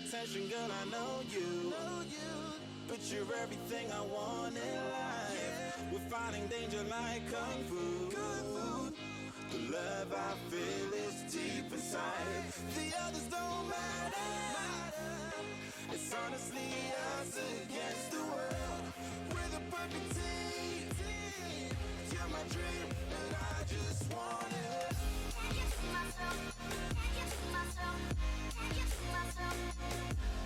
attention, girl, I know you. But you're everything I want in life. We're fighting danger like Kung Fu. The love I feel is deep inside. The others don't matter. It's honestly us against the world. We're the perfect team. You're my dream, and I just want it. Can you see myself? Can you see myself? Can you see myself?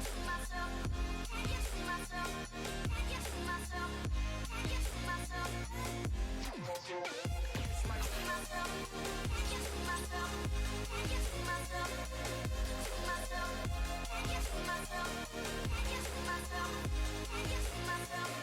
See myself? Can you see myself? Can you see myself? Can you see myself? See myself? Can you see myself? Can you see myself? See myself? Can you see myself? Can you see myself? Can you see myself?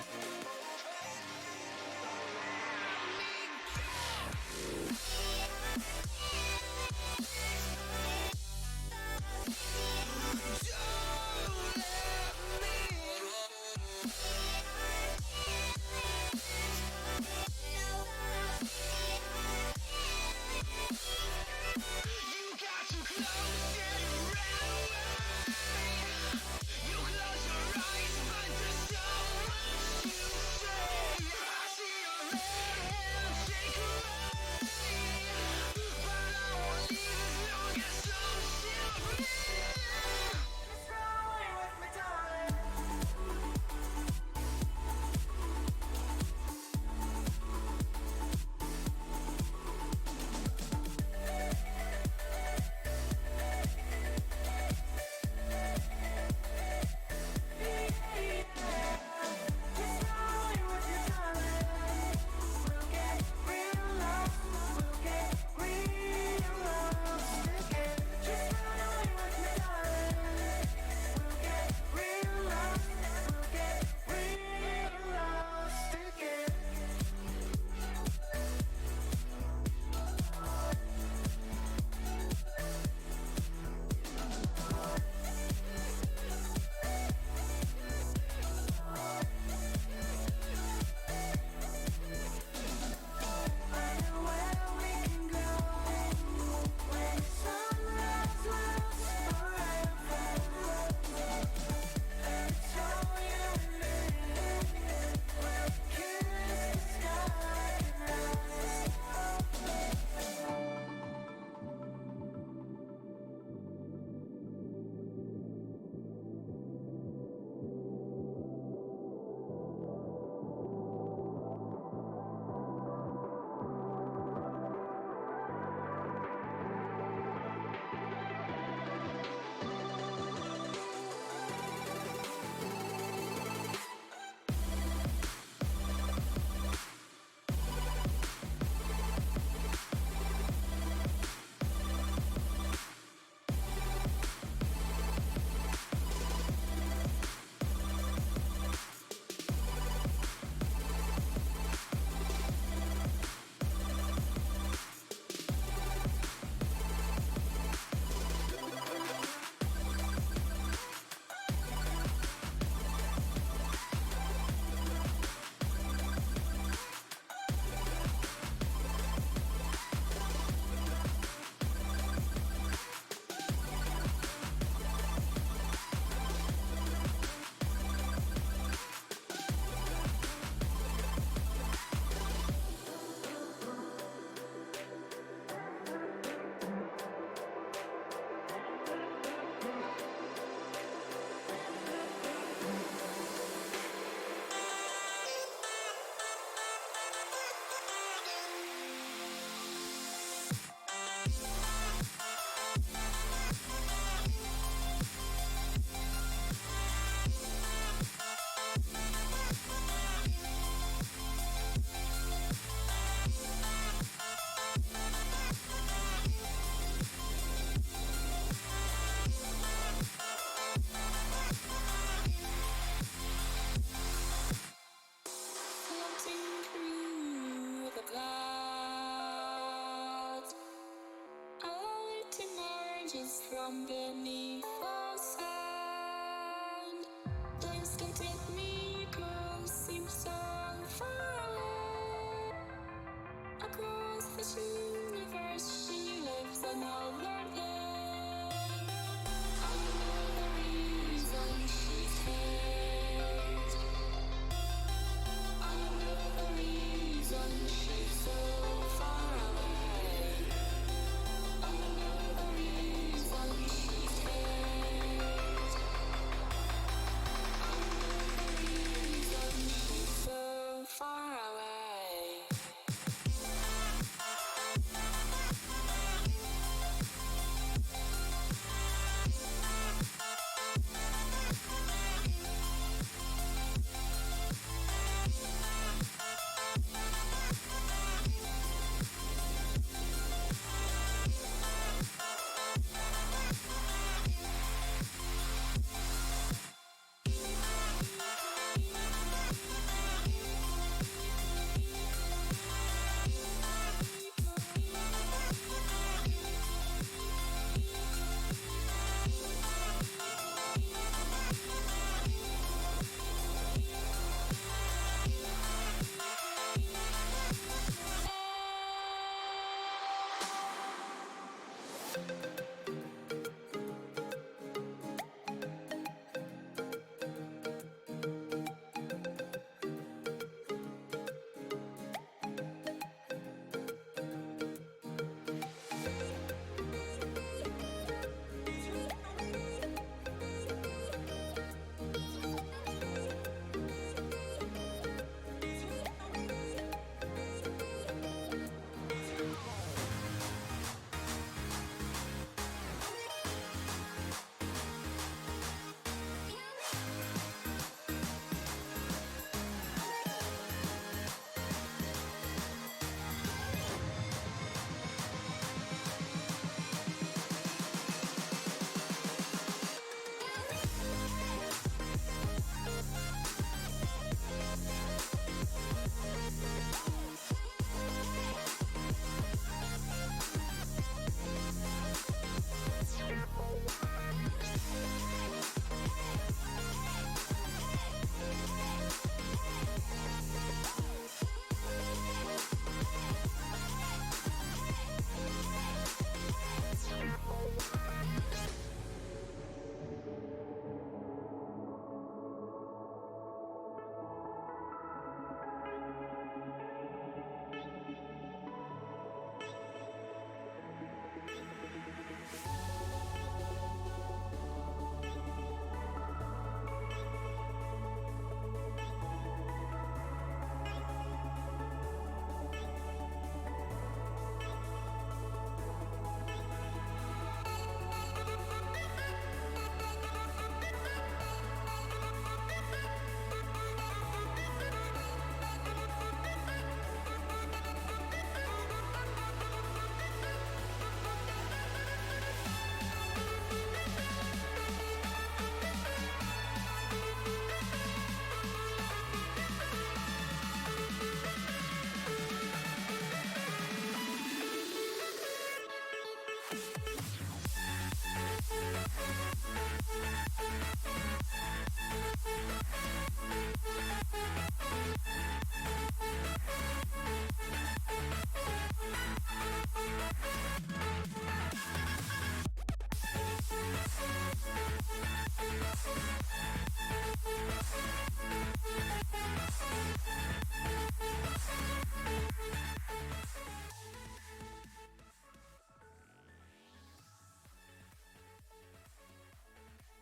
from beneath the sand. Place can take me across, seems so far away. Across this universe, she lives another day. I know the reason.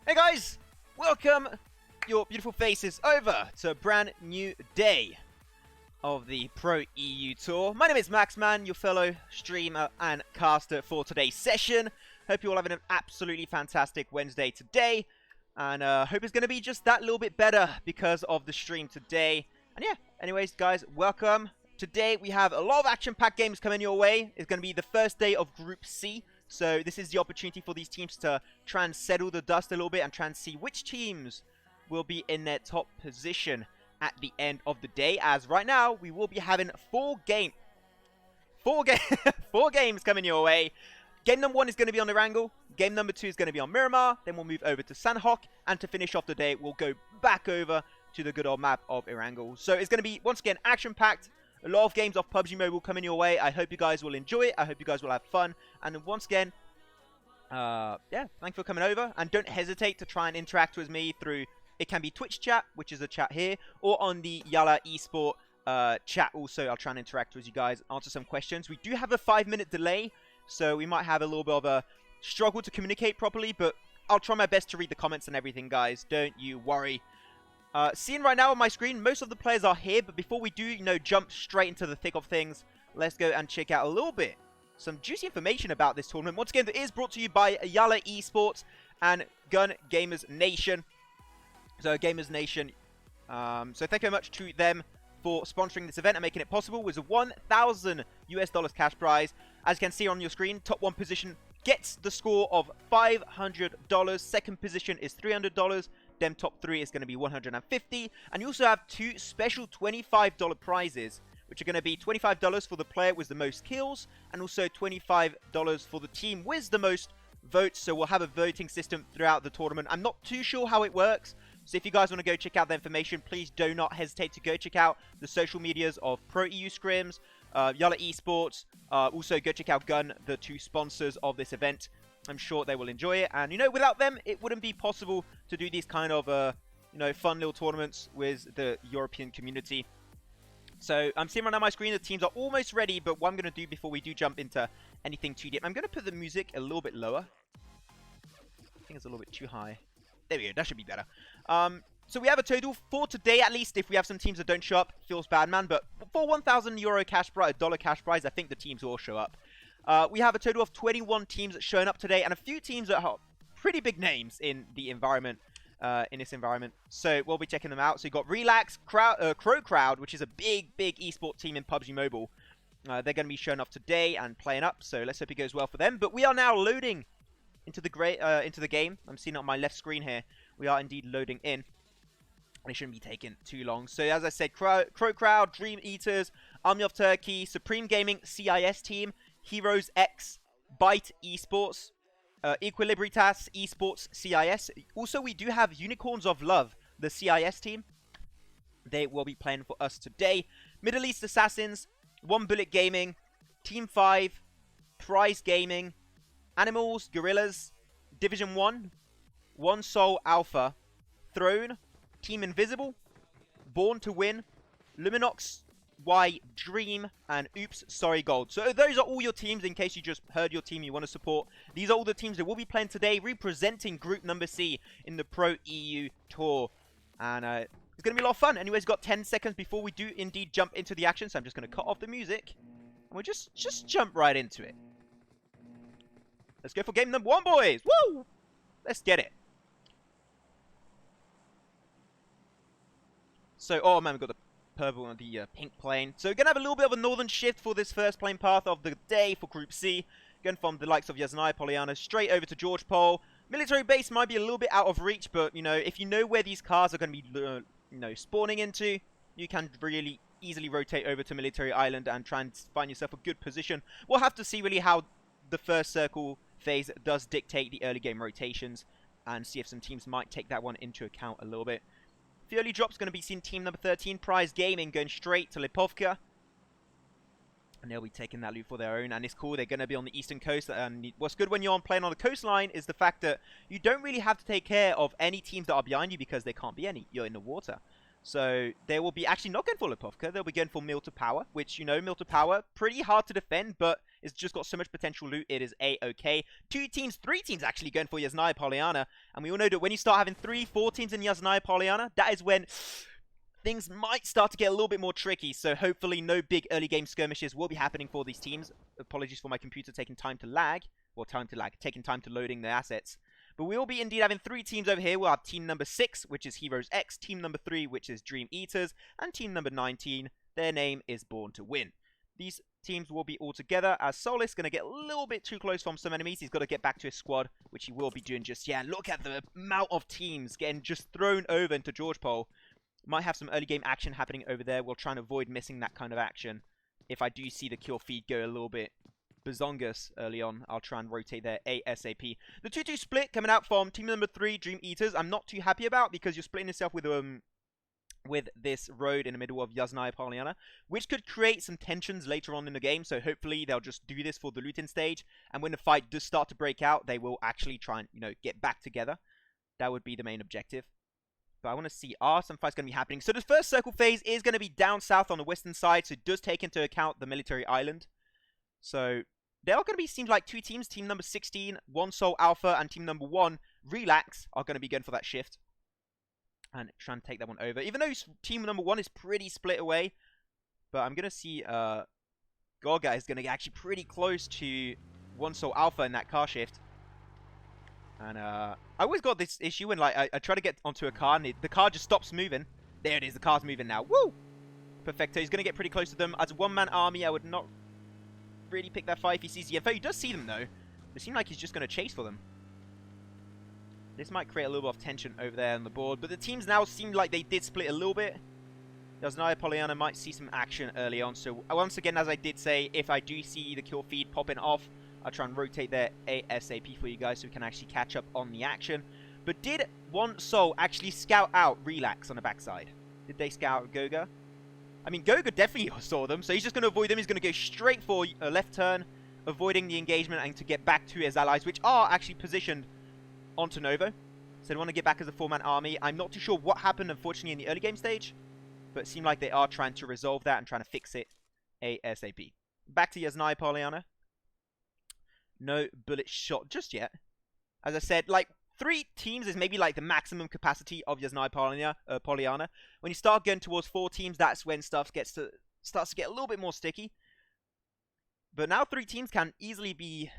Hey guys, welcome your beautiful faces over to a brand new day of the Pro EU Tour. My name is Maxman, your fellow streamer and caster for today's session. Hope you're all having an absolutely fantastic Wednesday today. And hope it's going to be just that little bit better because of the stream today. And yeah, anyways guys, welcome. Today we have a lot of action-packed games coming your way. It's going to be the first day of Group C. So this is the opportunity for these teams to try and settle the dust a little bit and try and see which teams will be in their top position at the end of the day. As right now, we will be having four games coming your way. Game number 1 is going to be on Erangel. Game number 2 is going to be on Miramar. Then we'll move over to Sanhok. And to finish off the day, we'll go back over to the good old map of Erangel. So it's going to be, once again, action-packed. A lot of games off PUBG Mobile coming your way. I hope you guys will enjoy it. I hope you guys will have fun. And once again, yeah, thanks for coming over. And don't hesitate to try and interact with me through, it can be Twitch chat, which is a chat here, or on the YaLLa Esports chat also. I'll try and interact with you guys, answer some questions. We do have a 5-minute delay, so we might have a little bit of a struggle to communicate properly, but I'll try my best to read the comments and everything, guys. Don't you worry. Seeing right now on my screen, most of the players are here, but before we do, jump straight into the thick of things, let's go and check out a little bit some juicy information about this tournament. Once again, it is brought to you by YaLLa Esports and Gun Gamers Nation. So Gamers Nation, so thank you very much to them for sponsoring this event and making it possible. It was a $1,000 cash prize. As you can see on your screen, top 1 position gets the score of $500. Second position is $300. Then top 3 is going to be $150. And you also have 2 special $25 prizes, which are going to be $25 for the player with the most kills, and also $25 for the team with the most votes. So we'll have a voting system throughout the tournament. I'm not too sure how it works. So if you guys want to go check out the information, please do not hesitate to go check out the social medias of Pro EU Scrims, YaLLa Esports. Also go check out Gun, the 2 sponsors of this event. I'm sure they will enjoy it. And, without them, it wouldn't be possible to do these kind of, fun little tournaments with the European community. So I'm seeing right now on my screen, the teams are almost ready. But what I'm going to do before we do jump into anything too deep, I'm going to put the music a little bit lower. I think it's a little bit too high. There we go. That should be better. So we have a total for today, at least. If we have some teams that don't show up, feels bad, man. But for €1,000 cash prize, $1 cash prize, I think the teams will all show up. We have a total of 21 teams showing up today, and a few teams that are pretty big names in the environment, in this environment. So we'll be checking them out. So you've got Relax, Crow Crowd, which is a big esport team in PUBG Mobile. They're going to be showing up today and playing up. So let's hope it goes well for them. But we are now loading into the game. I'm seeing it on my left screen here. We are indeed loading in. And it shouldn't be taking too long. So as I said, Crow Crowd, Dream Eaters, Army of Turkey, Supreme Gaming, CIS team, Heroes X, Byte Esports, Equilibritas Esports, CIS. Also, we do have Unicorns of Love, the CIS team. They will be playing for us today. Middle East Assassins, One Bullet Gaming, Team 5, Prize Gaming, Animals, Gorillas, Division 1, One Soul Alpha, Throne, Team Invisible, Born to Win, Luminox, Y Dream, and Oops Sorry Gold. So those are all your teams in case you just heard your team you want to support. These are all the teams that will be playing today, representing Group Number C in the Pro EU Tour. And it's going to be a lot of fun. Anyways, got 10 seconds before we do indeed jump into the action. So I'm just going to cut off the music. And we'll just jump right into it. Let's go for game number 1, boys. Woo! Let's get it. So, oh man, we've got the purple and the pink plane. So we're going to have a little bit of a northern shift for this first plane path of the day for Group C. Going from the likes of Yasnaya, Polyana, straight over to George Pole. Military base might be a little bit out of reach, but, if you know where these cars are going to be, spawning into, you can really easily rotate over to Military Island and try and find yourself a good position. We'll have to see really how the first circle phase does dictate the early game rotations and see if some teams might take that one into account a little bit. The early drop's going to be seen team number 13, Prize Gaming, going straight to Lipovka. And they'll be taking that loot for their own, and it's cool, they're going to be on the eastern coast, and what's good when you're playing on the coastline is the fact that you don't really have to take care of any teams that are behind you because there can't be any, you're in the water. So they will be actually not going for Lipovka, they'll be going for Mill to Power, which, you know, Mill to Power, pretty hard to defend, but it's just got so much potential loot, it is A-okay. 3 teams actually going for Yasnaya Polyana, and we all know that when you start having 3-4 teams in Yasnaya Polyana, that is when things might start to get a little bit more tricky, so hopefully no big early game skirmishes will be happening for these teams. Apologies for my computer taking time to lag, taking time to loading the assets. But we will be indeed having 3 teams over here. We'll have team number 6, which is Heroes X, team number 3, which is Dream Eaters, and team number 19, their name is Born to Win. These teams will be all together, as Solis going to get a little bit too close from some enemies. He's got to get back to his squad, which he will be doing just yet. Look at the amount of teams getting just thrown over into George Pole. Might have some early game action happening over there. We'll try and avoid missing that kind of action. If I do see the kill feed go a little bit bazongus early on, I'll try and rotate there ASAP. The 2-2 split coming out from team number 3, Dream Eaters, I'm not too happy about because you're splitting yourself with this road in the middle of Yasnaya Polyana, which could create some tensions later on in the game. So hopefully they'll just do this for the looting stage, and when the fight does start to break out, they will actually try and, you know, get back together. That would be the main objective. But I want to see, are some fights going to be happening? So the first circle phase is going to be down south on the western side, so it does take into account the military island. So there are going to be, seems like 2 teams. Team number 16, One Soul Alpha, and team number 1, Relax, are going to be going for that shift. And trying to take that one over. Even though team number 1 is pretty split away. But I'm going to see Goga is going to get actually pretty close to One Soul Alpha in that car shift. And I always got this issue when, like, I try to get onto a car and the car just stops moving. There it is, the car's moving now. Woo! Perfecto, he's going to get pretty close to them. As a one-man army, I would not really pick that fight if he sees the info. He does see them, though. It seems like he's just going to chase for them. This might create a little bit of tension over there on the board. But the teams now seem like they did split a little bit. Yasnaya Polyana might see some action early on. So once again, as I did say, if I do see the kill feed popping off, I'll try and rotate there ASAP for you guys so we can actually catch up on the action. But did One Soul actually scout out Relax on the backside? Did they scout out Goga? I mean, Goga definitely saw them, so he's just going to avoid them. He's going to go straight for a left turn, avoiding the engagement and to get back to his allies, which are actually positioned onto Novo. So they want to get back as a 4-man army. I'm not too sure what happened, unfortunately, in the early game stage, but it seemed like they are trying to resolve that and trying to fix it ASAP. Back to Yasnaya Polyana. No bullet shot just yet. As I said, like, 3 teams is maybe like the maximum capacity of Yasnaya Polyana. When you start going towards 4 teams, that's when stuff starts to get a little bit more sticky. But now 3 teams can easily be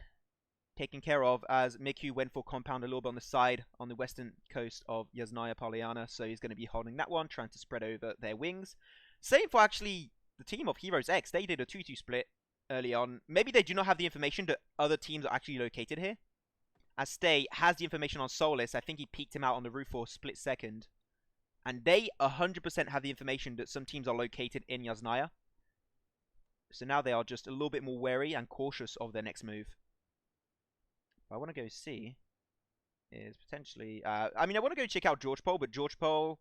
taken care of, as Miku went for compound a little bit on the side on the western coast of Yasnaya Polyana. So he's going to be holding that one, trying to spread over their wings. Same for actually the team of Heroes X. They did a 2-2 split early on. Maybe they do not have the information that other teams are actually located here. As Stay has the information on Solis. I think he peeked him out on the roof for a split second. And they 100% have the information that some teams are located in Yasnaya. So now they are just a little bit more wary and cautious of their next move. What I want to go see is potentially... I mean, I want to go check out George Pole, but George Pole,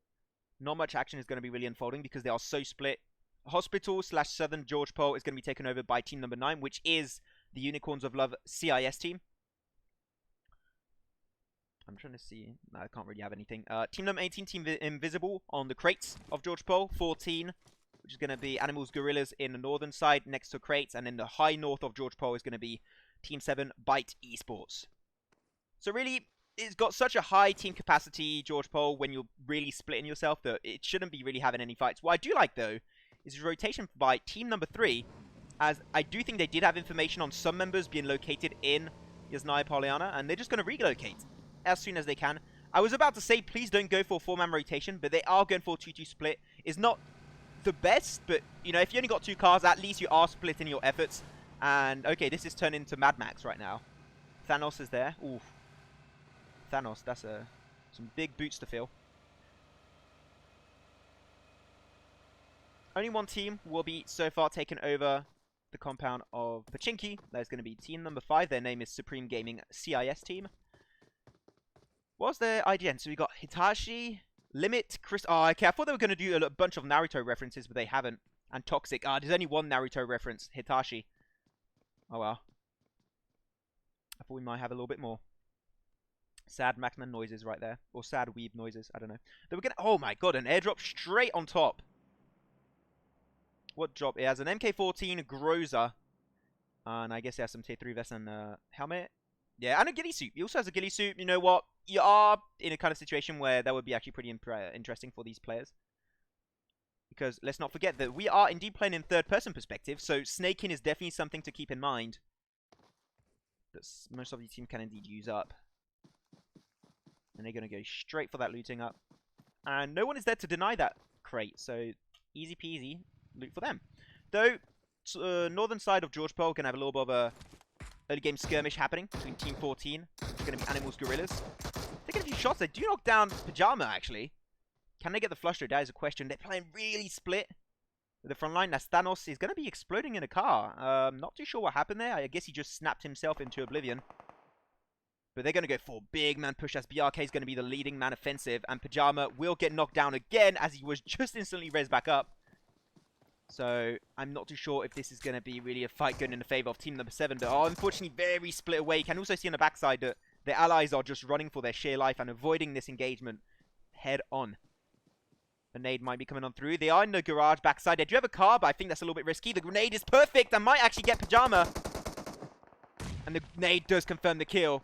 not much action is going to be really unfolding because they are so split. Hospital / Southern George Pole is going to be taken over by team number 9, which is the Unicorns of Love CIS team. I'm trying to see. No, I can't really have anything. Team number 18, Team Invisible on the crates of George Pole. 14, which is going to be Animals Gorillas in the northern side next to crates. And in the high north of George Pole is going to be Team 7, YaLLa Esports. So really, it's got such a high team capacity, George Pole, when you're really splitting yourself, that it shouldn't be really having any fights. What I do like, though, is rotation by team number 3, as I do think they did have information on some members being located in Yasnaya Polyana, and they're just going to relocate as soon as they can. I was about to say, please don't go for a 4-man rotation, but they are going for a 2-2 split. It's not the best, but, you know, if you only got 2 cars, at least you are splitting your efforts. And, okay, this is turned into Mad Max right now. Thanos is there. Ooh. Thanos, that's some big boots to fill. Only 1 team will be so far taken over the compound of Pachinki. There's going to be team number 5. Their name is Supreme Gaming CIS team. What's their IGN? So we got Hitachi, Limit Chris. Oh, okay. I thought they were going to do a bunch of Naruto references, but they haven't. And Toxic. Ah, there's only one Naruto reference. Hitachi. Oh well. I thought we might have a little bit more. Sad Macman noises right there. Or sad weeb noises. I don't know. They were going to... Oh my god, an airdrop straight on top. What drop? It has an MK14 Groza. And I guess it has some tier 3 vest and helmet. Yeah, and a ghillie suit. He also has a ghillie suit. You know what? You are in a kind of situation where that would be actually pretty interesting for these players. Because let's not forget that we are indeed playing in third-person perspective, so snaking is definitely something to keep in mind. That most of the team can indeed use up. And they're going to go straight for that looting up. And no one is there to deny that crate, so easy peasy loot for them. Though, northern side of George Pearl going to have a little bit of a early game skirmish happening between Team 14. It's going to be Animals Gorillas. Taking a few shots. They do knock down Pajama, actually. Can they get the flush though? That is a question. They're playing really split with the front line. Nastanos is going to be exploding in a car. Not too sure what happened there. I guess he just snapped himself into oblivion. But they're going to go for big man push as BRK is going to be the leading man offensive. And Pajama will get knocked down again as he was just instantly raised back up. So I'm not too sure if this is going to be really a fight going in the favor of team number 7. But unfortunately very split away. You can also see on the backside that their allies are just running for their sheer life and avoiding this engagement head on. A nade might be coming on through. They are in the garage backside. They do have a car, but I think that's a little bit risky. The grenade is perfect and might actually get Pajama. And the nade does confirm the kill.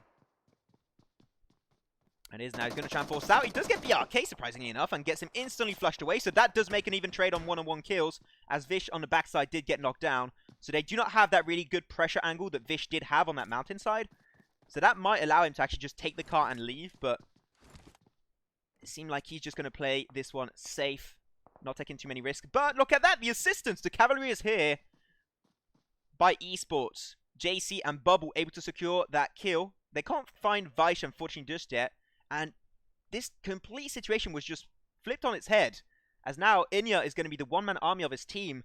And is now he's going to try and force out. He does get BRK, surprisingly enough, and gets him instantly flushed away. So that does make an even trade on one-on-one kills, as Vish on the backside did get knocked down. So they do not have that really good pressure angle that Vish did have on that mountainside. So that might allow him to actually just take the car and leave, but it seemed like he's just going to play this one safe, not taking too many risks. But look at that, the assistance. The cavalry is here by Esports. JC and Bubble able to secure that kill. They can't find Vaish, unfortunately, just yet. And this complete situation was just flipped on its head, as now Inya is going to be the one-man army of his team.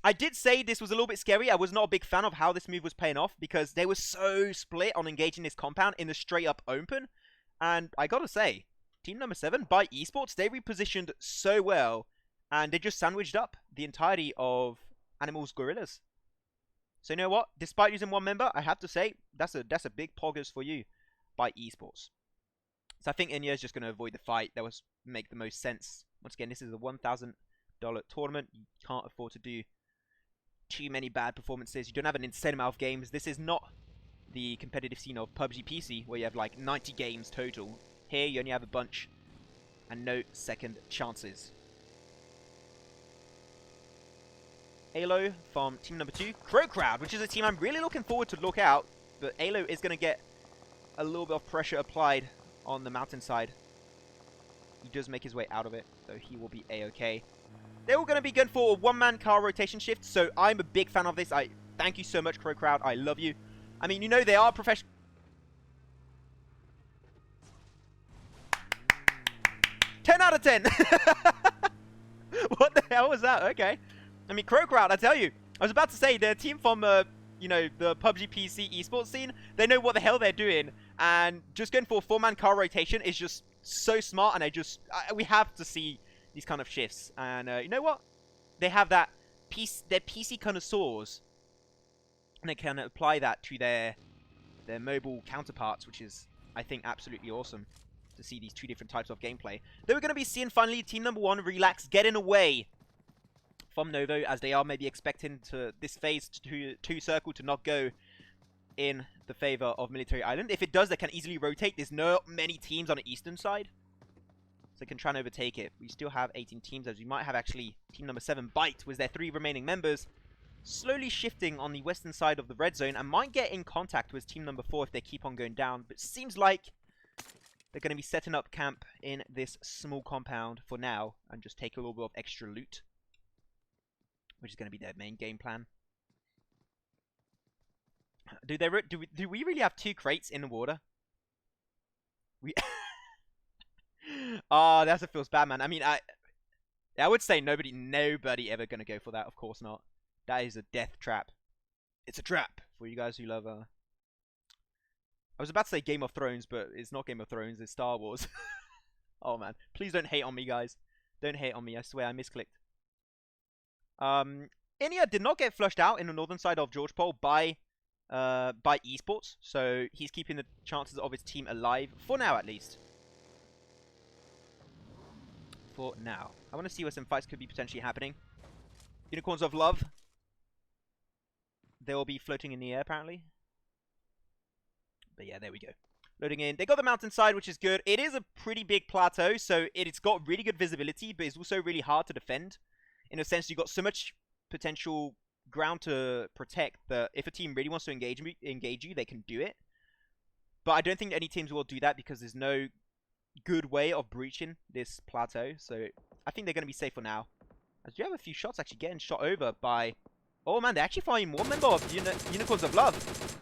I did say this was a little bit scary. I was not a big fan of how this move was paying off, because they were so split on engaging this compound in the straight-up open. And I gotta say, team number 7 by Esports, they repositioned so well, and they just sandwiched up the entirety of Animals Gorillas. So you know what? Despite using one member, I have to say, that's a big poggers for you by Esports. So I think Inya is just going to avoid the fight. That would make the most sense. Once again, this is a $1,000 tournament. You can't afford to do too many bad performances. You don't have an insane amount of games. This is not the competitive scene of PUBG PC, where you have like 90 games total. Here, you only have a bunch and no second chances. Alo from team number 2. Crow Crowd, which is a team I'm really looking forward to look out. But Alo is going to get a little bit of pressure applied on the mountainside. He does make his way out of it, so he will be A-okay. They're all going to be going for a one-man car rotation shift, so I'm a big fan of this. I thank you so much, Crow Crowd. I love you. I mean, you know, they are professional. 10 out of 10. What the hell was that? Okay. I mean, Crow Crowd, I tell you. I was about to say, they're a team from, you know, the PUBG PC esports scene. They know what the hell they're doing. And just going for a 4-man car rotation is just so smart. And we have to see these kind of shifts. And you know what? They have that they're PC connoisseurs. And they can apply that to their mobile counterparts, which is, I think, absolutely awesome to see these two different types of gameplay. Then we're going to be seeing, finally, team number 1, Relax, getting away from Novo, as they are maybe expecting to this phase 2 circle to not go in the favor of Military Island. If it does, they can easily rotate. There's not many teams on the eastern side, so they can try and overtake it. We still have 18 teams, as we might have actually team number 7, Bite, with their 3 remaining members, slowly shifting on the western side of the red zone, and might get in contact with team number 4 if they keep on going down. But seems like they're going to be setting up camp in this small compound for now, and just take a little bit of extra loot, which is going to be their main game plan. Do we really have 2 crates in the water? We oh, that's what feels bad, man. I mean, I would say nobody ever gonna go for that. Of course not. That is a death trap. It's a trap for you guys who love. I was about to say Game of Thrones, but it's not Game of Thrones. It's Star Wars. Oh man, please don't hate on me, guys. Don't hate on me. I swear I misclicked. Inia did not get flushed out in the northern side of George Pole by Esports, so he's keeping the chances of his team alive for now, at least. For now, I want to see where some fights could be potentially happening. Unicorns of Love. They will be floating in the air, apparently. But yeah, there we go. Loading in. They got the mountainside, which is good. It is a pretty big plateau, so it's got really good visibility, but it's also really hard to defend. In a sense, you've got so much potential ground to protect that if a team really wants to engage you, they can do it. But I don't think any teams will do that because there's no good way of breaching this plateau. So I think they're going to be safe for now. As you have a few shots actually getting shot over by... Oh man, they're actually finding one member of Unicorns of Love.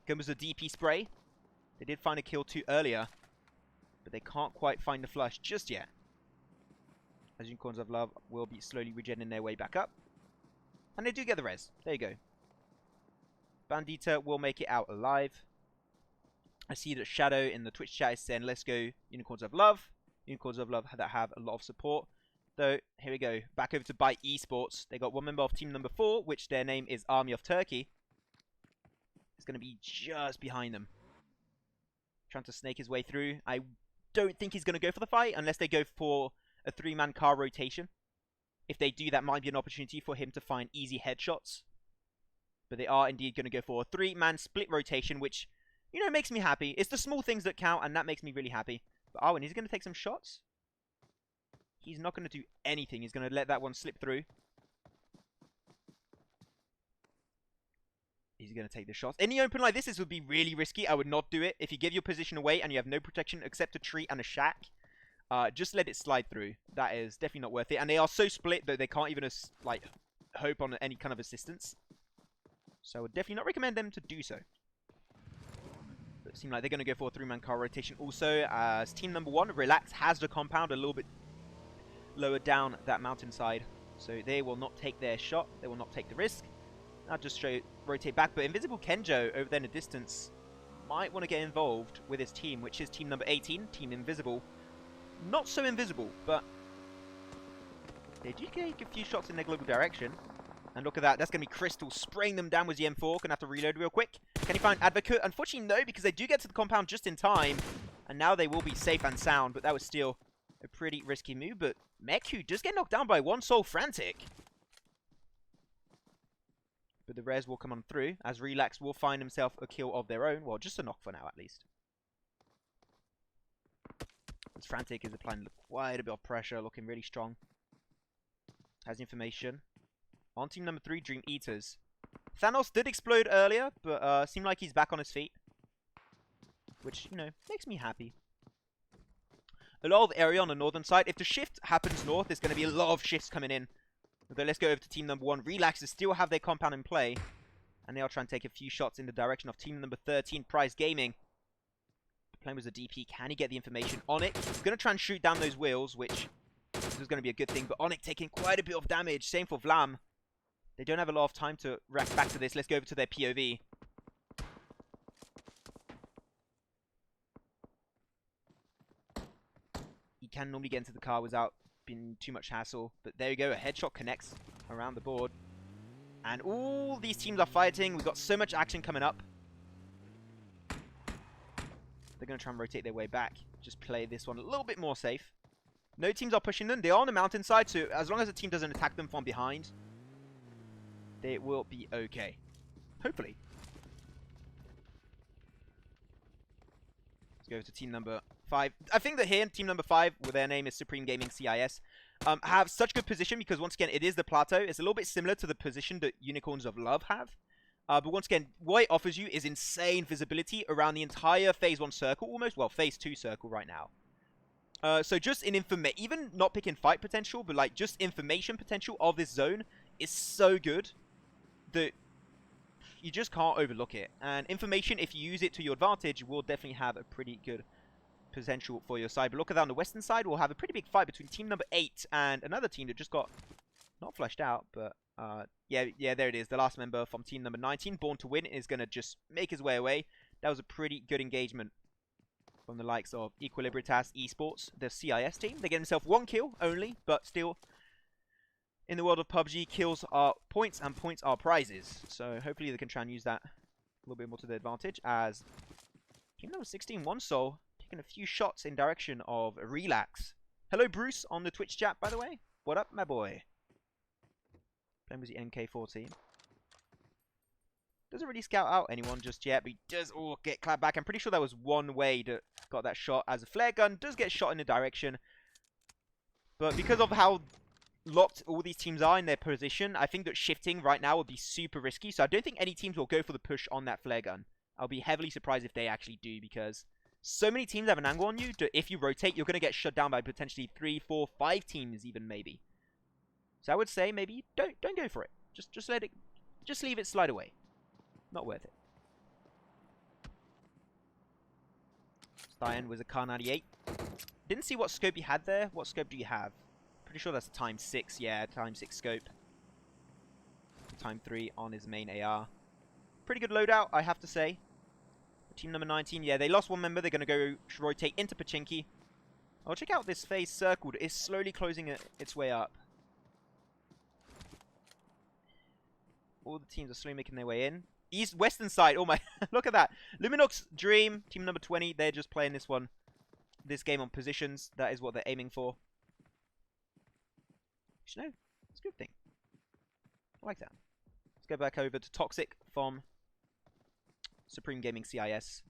Comes a DP spray. They did find a kill too earlier, but they can't quite find the flush just yet. As Unicorns of Love will be slowly regenerating their way back up. And they do get the res. There you go. Bandita will make it out alive. I see that Shadow in the Twitch chat is saying, let's go Unicorns of Love. Unicorns of Love that have a lot of support. So, here we go. Back over to YaLLa Esports. They got one member of team number 4, which their name is Army of Turkey. It's going to be just behind them. Trying to snake his way through. I don't think he's going to go for the fight unless they go for a 3-man car rotation. If they do, that might be an opportunity for him to find easy headshots. But they are indeed going to go for a 3-man split rotation, which, you know, makes me happy. It's the small things that count, and that makes me really happy. But Arwen, he's going to take some shots. He's not going to do anything. He's going to let that one slip through. He's going to take the shots. In the open like this would be really risky. I would not do it. If you give your position away and you have no protection except a tree and a shack, just let it slide through. That is definitely not worth it. And they are so split that they can't even like hope on any kind of assistance. So I would definitely not recommend them to do so. But it seems like they're going to go for a 3-man car rotation also, as team number 1, Relax, has the compound a little bit lower down that mountainside. So they will not take their shot. They will not take the risk. I'll just rotate back. But Invisible Kenjo over there in the distance might want to get involved with his team, which is team number 18, Team Invisible. Not so invisible, but they do take a few shots in their global direction. And look at that. That's going to be Crystal spraying them down with the M4. Going to have to reload real quick. Can he find Advocate? Unfortunately, no, because they do get to the compound just in time. And now they will be safe and sound. But that was still a pretty risky move. But Meku does get knocked down by one Soul Frantic. But the res will come on through, as Relax will find himself a kill of their own. Well, just a knock for now, at least. As Frantic is applying quite a bit of pressure, looking really strong. Has information. On team number 3, Dream Eaters. Thanos did explode earlier, but seemed like he's back on his feet. Which, you know, makes me happy. A lot of area on the northern side. If the shift happens north, there's going to be a lot of shifts coming in. So let's go over to team number 1. Relax still have their compound in play. And they are trying to take a few shots in the direction of team number 13, Prize Gaming. Playing with a DP. Can he get the information? Onyx is going to try and shoot down those wheels, which is going to be a good thing. But Onyx taking quite a bit of damage. Same for Vlam. They don't have a lot of time to react back to this. Let's go over to their POV. He can normally get into the car without being too much hassle. But there you go. A headshot connects around the board. And all these teams are fighting. We've got so much action coming up. They're going to try and rotate their way back. Just play this one a little bit more safe. No teams are pushing them. They are on the mountainside, so as long as the team doesn't attack them from behind, they will be okay. Hopefully. Let's go to team number 5. I think that here, team number 5, with their name is Supreme Gaming CIS, have such good position because, once again, it is the plateau. It's a little bit similar to the position that Unicorns of Love have. But once again, what it offers you is insane visibility around the entire Phase 1 circle, almost. Well, Phase 2 circle right now. So just in even not picking fight potential, but like just information potential of this zone is so good that you just can't overlook it. And information, if you use it to your advantage, will definitely have a pretty good potential for your side. But look at that on the western side, we'll have a pretty big fight between team number 8 and another team that just got not fleshed out, but yeah, there it is. The last member from team number 19, Born to Win, is going to just make his way away. That was a pretty good engagement from the likes of YaLLa Esports, the CIS team. They get themselves 1 kill only, but still, in the world of PUBG, kills are points and points are prizes. So hopefully they can try and use that a little bit more to their advantage, as team number 16, One Soul, taking a few shots in direction of Relax. Hello, Bruce, on the Twitch chat, by the way. What up, my boy? Playing with the NK14. Doesn't really scout out anyone just yet, but he does get clapped back. I'm pretty sure that was one way that got that shot, as a flare gun does get shot in the direction. But because of how locked all these teams are in their position, I think that shifting right now would be super risky. So I don't think any teams will go for the push on that flare gun. I'll be heavily surprised if they actually do, because so many teams have an angle on you that if you rotate, you're going to get shut down by potentially 3, 4, 5 teams even, maybe. So I would say maybe don't go for it. Just leave it slide away. Not worth it. Stein was a Car 98. Didn't see what scope he had there. What scope do you have? Pretty sure that's ×6. Yeah, ×6 scope. ×3 on his main AR. Pretty good loadout, I have to say. Team number 19, yeah, they lost one member. They're going to go rotate into Pachinki. Oh, check out this phase circled. It's slowly closing its way up. All the teams are slowly making their way in. East, western side. Oh my, look at that. Luminox, Dream, team number 20. They're just playing this game on positions. That is what they're aiming for. You know, it's a good thing. I like that. Let's go back over to Toxic from Supreme Gaming CIS.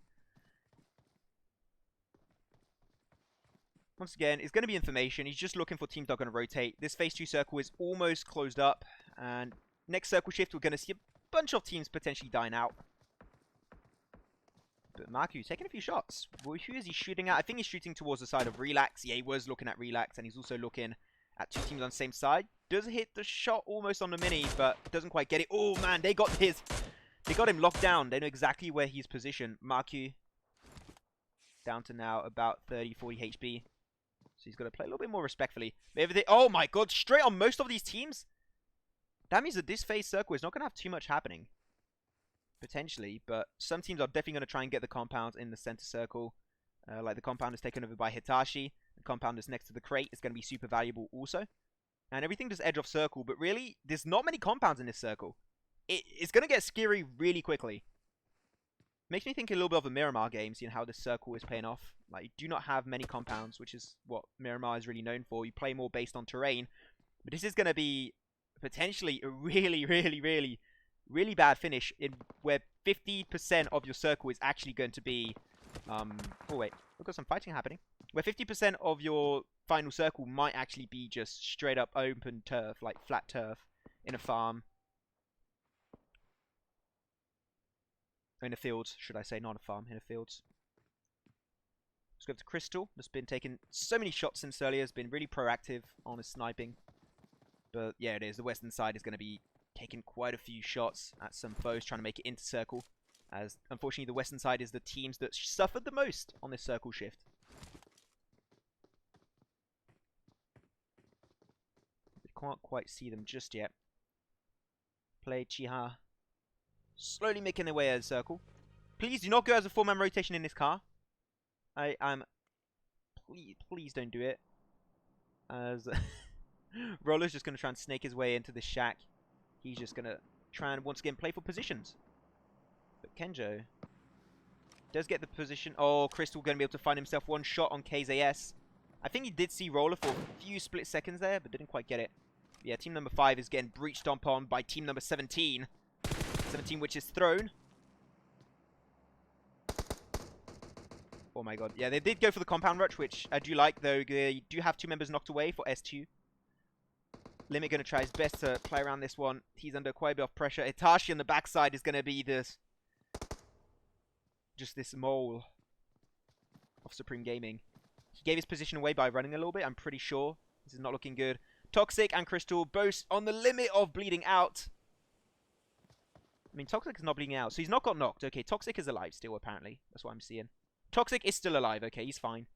Once again, it's going to be information. He's just looking for teams that are going to rotate. This phase 2 circle is almost closed up. And next circle shift, we're going to see a bunch of teams potentially dying out. But Marku taking a few shots. Well, who is he shooting at? I think he's shooting towards the side of Relax. Yeah, he was looking at Relax, and he's also looking at 2 teams on the same side. Does hit the shot almost on the mini, but doesn't quite get it. Oh man, they got him locked down. They know exactly where he's positioned. Marku down to now about 30, 40 HP. So he's got to play a little bit more respectfully. Everything. Oh my god, straight on most of these teams. That means that this phase circle is not going to have too much happening. Potentially, but some teams are definitely going to try and get the compounds in the center circle. Like the compound is taken over by Hitachi. The compound is next to the crate. It's going to be super valuable also. And everything does edge off circle, but really, there's not many compounds in this circle. It's going to get scary really quickly. Makes me think a little bit of the Miramar games, you know, how this circle is paying off. Like, you do not have many compounds, which is what Miramar is really known for. You play more based on terrain. But this is going to be potentially a really, really, really, really bad finish in where 50% of your circle is actually going to be... oh, wait. We've got some fighting happening. Where 50% of your final circle might actually be just straight up open turf, like flat turf, in a farm. In a field, should I say, not a farm, in a field. Let's go to Crystal. Has been taking so many shots since earlier. Has been really proactive on his sniping. But yeah, it is. The western side is going to be taking quite a few shots at some foes trying to make it into circle. As unfortunately the western side is the teams that suffered the most on this circle shift. We can't quite see them just yet. Play Chiha. Slowly making their way out of the circle. Please do not go as a 4-man rotation in this car. I'm... Please don't do it. As... Roller's just going to try and snake his way into the shack. He's just going to try and once again play for positions. But Kenjo does get the position. Oh, Crystal going to be able to find himself one shot on KZS. I think he did see Roller for a few split seconds there, but didn't quite get it. Yeah, team number 5 is getting breached upon by team number 17. 17, which is thrown. Oh my god. Yeah, they did go for the compound rush, which I do like, though. They do have 2 members knocked away for S2. Limit going to try his best to play around this one. He's under quite a bit of pressure. Itachi on the backside is going to be this... just this mole of Supreme Gaming. He gave his position away by running a little bit, I'm pretty sure. This is not looking good. Toxic and Crystal both on the limit of bleeding out. I mean, Toxic is not bleeding out, so he's not got knocked. Okay, Toxic is alive still, apparently. That's what I'm seeing. Toxic is still alive. Okay, he's fine.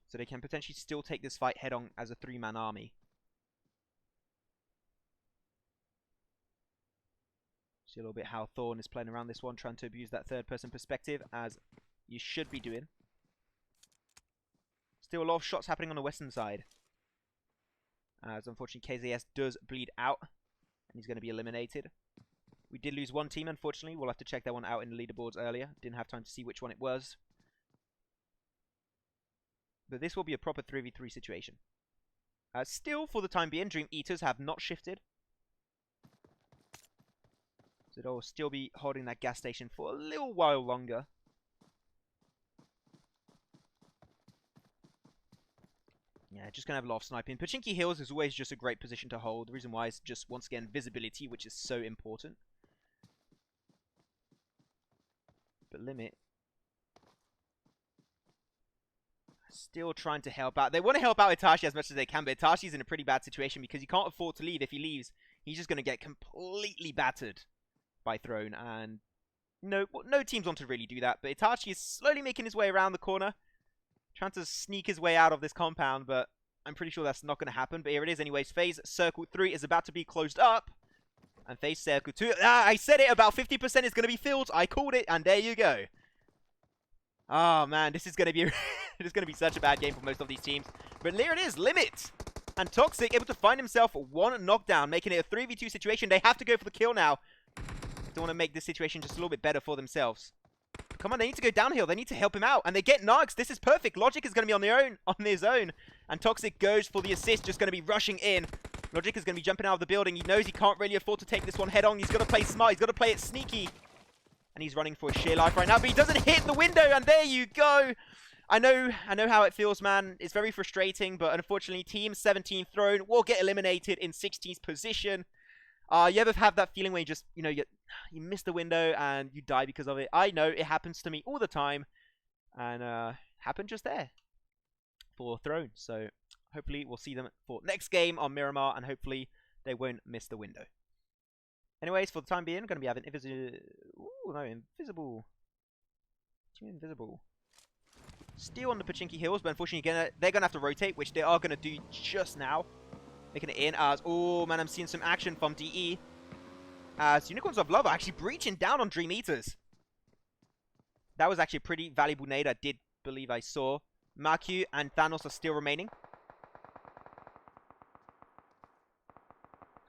So they can potentially still take this fight head-on as a 3-man army. See a little bit how Thorn is playing around this one, trying to abuse that third-person perspective as you should be doing. Still a lot of shots happening on the western side. As unfortunately KZS does bleed out. And he's going to be eliminated. We did lose one team, unfortunately. We'll have to check that one out in the leaderboards earlier. Didn't have time to see which one it was. But this will be a proper 3v3 situation. Still, for the time being, Dream Eaters have not shifted. So they'll still be holding that gas station for a little while longer. Yeah, just going to have a lot of sniping. Pochinki Hills is always just a great position to hold. The reason why is just, once again, visibility, which is so important. But Limit still trying to help out. They want to help out Itachi as much as they can, but Itachi's in a pretty bad situation because he can't afford to leave. If he leaves, he's just going to get completely battered by Throne. And no teams want to really do that. But Itachi is slowly making his way around the corner, trying to sneak his way out of this compound, but I'm pretty sure that's not going to happen. But here it is anyways. Phase Circle 3 is about to be closed up. And Phase Circle 2... I said it! About 50% is going to be filled. I called it, and there you go. Oh, man. This is going to be... It is going to be such a bad game for most of these teams. But here it is. Limit! And Toxic able to find himself one knockdown, making it a 3v2 situation. They have to go for the kill now. They want to make this situation just a little bit better for themselves. Come on, they need to go downhill. They need to help him out. And they get Narcs. This is perfect. Logic is going to be on his own. And Toxic goes for the assist, just going to be rushing in. Logic is going to be jumping out of the building. He knows he can't really afford to take this one head on. He's got to play smart. He's got to play it sneaky. And he's running for his sheer life right now. But he doesn't hit the window. And there you go. I know how it feels, man. It's very frustrating. But unfortunately, Team 17 Throne will get eliminated in 16th position. You ever have that feeling where you just, you miss the window and you die because of it? I know it happens to me all the time. And happened just there for Throne. So hopefully we'll see them for next game on Miramar. And hopefully they won't miss the window. Anyways, for the time being, I'm going to be having Invisible. Team Invisible. Still on the Pochinki Hills, but unfortunately they're going to have to rotate, which they are going to do just now. Making it in as, oh man, I'm seeing some action from DE. As Unicorns of Love are actually breaching down on Dream Eaters. That was actually a pretty valuable nade I did believe I saw. Maku and Thanos are still remaining.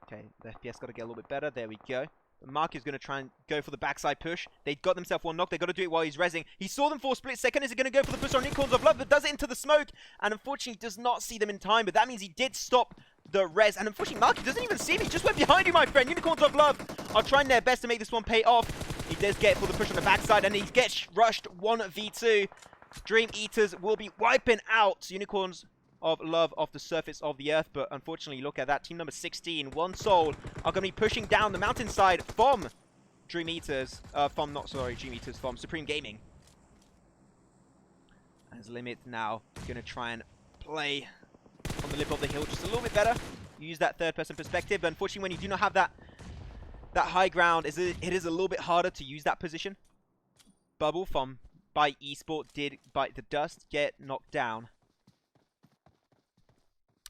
Okay, the FPS got to get a little bit better. There we go. Mark is going to try and go for the backside push. They got themselves one knock. They got to do it while he's rezzing. He saw them for a split second. Is he going to go for the push on Unicorns of Love? But does it into the smoke. And unfortunately does not see them in time. But that means he did stop the res. And unfortunately Mark doesn't even see me. He just went behind you, my friend. Unicorns of Love are trying their best to make this one pay off. He does get for the push on the backside. And he gets rushed 1v2. Dream Eaters will be wiping out Unicorns of Love off the surface of the earth. But unfortunately, look at that. Team number 16, One Soul, are going to be pushing down the mountainside from Dream Eaters. From Supreme Gaming. As Limit now going to try and play on the lip of the hill just a little bit better. Use that third-person perspective. But unfortunately, when you do not have that high ground, it is a little bit harder to use that position. Bubble from by Esport did bite the dust, get knocked down.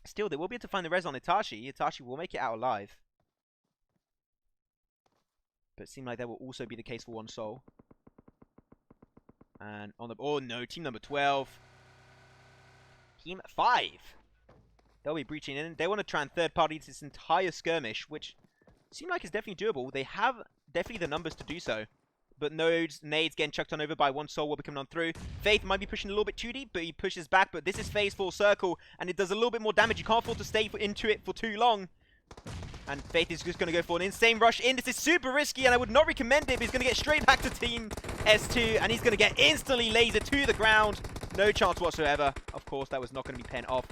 Still, they will be able to find the res on Itachi. Itachi will make it out alive. But it seemed like that will also be the case for One Soul. And on the... Oh no, team number 12. Team 5. They'll be breaching in. They want to try and third-party this entire skirmish, which seems like it's definitely doable. They have definitely the numbers to do so. But nades getting chucked on over by One Soul will be coming on through. Faith might be pushing a little bit too deep, but he pushes back. But this is Phase Full Circle, and it does a little bit more damage. You can't afford to stay into it for too long. And Faith is just going to go for an insane rush in. This is super risky, and I would not recommend it, but he's going to get straight back to Team S2, and he's going to get instantly lasered to the ground. No chance whatsoever. Of course, that was not going to be penned off.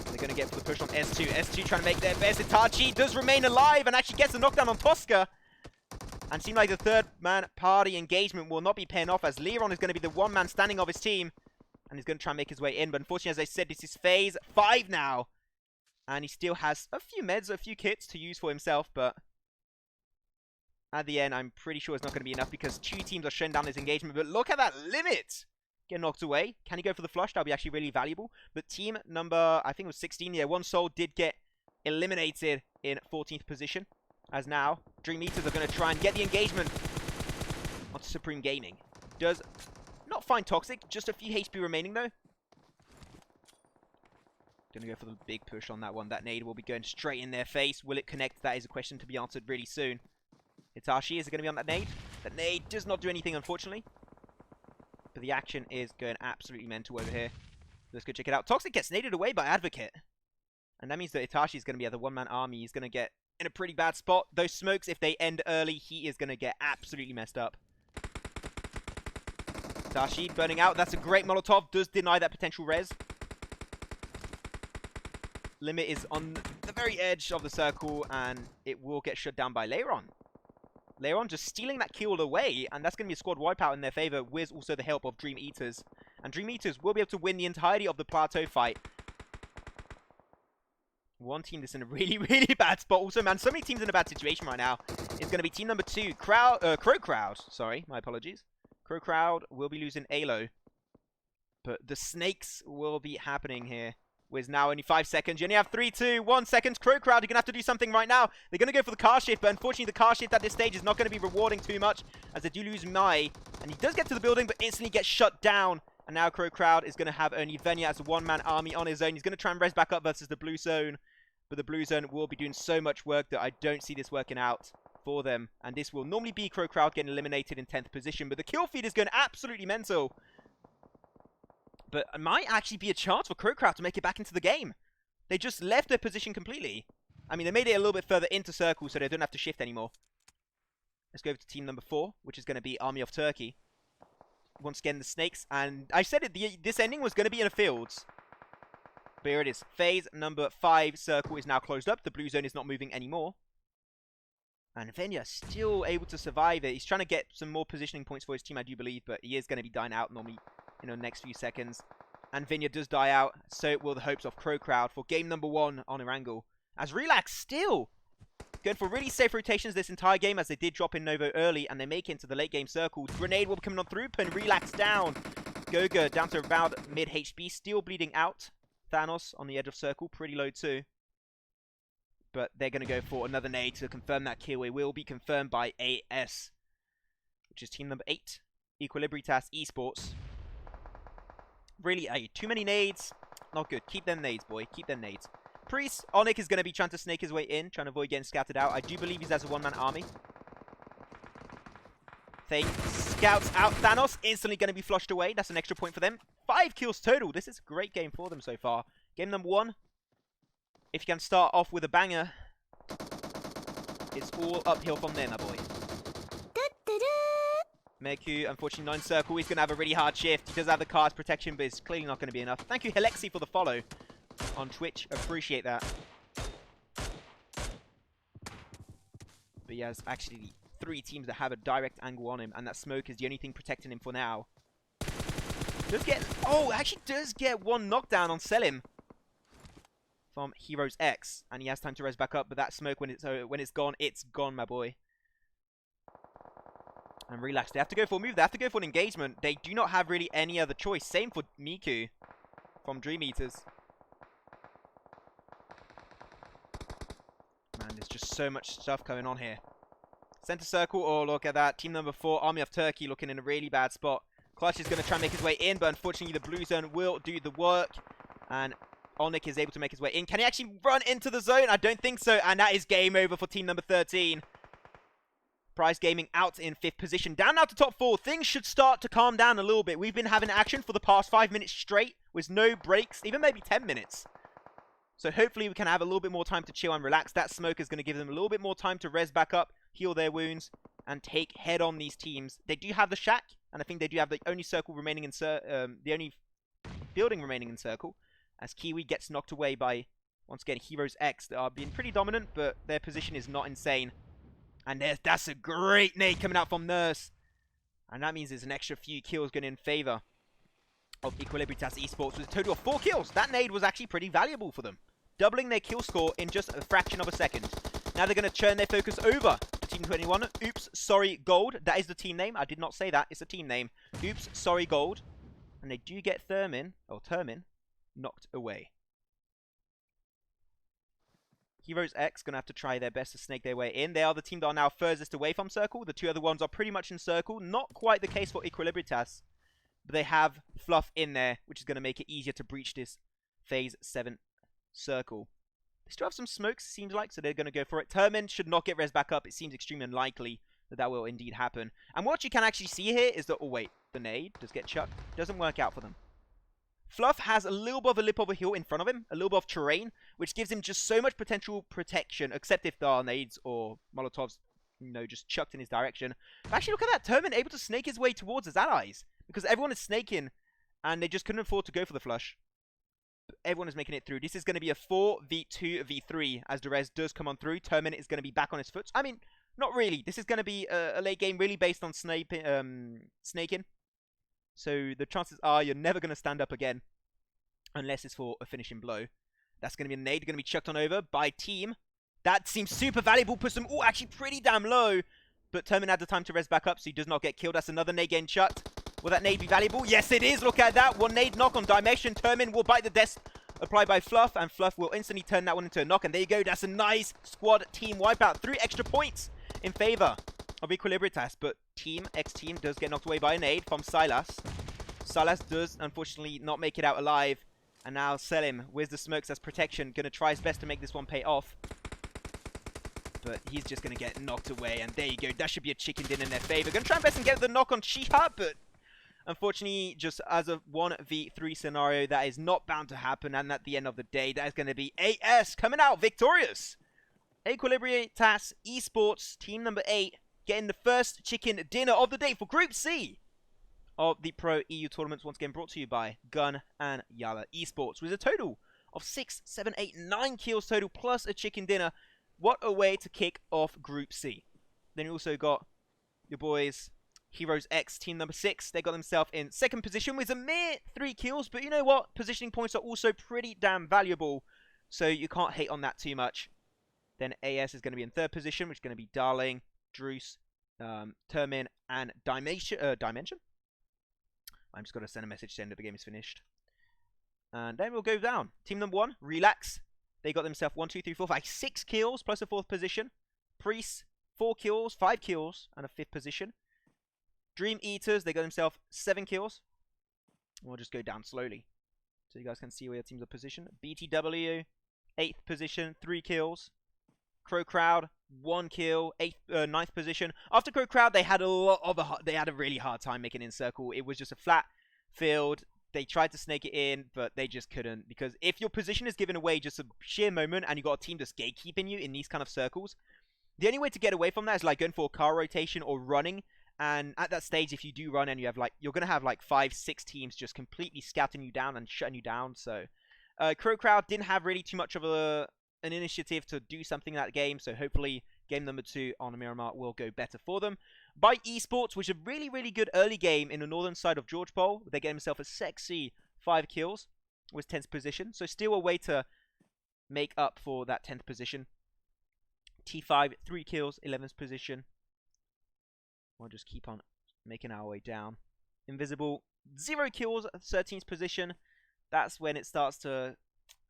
They're going to get for the push on S2. S2 trying to make their best. Itachi does remain alive and actually gets a knockdown on Tosca. And seems like the third-man party engagement will not be paying off, as Leron is going to be the one-man standing of his team. And he's going to try and make his way in. But unfortunately, as I said, this is Phase 5 now. And he still has a few meds, a few kits to use for himself. But at the end, I'm pretty sure it's not going to be enough, because two teams are shutting down this engagement. But look at that Limit! Get knocked away. Can he go for the flush? That'll be actually really valuable. But team number, I think it was 16. Yeah, One Soul did get eliminated in 14th position. As now, Dream Eaters are going to try and get the engagement onto Supreme Gaming. does not find Toxic. Just a few HP remaining, though. Gonna go for the big push on that one. That nade will be going straight in their face. Will it connect? That is a question to be answered really soon. Itachi, is it going to be on that nade? That nade does not do anything, unfortunately. But the action is going absolutely mental over here. Let's go check it out. Toxic gets naded away by Advocate. And that means that Itachi is going to be at the one-man army. He's going to get in a pretty bad spot. Those smokes, if they end early, he is going to get absolutely messed up. Itachi burning out. That's a great Molotov. Does deny that potential res. Limit is on the very edge of the circle, and it will get shut down by Leiron. Leiron just stealing that kill away, and that's going to be a squad wipeout in their favor, with also the help of Dream Eaters. And Dream Eaters will be able to win the entirety of the plateau fight. One team that's in a really, really bad spot. Also, man, so many teams in a bad situation right now. It's going to be team number 2, Crow Crowd. Sorry, my apologies. Crow Crowd will be losing Alo. But the snakes will be happening here. With now only 5 seconds. You only have 3, 2, 1 seconds. Crow Crowd, you're going to have to do something right now. They're going to go for the car shift, but unfortunately the car shift at this stage is not going to be rewarding too much, as they do lose Mai. And he does get to the building, but instantly gets shut down. And now Crow Crowd is going to have only Venya as a one-man army on his own. He's going to try and res back up versus the Blue Zone. But the Blue Zone will be doing so much work that I don't see this working out for them. And this will normally be Crow Crowd getting eliminated in 10th position. But the kill feed is going absolutely mental. But it might actually be a chance for Crow Crowd to make it back into the game. They just left their position completely. I mean, they made it a little bit further into circle, so they don't have to shift anymore. Let's go over to team number 4, which is going to be Army of Turkey. Once again, the Snakes. And I said it, this ending was going to be in the fields. But here it is. Phase number 5 circle is now closed up. The Blue Zone is not moving anymore. And Venya still able to survive it. He's trying to get some more positioning points for his team, I do believe. But he is going to be dying out normally, the next few seconds. And Venya does die out, so will the hopes of Crow Crowd for game number 1 on Erangel. As Relax still going for really safe rotations this entire game, as they did drop in Novo early, and they make it into the late game circle. Grenade will be coming on through, putting Relax down. Goga down to around mid HP, still bleeding out. Thanos on the edge of circle, pretty low too. But they're going to go for another nade to confirm that kill. It will be confirmed by AS, which is team number 8, Equilibritas Esports. Really, too many nades. Not good. Keep them nades, boy. Keep them nades. Priest, Onyx is going to be trying to snake his way in, trying to avoid getting scattered out. I do believe he's as a one-man army. Thane scouts out Thanos, instantly going to be flushed away. That's an extra point for them. 5 kills total. This is a great game for them so far. Game number 1. If you can start off with a banger, it's all uphill from there, my boy. Merku, unfortunately, 9 circle. He's going to have a really hard shift. He does have the car's protection, but it's clearly not going to be enough. Thank you, Helexi, for the follow on Twitch. Appreciate that. But he has actually 3 teams that have a direct angle on him, and that smoke is the only thing protecting him for now. Does get... Oh, actually does get 1 knockdown on Selim from Heroes X, and he has time to res back up, but that smoke, when it's gone, my boy. And Relax. They have to go for a move. They have to go for an engagement. They do not have really any other choice. Same for Miku from Dream Eaters. Man, there's just so much stuff going on here. Center circle. Oh, look at that. Team number 4, Army of Turkey, looking in a really bad spot. Clutch is going to try and make his way in, but unfortunately the Blue Zone will do the work. And Onyx is able to make his way in. Can he actually run into the zone? I don't think so. And that is game over for team number 13. Prize Gaming out in 5th position. Down now to top 4. Things should start to calm down a little bit. We've been having action for the past 5 minutes straight with no breaks, even maybe 10 minutes. So hopefully we can have a little bit more time to chill and relax. That smoke is going to give them a little bit more time to res back up, heal their wounds, and take head on these teams. They do have the shack, and I think they do have the only circle remaining in the only building remaining in circle, as Kiwi gets knocked away by, once again, Heroes X that are being pretty dominant, but their position is not insane. And that's a great nade coming out from Nurse. And that means there's an extra few kills going in favor of Equilibritas Esports with a total of 4 kills. That nade was actually pretty valuable for them, doubling their kill score in just a fraction of a second. Now they're going to turn their focus over to Team 21. Oops, sorry, Gold. That is the team name. I did not say that. It's a team name. Oops, sorry, Gold. And they do get Termin knocked away. Heroes X going to have to try their best to snake their way in. They are the team that are now furthest away from Circle. The two other ones are pretty much in Circle. Not quite the case for Equilibritas, but they have Fluff in there, which is going to make it easier to breach this Phase 7 Circle. They still have some smokes, seems like, so they're going to go for it. Termin should not get res back up. It seems extremely unlikely that that will indeed happen. And what you can actually see here is that, oh wait, the nade does get chucked. Doesn't work out for them. Fluff has a little bit of a lip of a hill in front of him, a little bit of terrain, which gives him just so much potential protection, except if there are nades or Molotovs, you know, just chucked in his direction. But actually, look at that. Termin able to snake his way towards his allies, because everyone is snaking, and they just couldn't afford to go for the flush. But everyone is making it through. This is going to be a 4v2v3, as the res does come on through. Termin is going to be back on his foot. I mean, not really. This is going to be a late game really based on snaking. So the chances are you're never going to stand up again unless it's for a finishing blow. That's going to be a nade, going to be chucked on over by team. That seems super valuable. Puts them all actually pretty damn low. But Termin had the time to res back up, so he does not get killed. That's another nade getting chucked. Will that nade be valuable? Yes, it is. Look at that. One nade knock on Dimension. Termin will bite the death applied by Fluff, and Fluff will instantly turn that one into a knock. And there you go. That's a nice squad team wipeout. 3 extra points in favor of Equilibritas, but Team X Team does get knocked away by a nade from Silas. Silas does, unfortunately, not make it out alive. And now Selim, with the smokes as protection, going to try his best to make this one pay off. But he's just going to get knocked away. And there you go. That should be a chicken dinner in their favor. Going to try and best and get the knock on Shiha, but unfortunately, just as a 1v3 scenario, that is not bound to happen. And at the end of the day, that is going to be AS coming out victorious. Equilibritas Esports, team number 8, getting the first chicken dinner of the day for Group C of the Pro EU tournaments, once again brought to you by Gun and YaLLa Esports, with a total of 6, 7, 8, 9 kills total, plus a chicken dinner. What a way to kick off Group C. Then you also got your boys, Heroes X, team number 6. They got themselves in second position with a mere 3 kills, but you know what? Positioning points are also pretty damn valuable, so you can't hate on that too much. Then AS is going to be in third position, which is going to be Darling, Druce, Termin, and Dimension. I'm just going to send a message saying that the game is finished. And then we'll go down. Team number 1, Relax. They got themselves 1, 2, 3, 4, 5, 6 kills plus a 4th position. Priest, 4 kills, 5 kills, and a 5th position. Dream Eaters, they got themselves 7 kills. We'll just go down slowly so you guys can see where your teams are positioned. BTW, 8th position, 3 kills. Crow Crowd, 1 kill, 9th position. After Crow Crowd, they had a really hard time making it in circle. It was just a flat field. They tried to snake it in, but they just couldn't, because if your position is given away just a sheer moment and you got a team that's gatekeeping you in these kind of circles, the only way to get away from that is like going for a car rotation or running. And at that stage, if you do run and you have you're gonna have 5, 6 teams just completely scouting you down and shutting you down. So Crow Crowd didn't have really too much of an initiative to do something in that game, so hopefully game number 2 on Miramar will go better for them. By Esports, which is a really, really good early game in the northern side of George Pole. They get themselves a sexy 5 kills with 10th position, so still a way to make up for that 10th position. T5, 3 kills, 11th position. We'll just keep on making our way down. Invisible, 0 kills, 13th position. That's when it starts to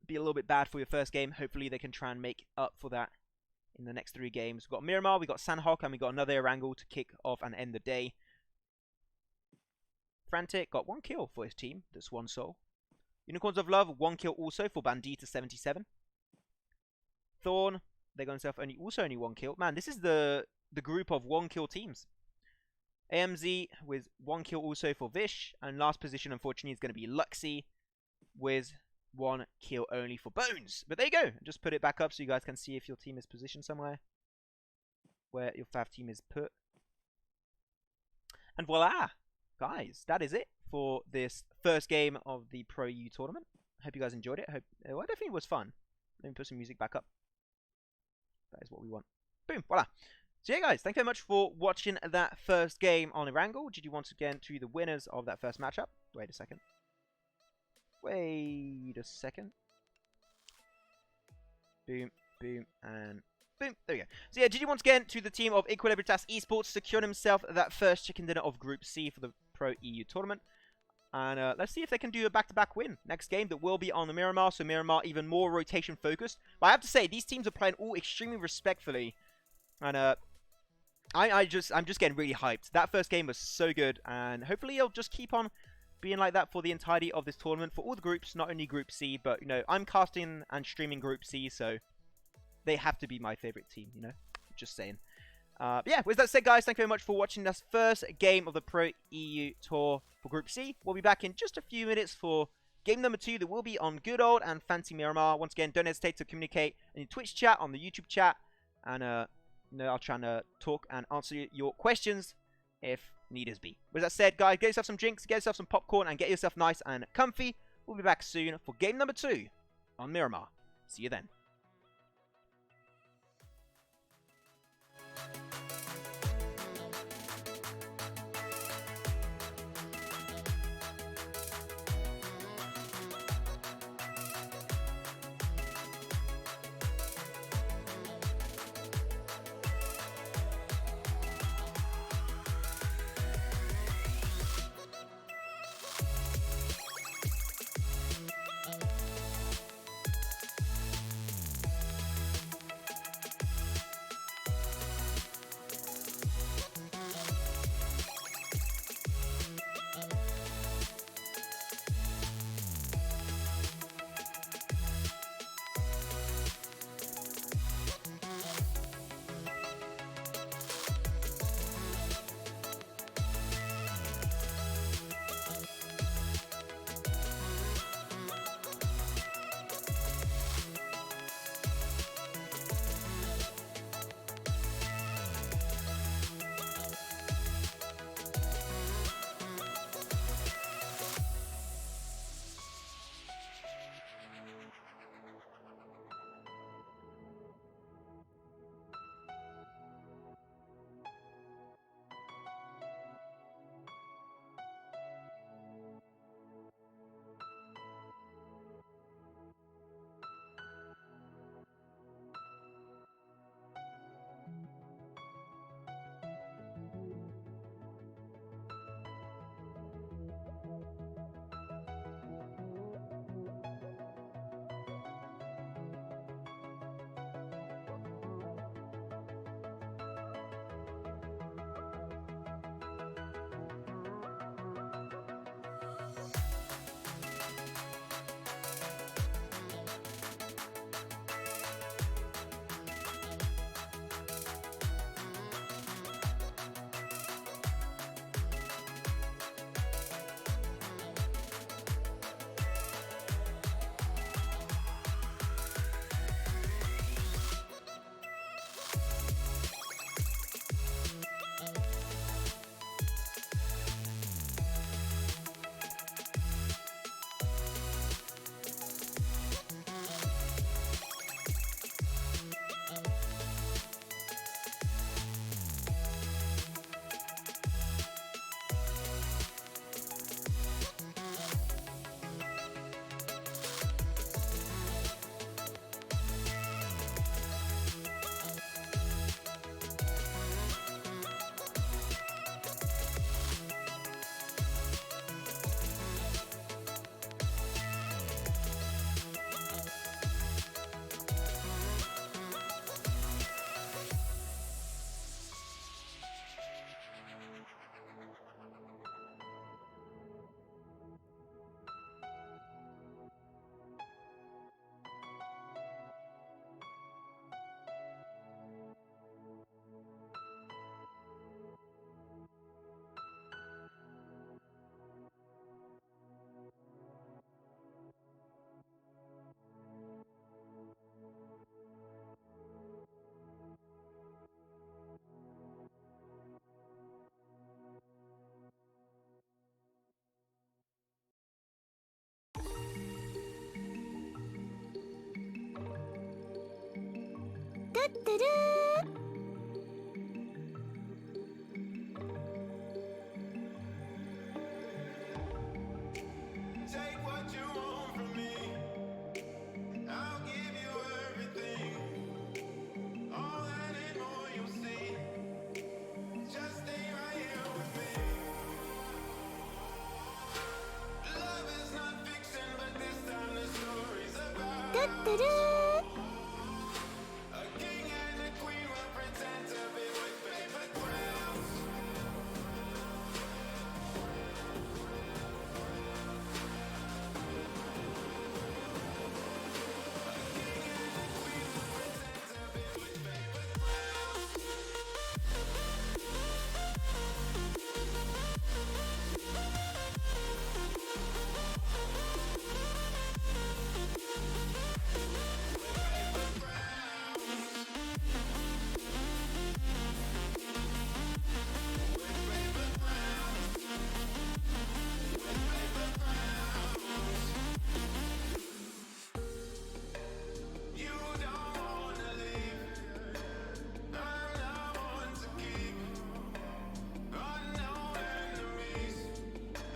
be a little bit bad for your first game. Hopefully they can try and make up for that in the next 3 games. We've got Miramar, we've got Sanhok, and we've got another Erangel to kick off and end the day. Frantic got 1 kill for his team. That's 1 soul. Unicorns of Love, 1 kill also for Bandita 77. Thorn, they got themselves only 1 kill. Man, this is the group of 1 kill teams. AMZ with 1 kill also for Vish. And last position, unfortunately, is going to be Luxy with 1 kill only for Bones. But there you go. Just put it back up so you guys can see if your team is positioned somewhere where your Fav team is put. And voila, guys, that is it for this first game of the Pro U tournament. Hope you guys enjoyed it. Well, I definitely was fun. Let me put some music back up. That is what we want. Boom, voila. So yeah, guys, thank you very much for watching that first game on Erangel. Did you once again to the winners of that first matchup? Wait a second. Wait a second. Boom, boom, and boom. There we go. So yeah, GG once again to the team of Equilibritas Esports, securing himself that first chicken dinner of Group C for the Pro EU tournament. And let's see if they can do a back-to-back win next game that will be on the Miramar. So Miramar even more rotation focused. But I have to say, these teams are playing all extremely respectfully. And I'm just getting really hyped. That first game was so good. And hopefully it'll just keep on being like that for the entirety of this tournament. For all the groups, not only Group C. But, you know, I'm casting and streaming Group C. So they have to be my favorite team, you know. Just saying. Yeah, with that said, guys, thank you very much for watching this first game of the Pro EU Tour for Group C. We'll be back in just a few minutes for game number 2 that will be on good old and fancy Miramar. Once again, don't hesitate to communicate in the Twitch chat, on the YouTube chat, and you know, I'll try and talk and answer your questions if needers be. With that said, guys, get yourself some drinks, get yourself some popcorn, and get yourself nice and comfy. We'll be back soon for game number 2 on Miramar. See you then. Take what you want from me. I'll give you everything. All that and more you'll see. Just stay right here with me. A king and a queen will pretend to be with paper crowns. You don't wanna leave. I'm the one to keep. Unknown enemies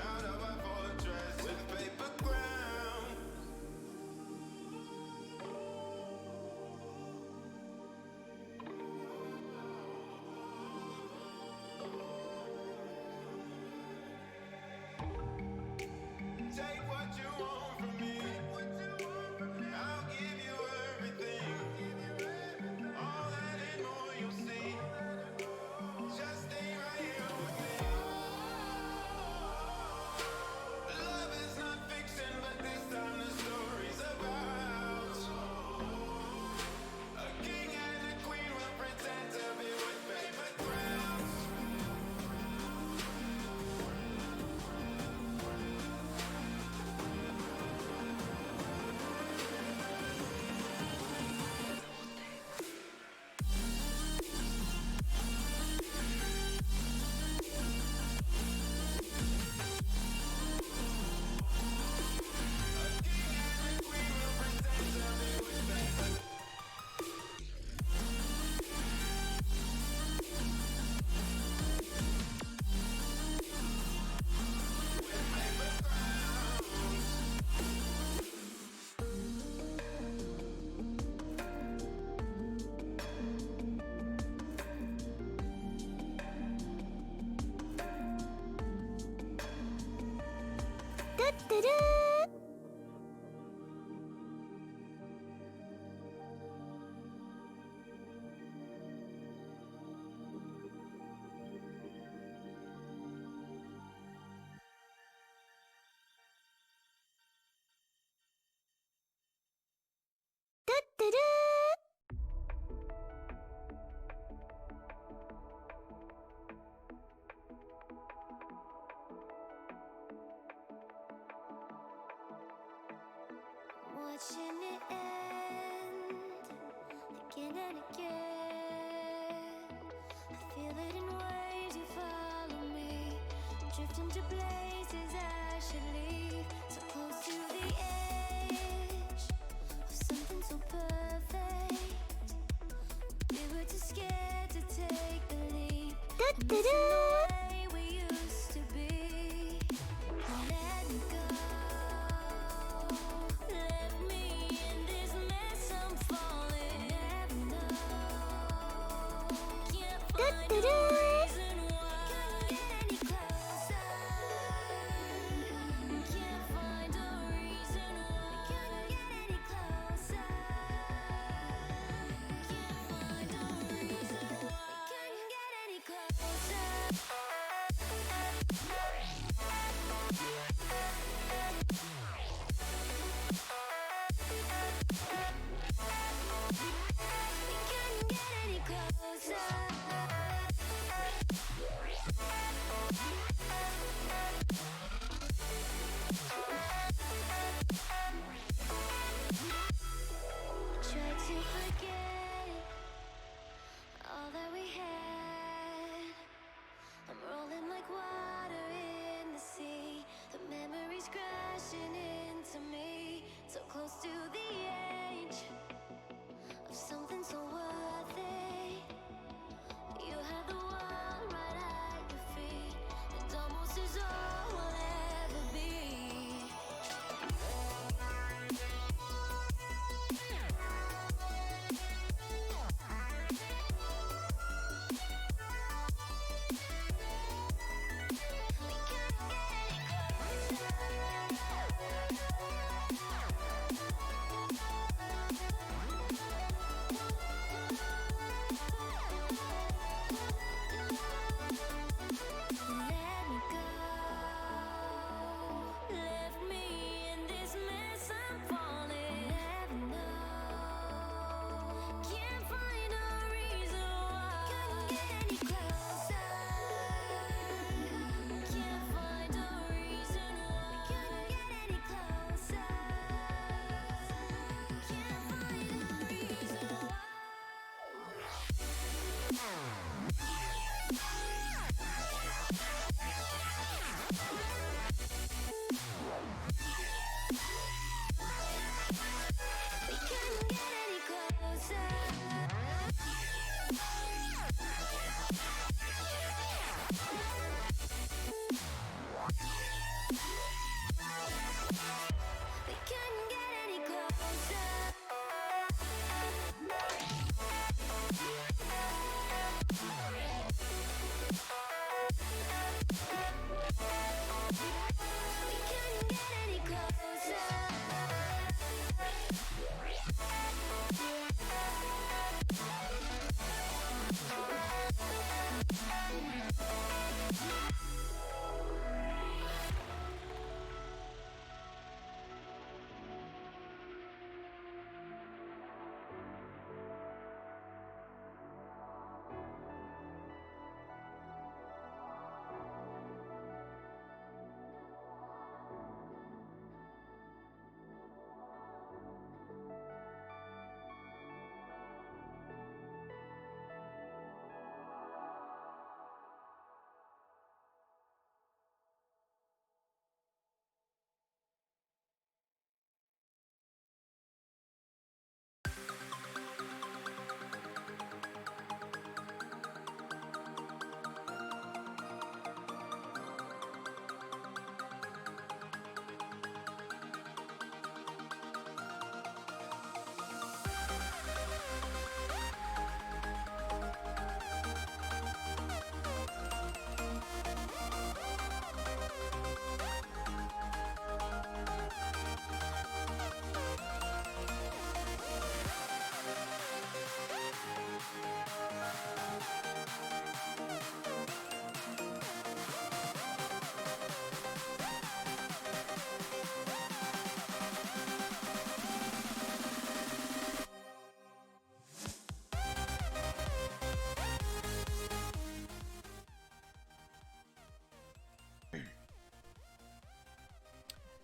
out of our fortress with paper ground. Take what you want from me. I'll give you everything. All that and more you'll see. Just stay right here with me. Love is not fiction, but this time the story's about a king and a queen will pretend to be with paper crowns. Watching it end again and again. I feel it in waves, you follow me. Drifting to places I should leave. So close to the edge of something so perfect. We were too scared to take the leap. Missing the way we used to be. Let me go. Let me in this mess I'm falling. Never know. Can't find a reason why. Can't get any closer. Can't find a reason why. Can't get any closer. Can't find a reason why. Can't get any closer.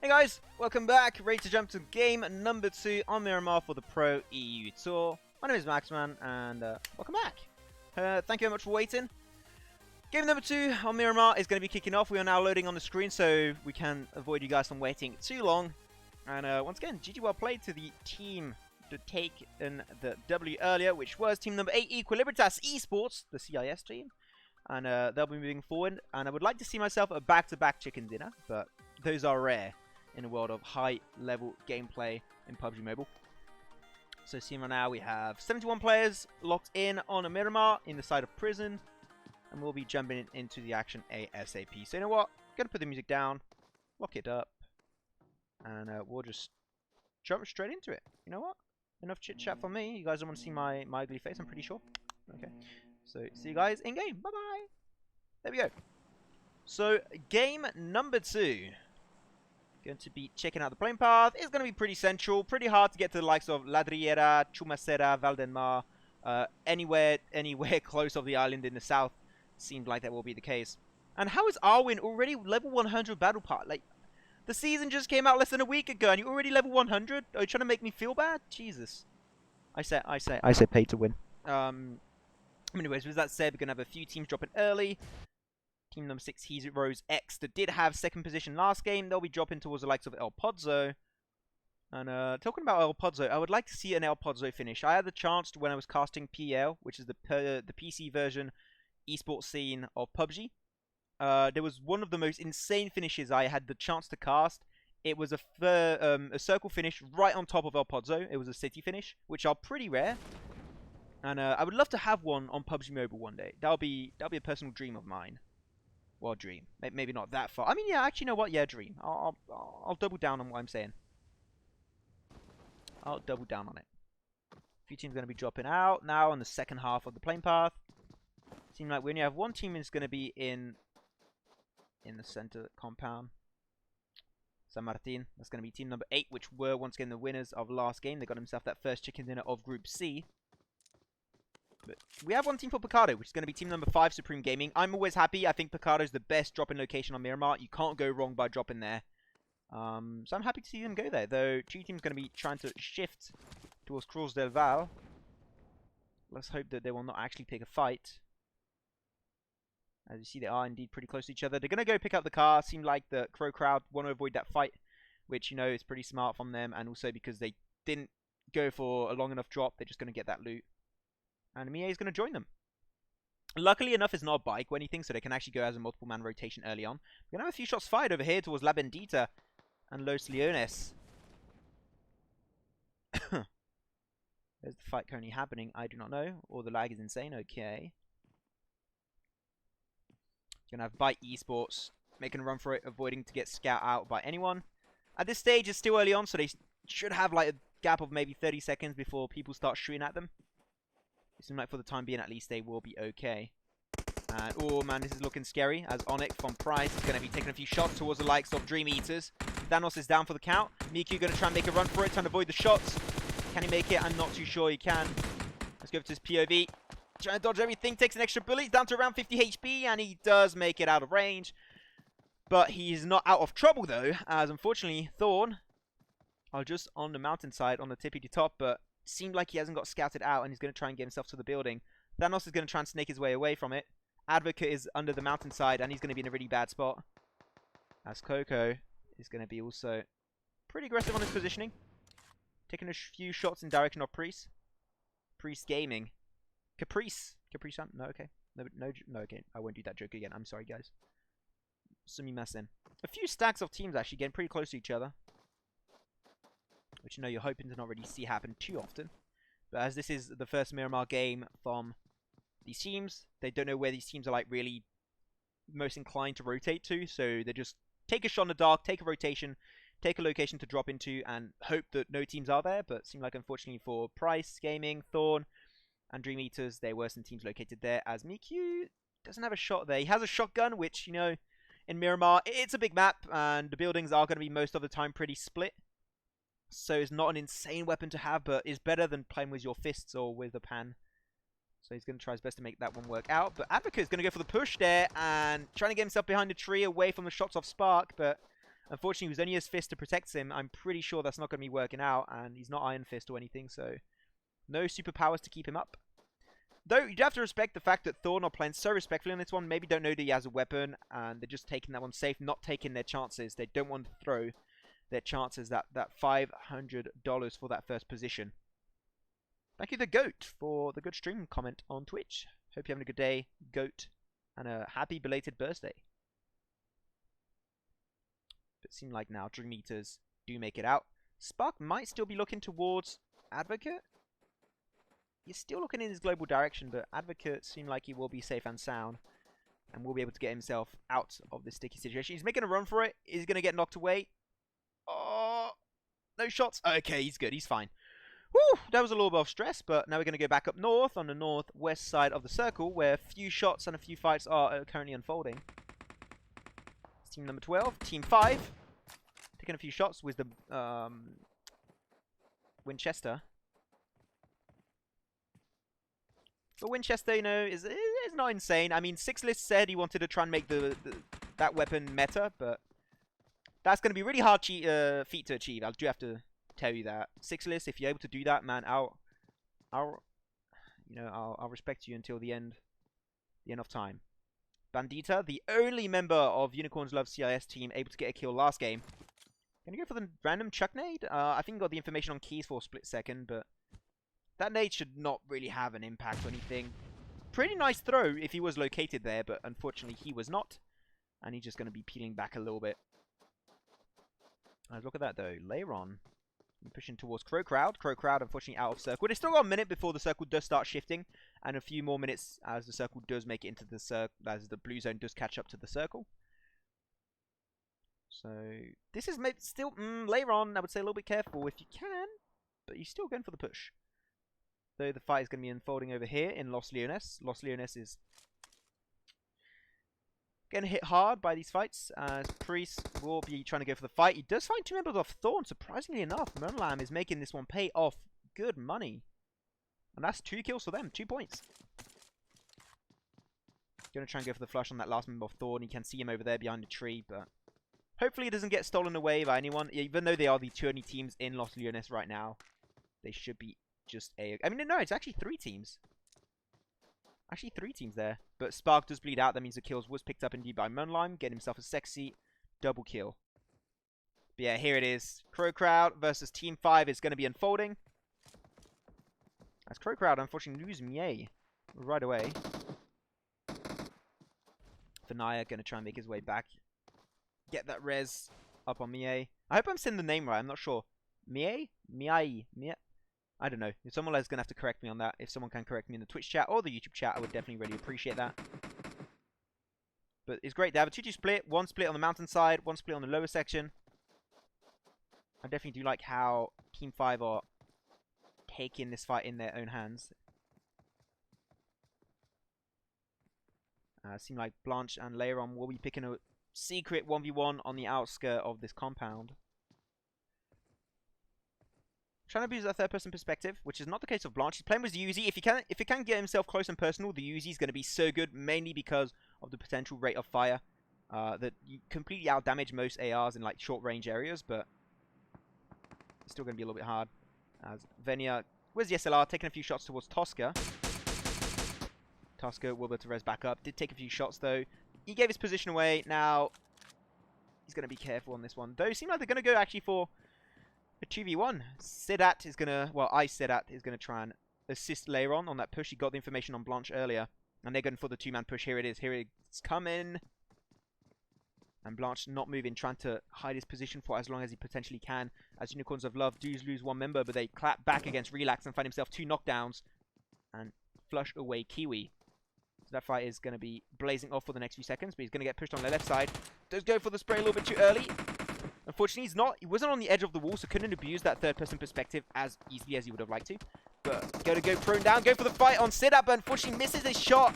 Hey guys, welcome back. Ready to jump to game number 2 on Miramar for the Pro EU Tour. My name is Maxman, and welcome back. Thank you very much for waiting. Game number 2 on Miramar is going to be kicking off. We are now loading on the screen, so we can avoid you guys from waiting too long. And once again, GG well played to the team to take in the W earlier, which was team number 8, YaLLa Esports, the CIS team. And they'll be moving forward. And I would like to see myself a back-to-back chicken dinner, but those are rare in a world of high-level gameplay in PUBG Mobile. So seeing right now we have 71 players locked in on a Miramar in the side of prison. And we'll be jumping into the action ASAP. So you know what? I'm going to put the music down, lock it up, and we'll just jump straight into it. You know what? Enough chit-chat from me. You guys don't want to see my ugly face, I'm pretty sure. Okay. So see you guys in-game. Bye-bye. There we go. So game number 2. Going to be checking out the playing path. It's going to be pretty central, pretty hard to get to the likes of Ladriera, Chumacera, Valdenmar, anywhere close of the island in the south. Seems like that will be the case. And how is Arwin already level 100 battle pass? Like, the season just came out less than a week ago, and you're already level 100? Are you trying to make me feel bad? Jesus. I say pay to win. Anyways, with that said, we're gonna have a few teams dropping early. Team number 6, Heroes X, that did have second position last game. They'll be dropping towards the likes of El Pozo. And talking about El Pozo, I would like to see an El Pozo finish. I had the chance to, when I was casting PL, which is the PC version esports scene of PUBG. There was one of the most insane finishes I had the chance to cast. It was a circle finish right on top of El Pozo. It was a city finish, which are pretty rare. And I would love to have one on PUBG Mobile one day. That'll be a personal dream of mine. Well, dream. Maybe not that far. I mean, yeah, actually, you know what? Yeah, dream. I'll double down on what I'm saying. I'll double down on it. A few teams are going to be dropping out now on the second half of the playing path. Seems like we only have one team is going to be in the center compound. San Martin. That's going to be team number 8, which were once again the winners of last game. They got himself that first chicken dinner of Group C. But we have one team for Picardo, which is going to be team number 5, Supreme Gaming. I'm always happy. I think Picardo's the best drop-in location on Miramar. You can't go wrong by dropping there. So I'm happy to see them go there. Though G Team's going to be trying to shift towards Cruz del Val. Let's hope that they will not actually pick a fight. As you see, they are indeed pretty close to each other. They're going to go pick up the car. Seemed like the Crow crowd want to avoid that fight, which, you know, is pretty smart from them. And also because they didn't go for a long enough drop, they're just going to get that loot. And Mie is going to join them. Luckily enough, it's not a bike or anything, so they can actually go as a multiple-man rotation early on. We're going to have a few shots fired over here towards La Bendita and Los Leones. There's the fight currently happening. I do not know. Or the lag is insane. Okay. Going to have Byte Esports making a run for it, avoiding to get scout out by anyone. At this stage, it's still early on, so they should have like a gap of maybe 30 seconds before people start shooting at them. It seems like for the time being, at least, they will be okay. And, oh man, this is looking scary, as Onyx from Price is going to be taking a few shots towards the likes of Dream Eaters. Thanos is down for the count. Miku going to try and make a run for it, trying to avoid the shots. Can he make it? I'm not too sure he can. Let's go over to his POV. Trying to dodge everything, takes an extra bullet. He's down to around 50 HP, and he does make it out of range. But he's not out of trouble, though, as unfortunately, Thorn are just on the mountainside, on the tippy top, but seemed like he hasn't got scouted out, and he's going to try and get himself to the building. Thanos is going to try and snake his way away from it. Advocate is under the mountainside, and he's going to be in a really bad spot. As Coco is going to be also pretty aggressive on his positioning. Taking a few shots in direction of Priest. Priest Gaming. Caprice. Caprice. No, okay. No, okay. I won't do that joke again. I'm sorry, guys. Sumimasen. A few stacks of teams actually getting pretty close to each other. Which, you know, you're hoping to not really see happen too often. But as this is the first Miramar game from these teams, they don't know where these teams are, like, really most inclined to rotate to. So they just take a shot in the dark, take a rotation, take a location to drop into, and hope that no teams are there. But it seemed like, unfortunately, for Price, Gaming, Thorn, and Dream Eaters, there were some teams located there. As Miku doesn't have a shot there. He has a shotgun, which, you know, in Miramar, it's a big map, and the buildings are going to be most of the time pretty split. So it's not an insane weapon to have, but is better than playing with your fists or with a pan. So he's going to try his best to make that one work out. But Advocate is going to go for the push there and trying to get himself behind the tree away from the shots of Spark. But Unfortunately, he was only his fist to protect him. I'm pretty sure that's not going to be working out, and he's not Iron Fist or anything, so no superpowers to keep him up. Though, you do have to respect the fact that Thorn are playing so respectfully on this one. Maybe don't know that he has a weapon, and they're just taking that one safe, not taking their chances. They don't want to throw their chances, that $500 for that first position. Thank you, the GOAT, for the good stream comment on Twitch. Hope you're having a good day, GOAT, and a happy belated birthday. It seems like now Dream Eaters do make it out. Spark might still be looking towards Advocate. He's still looking in his global direction, but Advocate seems like he will be safe and sound and will be able to get himself out of this sticky situation. He's making a run for it. He's going to get knocked away. Oh, no shots. Okay, he's good. He's fine. Whew, that was a little bit of stress, but now we're going to go back up north on the northwest side of the circle, where a few shots and a few fights are currently unfolding. It's team number 12, team 5, taking a few shots with the Winchester. But Winchester, you know, is not insane. I mean, Sixlist said he wanted to try and make that weapon meta, but that's going to be really hard feat to achieve. I do have to tell you that. Sixlist, if you're able to do that, man, I'll respect you until the end of time. Bandita, the only member of Unicorns Love CIS team able to get a kill last game. Gonna go for the random chuck nade. I think I got the information on keys for a split second, but that nade should not really have an impact or anything. Pretty nice throw if he was located there, but unfortunately he was not. And he's just going to be peeling back a little bit. Look at that though. Leiron pushing towards Crow Crowd. Crow Crowd unfortunately out of circle. They've still got a minute before the circle does start shifting. And a few more minutes as the circle does make it into the circle, as the blue zone does catch up to the circle. So this is maybe still Leiron, I would say a little bit careful if you can. But he's still going for the push. Though the fight is going to be unfolding over here in Los Leones. Los Leones is getting hit hard by these fights, as Priest will be trying to go for the fight. He does find 2 members of Thorn, surprisingly enough. Murnlam is making this one pay off good money. And that's 2 kills for them, 2 points. Going to try and go for the flush on that last member of Thorn. You can see him over there behind the tree, but hopefully it doesn't get stolen away by anyone. Even though they are the 2 only teams in Los Leones right now, they should be just I mean, no, it's actually 3 teams. Actually 3 teams there. But Spark does bleed out. That means the kills was picked up indeed by Murnlam. Getting himself a sexy double kill. But yeah, here it is. Crow Crowd versus Team 5 is going to be unfolding. As Crow Crowd unfortunately lose Mie right away. Fanaya going to try and make his way back. Get that res up on Mie. I hope I'm saying the name right. I'm not sure. Mie? Mie? I don't know. If someone is going to have to correct me on that. If someone can correct me in the Twitch chat or the YouTube chat, I would definitely really appreciate that. But it's great. They have a 2-2 split. 1 split on the mountainside, 1 split on the lower section. I definitely do like how Team 5 are taking this fight in their own hands. Seem like Blanche and Leiron will be picking a secret 1v1 on the outskirt of this compound. Trying to use a third-person perspective, which is not the case of Blanche. He's playing with the Uzi. If he can get himself close and personal, the Uzi is going to be so good, mainly because of the potential rate of fire. That you completely outdamage most ARs in like short-range areas, but it's still going to be a little bit hard. As Venia, where's the SLR, taking a few shots towards Tosca. Tosca will be able to res back up. Did take a few shots though. He gave his position away. Now he's going to be careful on this one. Though it seems like they're going to go actually for a 2v1. Sidat is going to, well, Sidat is going to try and assist Leiron on that push. He got the information on Blanche earlier. And they're going for the 2-man push. Here it is. Here it's coming. And Blanche not moving, trying to hide his position for as long as he potentially can. As Unicorns of Love do lose 1 member, but they clap back against Relax and find himself 2 knockdowns. And flush away Kiwi. So that fight is going to be blazing off for the next few seconds. But he's going to get pushed on the left side. Does go for the spray a little bit too early. Unfortunately, he wasn't on the edge of the wall, so couldn't abuse that third-person perspective as easily as he would have liked to. But go prone down, go for the fight on Sidat, but unfortunately misses his shot.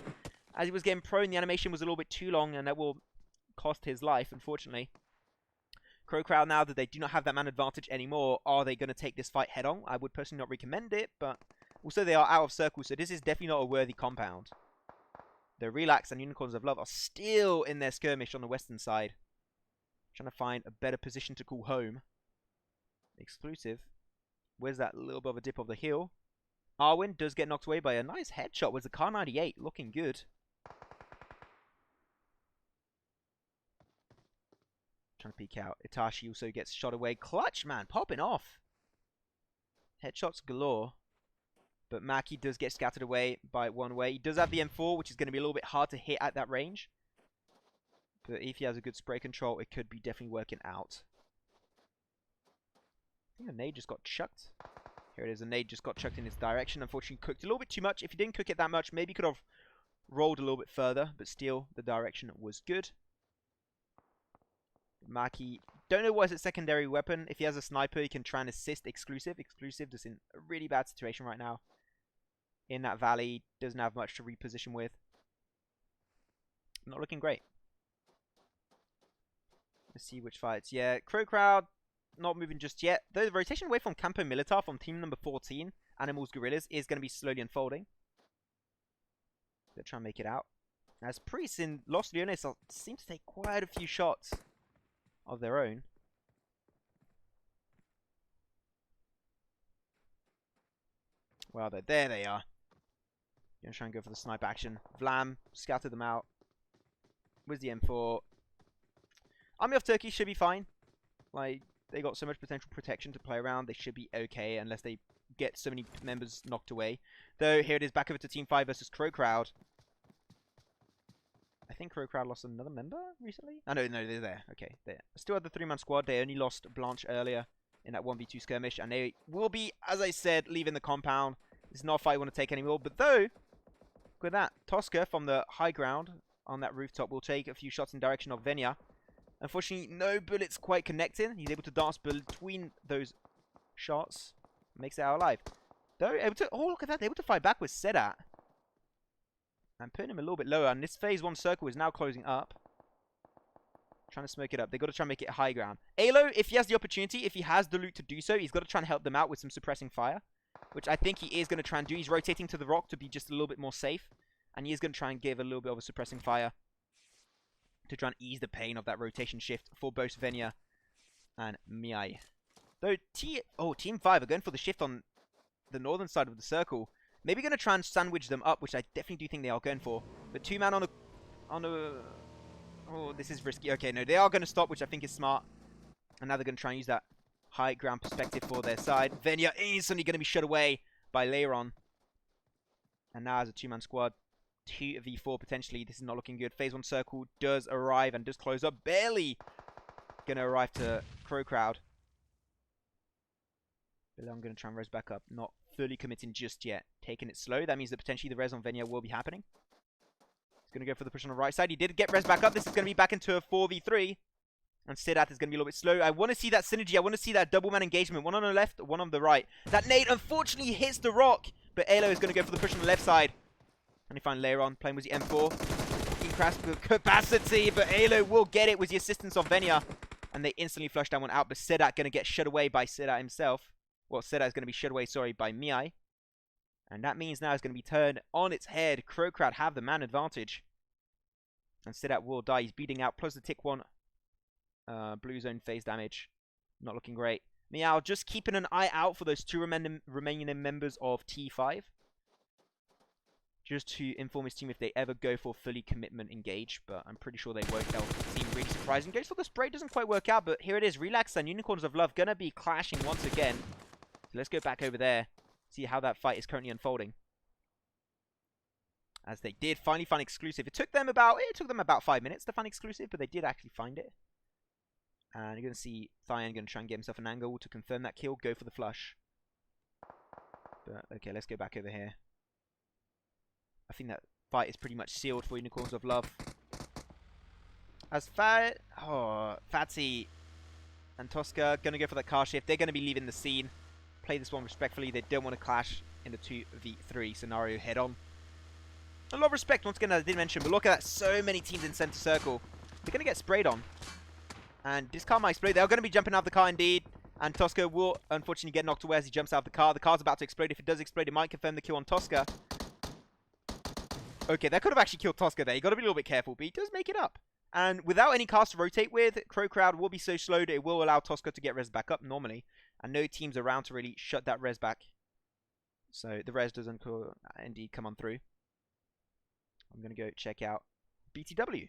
As he was getting prone, the animation was a little bit too long, and that will cost his life, unfortunately. Crow Crowd, now that they do not have that man advantage anymore, are they going to take this fight head-on? I would personally not recommend it, but also they are out of circle, so this is definitely not a worthy compound. The Relax and Unicorns of Love are still in their skirmish on the western side. Trying to find a better position to call home. Exclusive. Where's that little bit of a dip of the hill? Arwin does get knocked away by a nice headshot with the Car 98. Looking good. Trying to peek out. Itachi also gets shot away. Clutch, man. Popping off. Headshots galore. But Maki does get scattered away by one way. He does have the M4, which is going to be a little bit hard to hit at that range. But if he has a good spray control, it could be definitely working out. I think a nade just got chucked. Here it is. A nade just got chucked in his direction. Unfortunately, cooked a little bit too much. If he didn't cook it that much, maybe he could have rolled a little bit further. But still, the direction was good. Maki, don't know what is his secondary weapon. If he has a sniper, he can try and assist Exclusive. Exclusive is in a really bad situation right now. In that valley, doesn't have much to reposition with. Not looking great. Let's see which fights. Yeah, Crow Crowd, not moving just yet. Though the rotation away from Campo Militar from team number 14, Animals Guerrillas, is going to be slowly unfolding. They'll try and make it out. As Priest in Los Leones seem to take quite a few shots of their own. Well, there they are. Gonna try and go for the snipe action. Vlam scattered them out. Where's the M4? Army of Turkey should be fine. Like, they got so much potential protection to play around. They should be okay unless they get so many members knocked away. Though, here it is back over to Team 5 versus Crow Crowd. I think Crow Crowd lost another member recently. Oh, no, they're there. Okay, there. Still had the 3-man squad. They only lost Blanche earlier in that 1v2 skirmish. And they will be, as I said, leaving the compound. This is not a fight I want to take anymore. But though, look at that. Tosca from the high ground on that rooftop will take a few shots in direction of Venya. Unfortunately, no bullets quite connecting. He's able to dance between those shots. Makes it out alive. Though, able to... Oh, look at that. They're able to fight back with Sedat. And putting him a little bit lower. And this phase 1 circle is now closing up. Trying to smoke it up. They've got to try and make it high ground. Alo, if he has the opportunity, if he has the loot to do so, he's got to try and help them out with some suppressing fire. Which I think he is going to try and do. He's rotating to the rock to be just a little bit more safe. And he is going to try and give a little bit of a suppressing fire. To try and ease the pain of that rotation shift for both Venya and Miai. Though, Team 5 are going for the shift on the northern side of the circle. Maybe going to try and sandwich them up, which I definitely do think they are going for. But 2-man on a... Oh, this is risky. Okay, no, they are going to stop, which I think is smart. And now they're going to try and use that high ground perspective for their side. Venya instantly going to be shut away by Leiron. And now as a 2-man squad, 2v4 potentially. This is not looking good. Phase 1 circle does arrive and does close up. Barely going to arrive to Crow Crowd. But I'm going to try and res back up. Not fully committing just yet. Taking it slow. That means that potentially the res on Venya will be happening. He's going to go for the push on the right side. He did get res back up. This is going to be back into a 4v3. And Sedat is going to be a little bit slow. I want to see that synergy. I want to see that double man engagement. One on the left, one on the right. That nade unfortunately hits the rock. But Alo is going to go for the push on the left side. And you find Leiron playing with the M4. Fucking crash capacity, but Alo will get it with the assistance of Venya. And they instantly flush that one out, but Sedat going to get shut away by Sedat himself. Well, Sedat is going to be shut away, sorry, by Miai. And that means now it's going to be turned on its head. Crow Crowd have the man advantage. And Sedat will die. He's beating out, plus the tick 1 blue zone phase damage. Not looking great. Meow just keeping an eye out for those 2 remaining members of T5. Just to inform his team if they ever go for fully commitment engage. But I'm pretty sure they won't. They'll seem really surprising. Goes for the spray. Doesn't quite work out. But here it is. Relax and Unicorns of Love going to be clashing once again. So let's go back over there. See how that fight is currently unfolding. As they did finally find exclusive. It took them about 5 minutes to find exclusive. But they did actually find it. And you're going to see Thyan going to try and get himself an angle to confirm that kill. Go for the flush. But okay, let's go back over here. I think that fight is pretty much sealed for Unicorns of Love. As Fatty and Tosca going to go for that car shift. They're going to be leaving the scene. Play this one respectfully. They don't want to clash in the 2v3 scenario head on. A lot of respect, once again, as I did mention. But look at that. So many teams in center circle. They're going to get sprayed on. And this car might explode. They're going to be jumping out of the car indeed. And Tosca will unfortunately get knocked away as he jumps out of the car. The car's about to explode. If it does explode, it might confirm the kill on Tosca. Okay, that could have actually killed Tosca there. You got to be a little bit careful, but he does make it up. And without any cast to rotate with, Crow Crowd will be so slow that it will allow Tosca to get res back up normally. And no teams around to really shut that res back. So the res doesn't indeed come on through. I'm going to go check out BTW.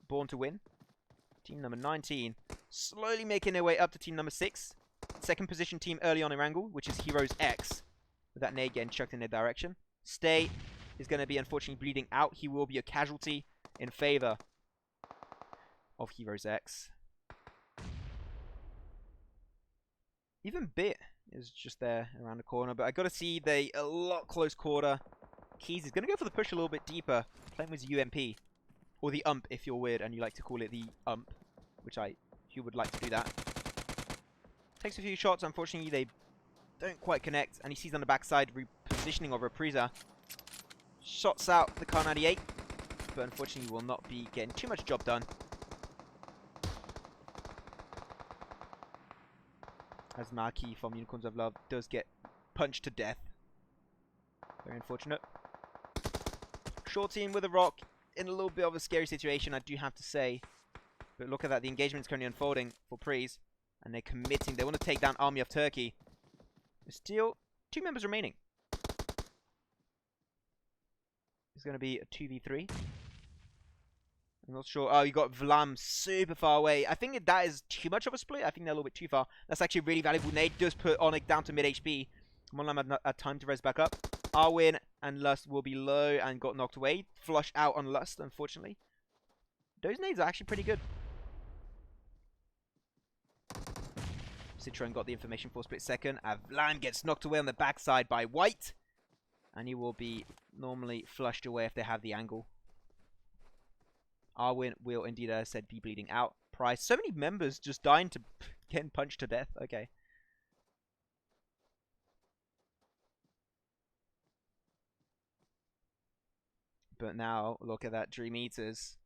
Born to win. Team number 19. Slowly making their way up to team number 6. Second position team early on in Wrangle, which is Heroes X. With that nade getting chucked in their direction. Stay is going to be unfortunately bleeding out. He will be a casualty in favor of Heroes X. Even Bit is just there around the corner, but I got to see they a lot close quarter. Keys is going to go for the push a little bit deeper, playing with UMP. Or the ump if you're weird and you like to call it the ump, which you would like to do that. Takes a few shots, unfortunately they don't quite connect, and he sees on the backside repositioning of Reprisa. Shots out the Car 98, but unfortunately will not be getting too much job done. As Marquis from Unicorns of Love does get punched to death. Very unfortunate. Short team with a rock in a little bit of a scary situation, I do have to say. But look at that, the engagement's currently unfolding for Prees. And they're committing. They want to take down Army of Turkey. There's still 2 members remaining. It's going to be a 2v3. I'm not sure. Oh, you got Vlam super far away. I think that is too much of a split. I think they're a little bit too far. That's actually a really valuable nade. Does put Onyx down to mid HP. Monlam had time to res back up. Arwin and Lust will be low and got knocked away. Flush out on Lust, unfortunately. Those nades are actually pretty good. Citroen got the information for a split second. Vlam gets knocked away on the backside by White. And he will be normally flushed away if they have the angle. Arwin will indeed, as I said, be bleeding out. Price. So many members just dying to getting punched to death. Okay. But now, look at that. Dream Eaters.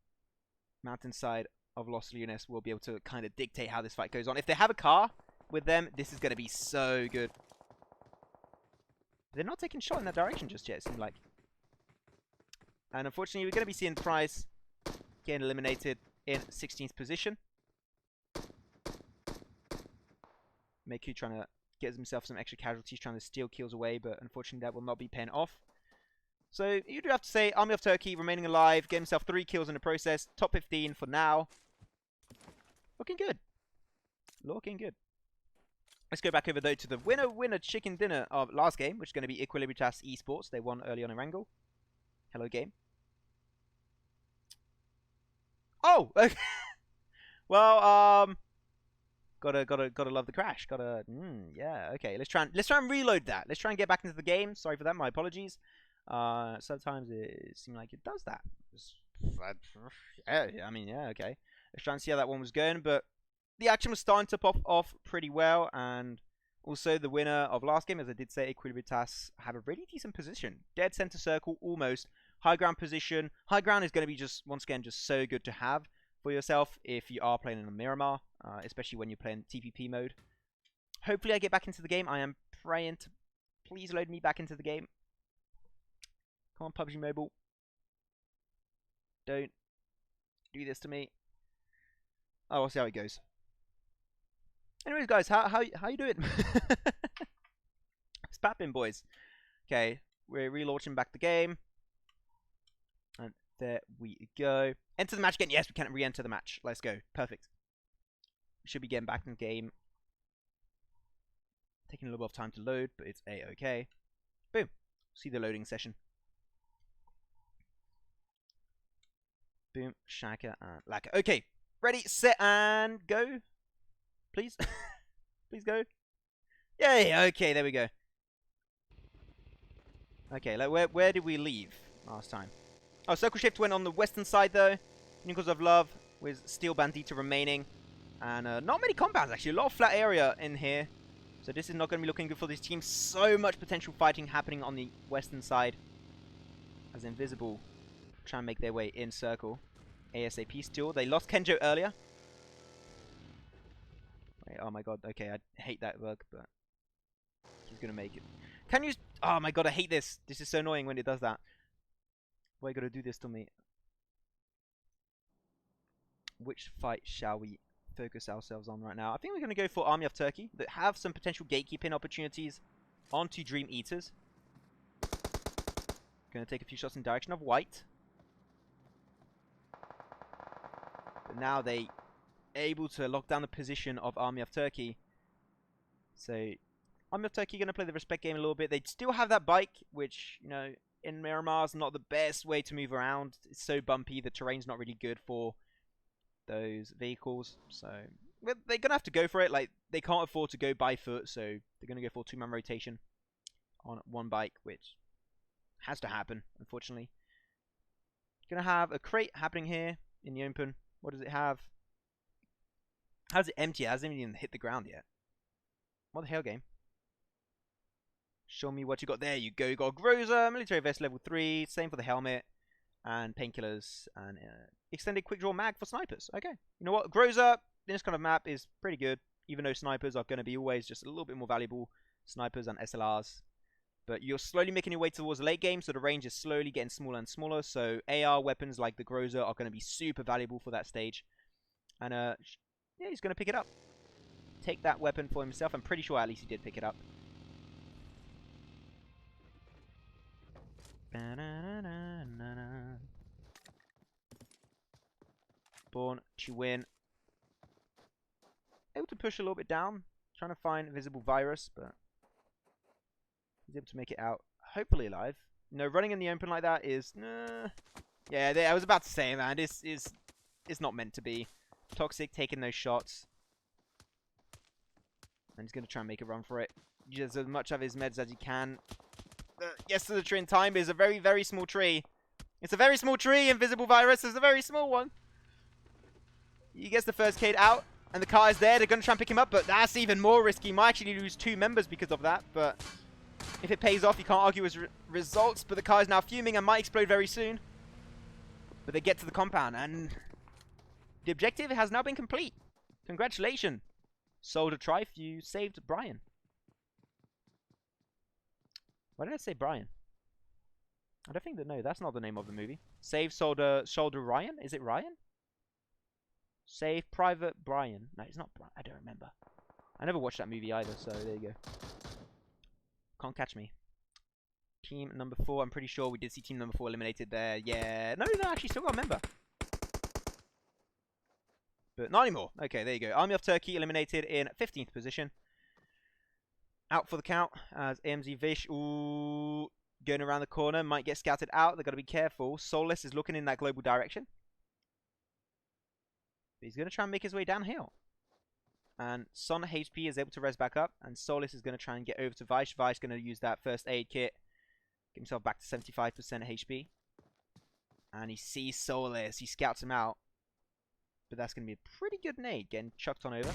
Mountainside of Los Lunas will be able to kind of dictate how this fight goes on. If they have a car with them, this is going to be so good. They're not taking shot in that direction just yet, it seems like. And unfortunately, we're going to be seeing Price getting eliminated in 16th position. Meku trying to get himself some extra casualties, trying to steal kills away, but unfortunately that will not be paying off. So you do have to say, Army of Turkey remaining alive, getting himself 3 kills in the process, top 15 for now. Looking good. Looking good. Let's go back over though to the winner chicken dinner of last game, which is going to be YaLLa Esports. They won early on in Wrangle. Hello game. Oh, okay. Well, gotta love the crash. Yeah, okay. Let's try and reload that. Let's try and get back into the game. Sorry for that. My apologies. Sometimes it seems like it does that. Yeah, I mean, yeah, okay. Let's try and see how that one was going, but the action was starting to pop off pretty well, and also the winner of last game, as I did say, Equilibritas, had a really decent position. Dead center circle, almost. High ground position. High ground is going to be just, once again, just so good to have for yourself if you are playing in a Miramar, especially when you're playing TPP mode. Hopefully I get back into the game. I am praying to please load me back into the game. Come on, PUBG Mobile. Don't do this to me. Oh, we'll see how it goes. Anyways, guys, how you doing? It's Pappin, boys. Okay, we're relaunching back the game. And there we go. Enter the match again. Yes, we can re-enter the match. Let's go. Perfect. We should be getting back in the game. Taking a little bit of time to load, but it's a-okay. Boom. See the loading session. Boom, Shaka, and Laka. Okay, ready, set, and go. Please. Please go. Yay, okay, there we go. Okay, like where did we leave last time? Oh, Circle Shift went on the western side, though. Unicorns of Love with Steel Bandita remaining. And not many compounds, actually. A lot of flat area in here. So this is not going to be looking good for this team. So much potential fighting happening on the western side. As Invisible try and make their way in circle. ASAP still. They lost Kenjo earlier. Wait, oh my god. Okay, I hate that bug, but he's going to make it. Can you... Oh my god, I hate this. This is so annoying when it does that. Why you got to do this to me? which fight shall we focus ourselves on right now? I think we're going to go for Army of Turkey, that have some potential gatekeeping opportunities onto Dream Eaters. Going to take a few shots in the direction of White. But now they able to lock down the position of Army of Turkey. So Army of Turkey going to play the respect game a little bit. They still have that bike, which, you know, in Miramar is not the best way to move around. It's so bumpy. The terrain's not really good for those vehicles. So they're going to have to go for it. Like, they can't afford to go by foot, so they're going to go for 2-man rotation on one bike, which has to happen, unfortunately. Going to have a crate happening here in the open. What does it have? How's it empty? It hasn't even hit the ground yet. What the hell, game? Show me what you got. There you go. You got a Groza, military vest level 3. Same for the helmet. And painkillers. And extended quick draw mag for snipers. Okay. You know what? Groza in this kind of map is pretty good. Even though snipers are going to be always just a little bit more valuable. Snipers and SLRs. But you're slowly making your way towards the late game. So the range is slowly getting smaller and smaller. So AR weapons like the Groza are going to be super valuable for that stage. And yeah, he's going to pick it up. Take that weapon for himself. I'm pretty sure at least he did pick it up. Born to win. Able to push a little bit down. Trying to find invisible virus, but he's able to make it out. Hopefully alive. No, running in the open like that is... yeah, I was about to say, man. It's not meant to be. Toxic taking those shots. And he's going to try and make a run for it. Use as much of his meds as he can. Yes to the tree in time is a very, very small tree. It's a very small tree. Invisible virus is a very small one. He gets the first Cade out. And the car is there. They're going to try and pick him up. But that's even more risky. He might actually lose 2 members because of that. But if it pays off, you can't argue his results. But the car is now fuming and might explode very soon. But they get to the compound. And the objective has now been complete. Congratulations. Soldier Trife, you saved Brian. Why did I say Brian? I don't think that, no, that's not the name of the movie. Save Soldier Ryan? Is it Ryan? Save Private Brian. No, it's not Brian. I don't remember. I never watched that movie either, so there you go. Can't catch me. Team number 4, I'm pretty sure we did see team number 4 eliminated there. Yeah, no, actually still got a member. But not anymore. Okay, there you go. Army of Turkey eliminated in 15th position. Out for the count as AMZ Vish, ooh, going around the corner, might get scouted out. They've got to be careful. Soulless is looking in that global direction. But he's going to try and make his way downhill. And Son HP is able to res back up. And Soulless is going to try and get over to Vish. Vish going to use that first aid kit. Get himself back to 75% HP. And he sees Soulless. He scouts him out. But that's going to be a pretty good nade. Getting chucked on over.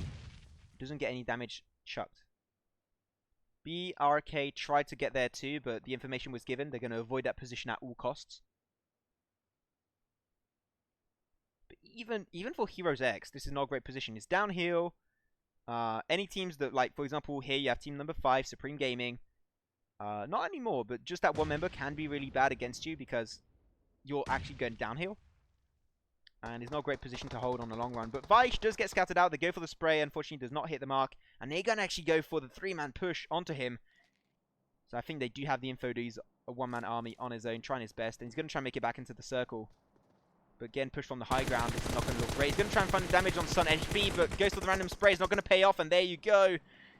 Doesn't get any damage chucked. BRK tried to get there too, but the information was given. They're going to avoid that position at all costs. But even for Heroes X, this is not a great position. It's downhill. Any teams that, like, for example, here you have team number 5, Supreme Gaming. Not anymore, but just that one member can be really bad against you because you're actually going downhill. And it's not a great position to hold on the long run. But Vish does get scouted out. They go for the spray. Unfortunately, does not hit the mark. And they're going to actually go for the 3-man push onto him. So I think they do have the info that he's a 1-man army on his own, trying his best. And he's going to try and make it back into the circle. But getting pushed from the high ground is not going to look great. He's going to try and find the damage on Sun HP, but goes for the random spray. It's not going to pay off. And there you go.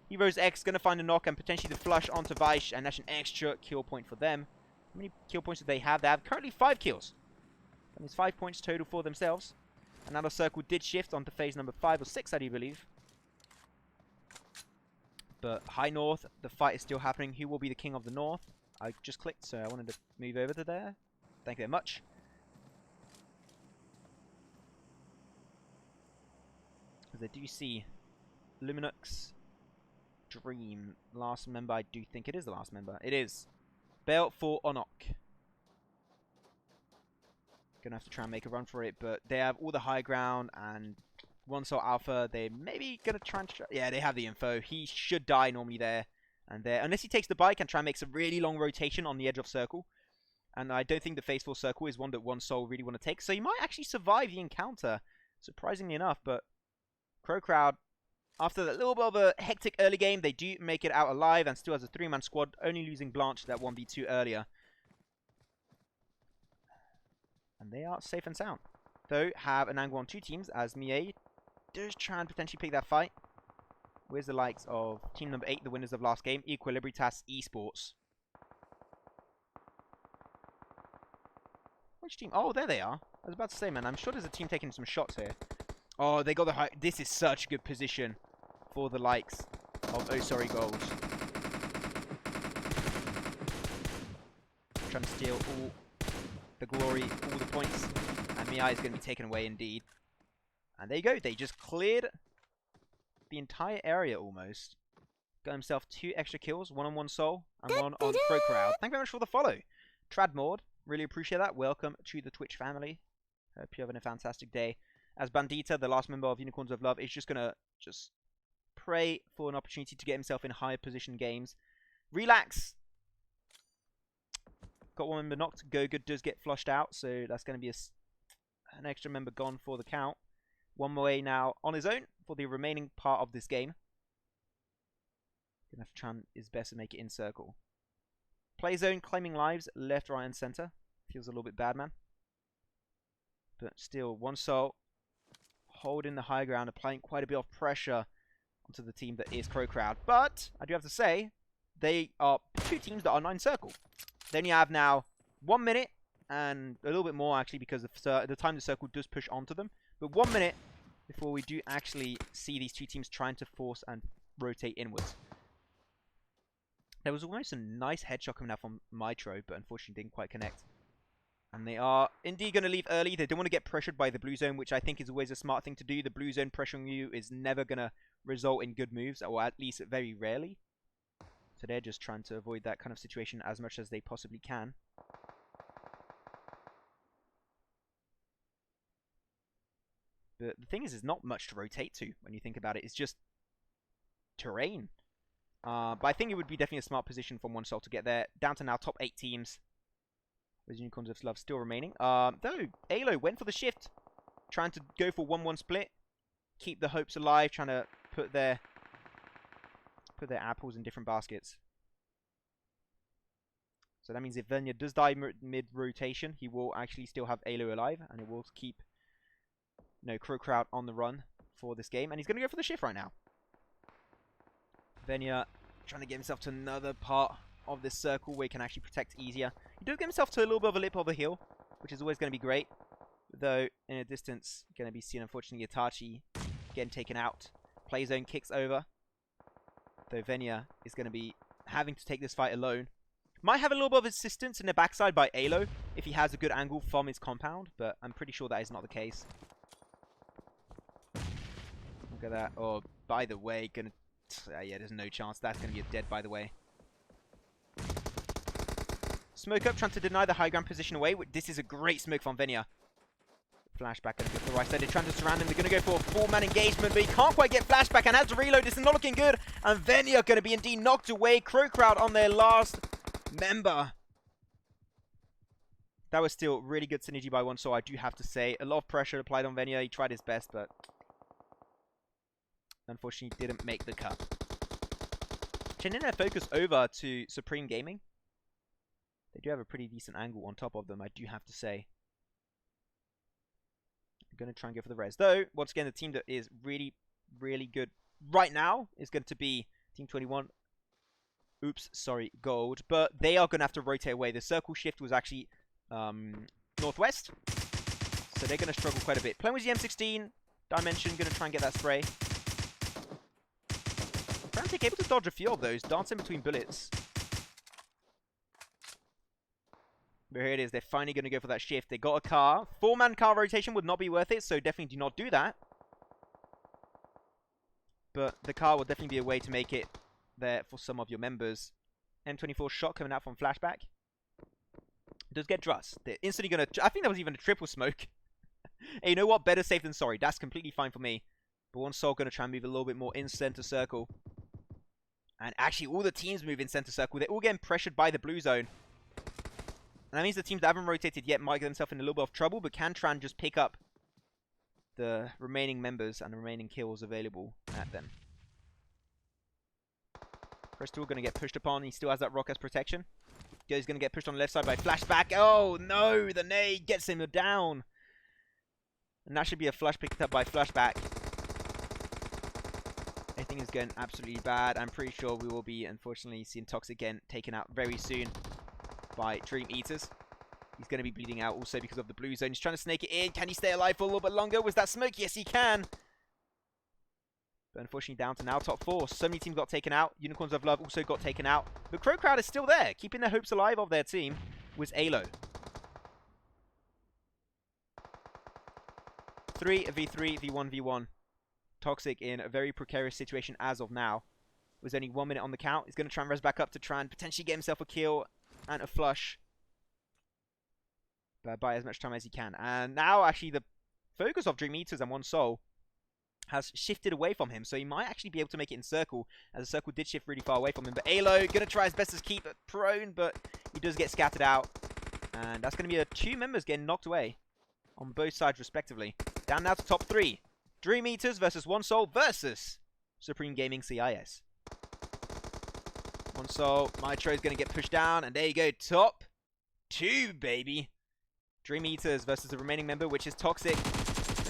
Heroes X going to find a knock and potentially the flush onto Vish. And that's an extra kill point for them. How many kill points do they have? They have currently 5 kills. And it's 5 points total for themselves. And now the circle did shift onto phase number 5 or 6, I do believe. But High North, the fight is still happening. Who will be the king of the North? I just clicked, so I wanted to move over to there. Thank you very much. As I do see Luminux Dream. Last member, I do think it is the last member. It is. Belt for Onok. Gonna have to try and make a run for it, but they have all the high ground and one Soul Alpha. They maybe gonna try and yeah, they have the info. He should die normally there and there, unless he takes the bike and try and makes a really long rotation on the edge of circle. And I don't think the phase 4 circle is one that one Soul really want to take, so he might actually survive the encounter. surprisingly enough. But Crow Crowd, after that little bit of a hectic early game, they do make it out alive and still has a 3-man squad, only losing Blanche that 1v2 earlier. And they are safe and sound. Though, have an angle on 2 teams as Mie does try and potentially pick that fight. Where's the likes of team number 8, the winners of last game, YaLLa Esports. Which team? Oh, there they are. I was about to say, man, I'm sure there's a team taking some shots here. Oh, they got the high. This is such a good position for the likes of Oh Sorry Gold. Trying to steal all the glory, all the points. And Mia is going to be taken away indeed. And there you go. They just cleared the entire area almost. Got himself 2 extra kills, 1 on One Soul and 1 on Pro Crowd. Thank you very much for the follow. Tradmord, really appreciate that. Welcome to the Twitch family. Hope you're having a fantastic day. As Bandita, the last member of Unicorns of Love, is just going to pray for an opportunity to get himself in higher position games. Relax. Got 1 member knocked. Go Good does get flushed out, so that's going to be an extra member gone for the count. 1 away now on his own for the remaining part of this game. Gonna have to try his best to make it in circle. Play zone, claiming lives, left, right, and center. Feels a little bit bad, man. But still, One Soul holding the high ground, applying quite a bit of pressure onto the team that is Crow Crowd. But I do have to say, they are 2 teams that are not in circle. Then you have now 1 minute and a little bit more actually, because the time the circle does push onto them. But 1 minute before we do actually see these 2 teams trying to force and rotate inwards. There was almost a nice headshot coming out from Mitro, but unfortunately didn't quite connect. And they are indeed going to leave early. They don't want to get pressured by the blue zone, which I think is always a smart thing to do. The blue zone pressuring you is never going to result in good moves, or at least very rarely. So they're just trying to avoid that kind of situation as much as they possibly can. But the thing is, there's not much to rotate to when you think about it. It's just terrain. But I think it would be definitely a smart position from One Soul to get there. Down to now top 8 teams. With Unicorns of Love still remaining. Though, YaLLa went for the shift. Trying to go for 1-1 split. Keep the hopes alive. Trying to put their apples in different baskets. So that means if Venya does die mid-rotation, he will actually still have YaLLa alive. And it will keep Crow Crowd on the run for this game. And he's going to go for the shift right now. Venya trying to get himself to another part of this circle where he can actually protect easier. He does get himself to a little bit of a lip of a hill, which is always going to be great. Though, in a distance, going to be seen, unfortunately, Itachi getting taken out. Play zone kicks over. Though Venya is going to be having to take this fight alone. Might have a little bit of assistance in the backside by YaLLa if he has a good angle from his compound, but I'm pretty sure that is not the case. Look at that. Oh, by the way, gonna... yeah, there's no chance. That's going to be a dead, by the way. Smoke up, trying to deny the high ground position away. This is a great smoke from Venya. Flashback going to go for the right side. They're trying to surround him. They're going to go for a 4-man engagement, but he can't quite get flashback and has to reload. This is not looking good. And Venya going to be indeed knocked away. Crow Crowd on their last member. That was still really good synergy by One Soul, I do have to say. A lot of pressure applied on Venya. He tried his best, but unfortunately didn't make the cut. Changing their focus over to Supreme Gaming. They do have a pretty decent angle on top of them, I do have to say. I'm going to try and go for the res. Though, once again, the team that is really, really good right now is going to be Team 21. Oops, sorry, Gold. But they are going to have to rotate away. The circle shift was actually northwest. So they're going to struggle quite a bit. Playing with the M16. Dimension, going to try and get that spray. Frantic able to dodge a few of those. Dancing between bullets. But here it is. They're finally going to go for that shift. They got a car. 4-man car rotation would not be worth it, so definitely do not do that. But the car will definitely be a way to make it there for some of your members. M24 shot coming out from flashback. Does get Druss. They're instantly going to... I think that was even a triple smoke. Hey, you know what? Better safe than sorry. That's completely fine for me. But One Soul going to try and move a little bit more in center circle. And actually, all the teams move in center circle. They're all getting pressured by the blue zone. And that means the teams that haven't rotated yet might get themselves in a little bit of trouble, but can try and just pick up the remaining members and the remaining kills available at them. Crystal going to get pushed upon. He still has that rock as protection. He's going to get pushed on the left side by Flashback. Oh, no. The nade gets him down. And that should be a flush picked up by Flashback. Everything is going absolutely bad. I'm pretty sure we will be, unfortunately, seeing Toxic again taken out very soon by Dream Eaters. He's going to be bleeding out also because of the blue zone. He's trying to snake it in. Can he stay alive for a little bit longer? Was that smoke? Yes, he can. But unfortunately down to now top 4. So many teams got taken out. Unicorns of Love also got taken out. But Crow Crowd is still there. Keeping their hopes alive of their team was YaLLa. 3v3, v1, v1. Toxic in a very precarious situation as of now. With only 1 minute on the count. He's going to try and res back up to try and potentially get himself a kill and a flush. But buy as much time as he can. And now actually the focus of Dream Eaters and One Soul has shifted away from him, so he might actually be able to make it in circle, as the circle did shift really far away from him. But YaLLa gonna try his best to keep it prone, but he does get scattered out, and that's gonna be 2 members getting knocked away on both sides respectively. Down now to top 3. Dream Eaters versus One Soul versus Supreme Gaming CIS. One Soul, Nitro is gonna get pushed down, and there you go, top 2, baby. Dream Eaters versus the remaining member, which is Toxic.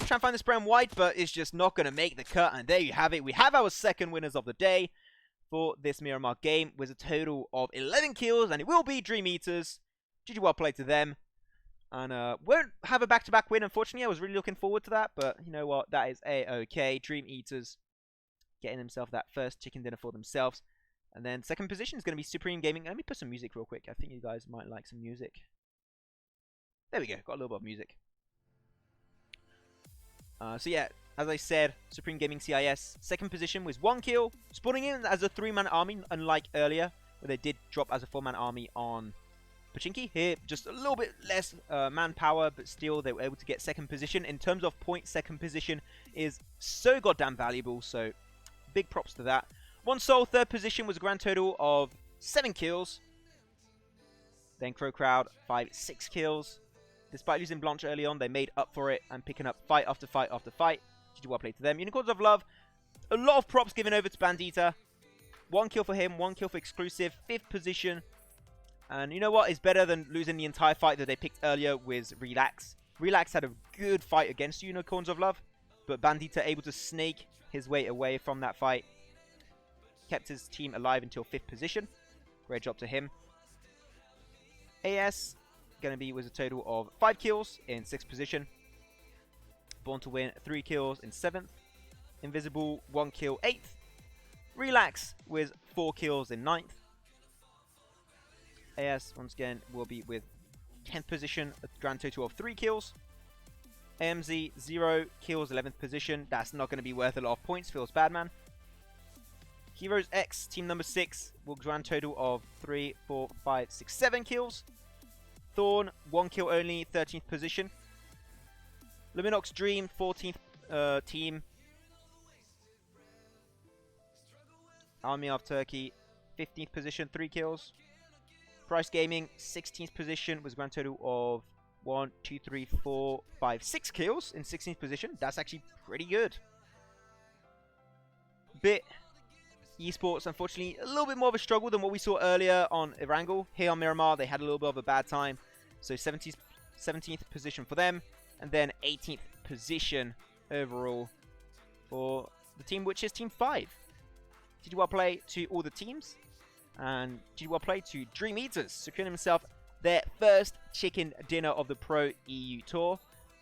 Try and find the spray on white, but it's just not going to make the cut. And there you have it. We have our second winners of the day for this Miramar game with a total of 11 kills. And it will be Dream Eaters. GG well played to them. And won't have a back-to-back win, unfortunately. I was really looking forward to that. But you know what? That is A-okay. Dream Eaters getting themselves that first chicken dinner for themselves. And then second position is going to be Supreme Gaming. Let me put some music real quick. I think you guys might like some music. There we go. Got a little bit of music. So yeah, as I said, Supreme Gaming CIS, second position was 1 kill, spawning in as a 3-man army, unlike earlier, where they did drop as a 4-man army on Pachinki. Here, just a little bit less manpower, but still they were able to get second position. In terms of points, second position is so goddamn valuable, so big props to that. One Soul, third position was a grand total of 7 kills. Then Crow Crowd, 6 kills. Despite losing Blanche early on, they made up for it and picking up fight after fight after fight. GG well played to them. Unicorns of Love, a lot of props given over to Bandita. 1 kill for him, 1 kill for Exclusive, 5th position. And you know what is better than losing the entire fight that they picked earlier with Relax. Relax had a good fight against Unicorns of Love, but Bandita able to snake his way away from that fight. Kept his team alive until 5th position. Great job to him. AS going to be with a total of 5 kills in 6th position. Born to Win, 3 kills in 7th. Invisible, 1 kill, 8th. Relax with 4 kills in 9th. AS, once again, will be with 10th position, a grand total of 3 kills. AMZ, 0 kills, 11th position. That's not going to be worth a lot of points. Feels bad, man. Heroes X, team number 6, will grand total of 3, 4, 5, 6, 7 kills. Thorn, 1 kill only, 13th position. Luminox Dream, 14th team. Army of Turkey, 15th position, 3 kills. Price Gaming, 16th position, was a grand total of 1, 2, 3, 4, 5, 6 kills in 16th position. That's actually pretty good. YaLLa Esports, unfortunately, a little bit more of a struggle than what we saw earlier on Erangel. Here on Miramar, they had a little bit of a bad time. So 17th position for them. And then 18th position overall for the team, which is Team 5. GG well play to all the teams. And GG well play to Dream Eaters, securing himself their first chicken dinner of the Pro EU Tour.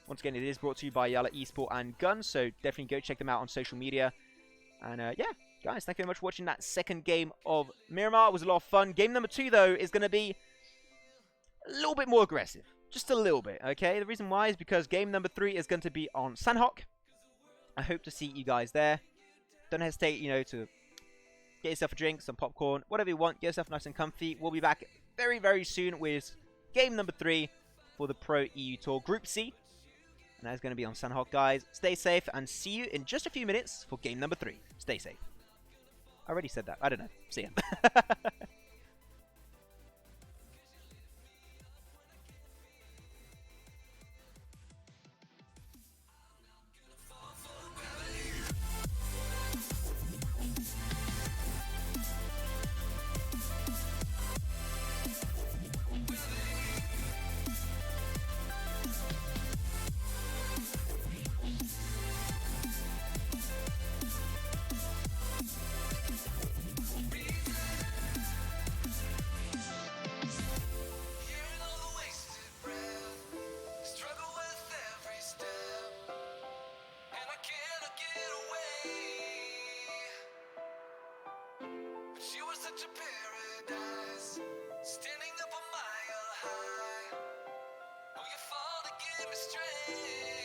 Once again, it is brought to you by YaLLa Esports and Guns, so definitely go check them out on social media. And yeah, guys, thank you very much for watching that second game of Miramar. It was a lot of fun. Game number 2, though, is going to be a little bit more aggressive. Just a little bit, okay? The reason why is because game number 3 is going to be on Sanhok. I hope to see you guys there. Don't hesitate, you know, to get yourself a drink, some popcorn, whatever you want. Get yourself nice and comfy. We'll be back very, very soon with game number 3 for the Pro EU Tour Group C. And that's going to be on Sanhok, guys. Stay safe and see you in just a few minutes for game number 3. Stay safe. I already said that. I don't know. See ya. such a paradise, standing up a mile high. Oh, you fall to give me strength.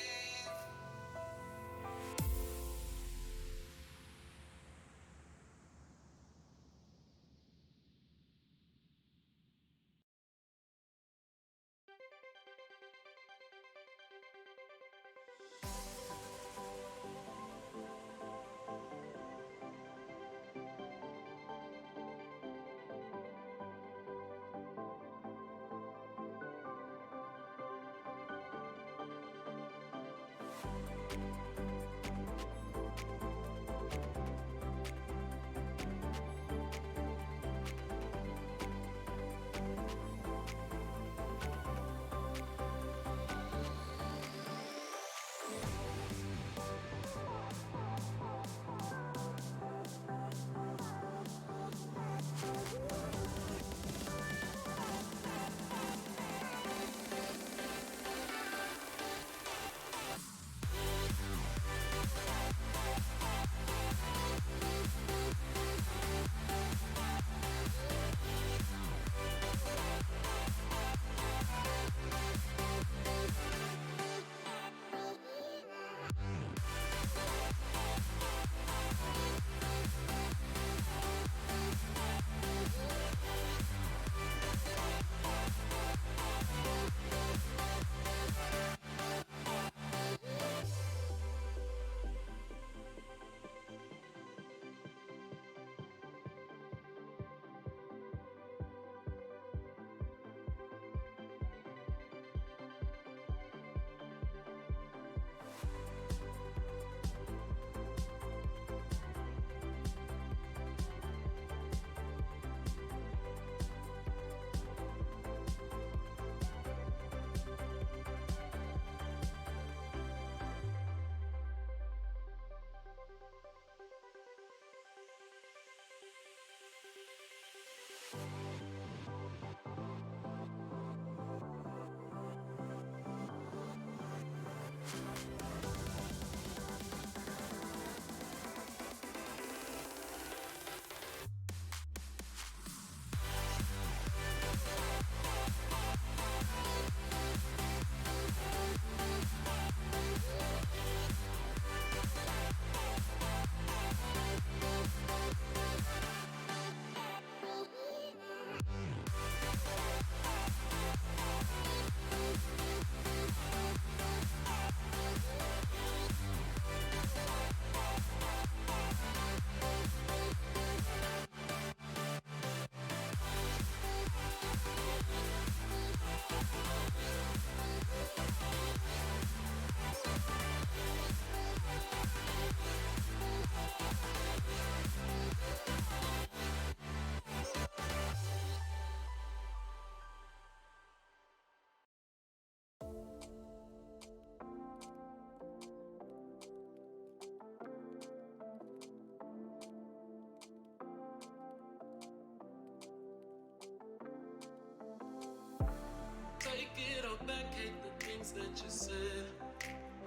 Take it all back, hate the things that you said.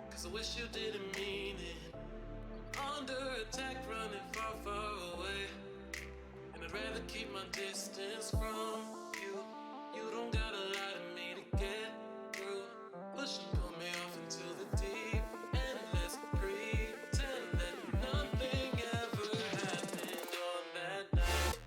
Cause I wish you didn't mean it. Under attack, running far, far away. And I'd rather keep my distance from you. You don't gotta lie to me to get through. Push and pull me off into the deep end. Let's pretend that nothing ever happened on that night.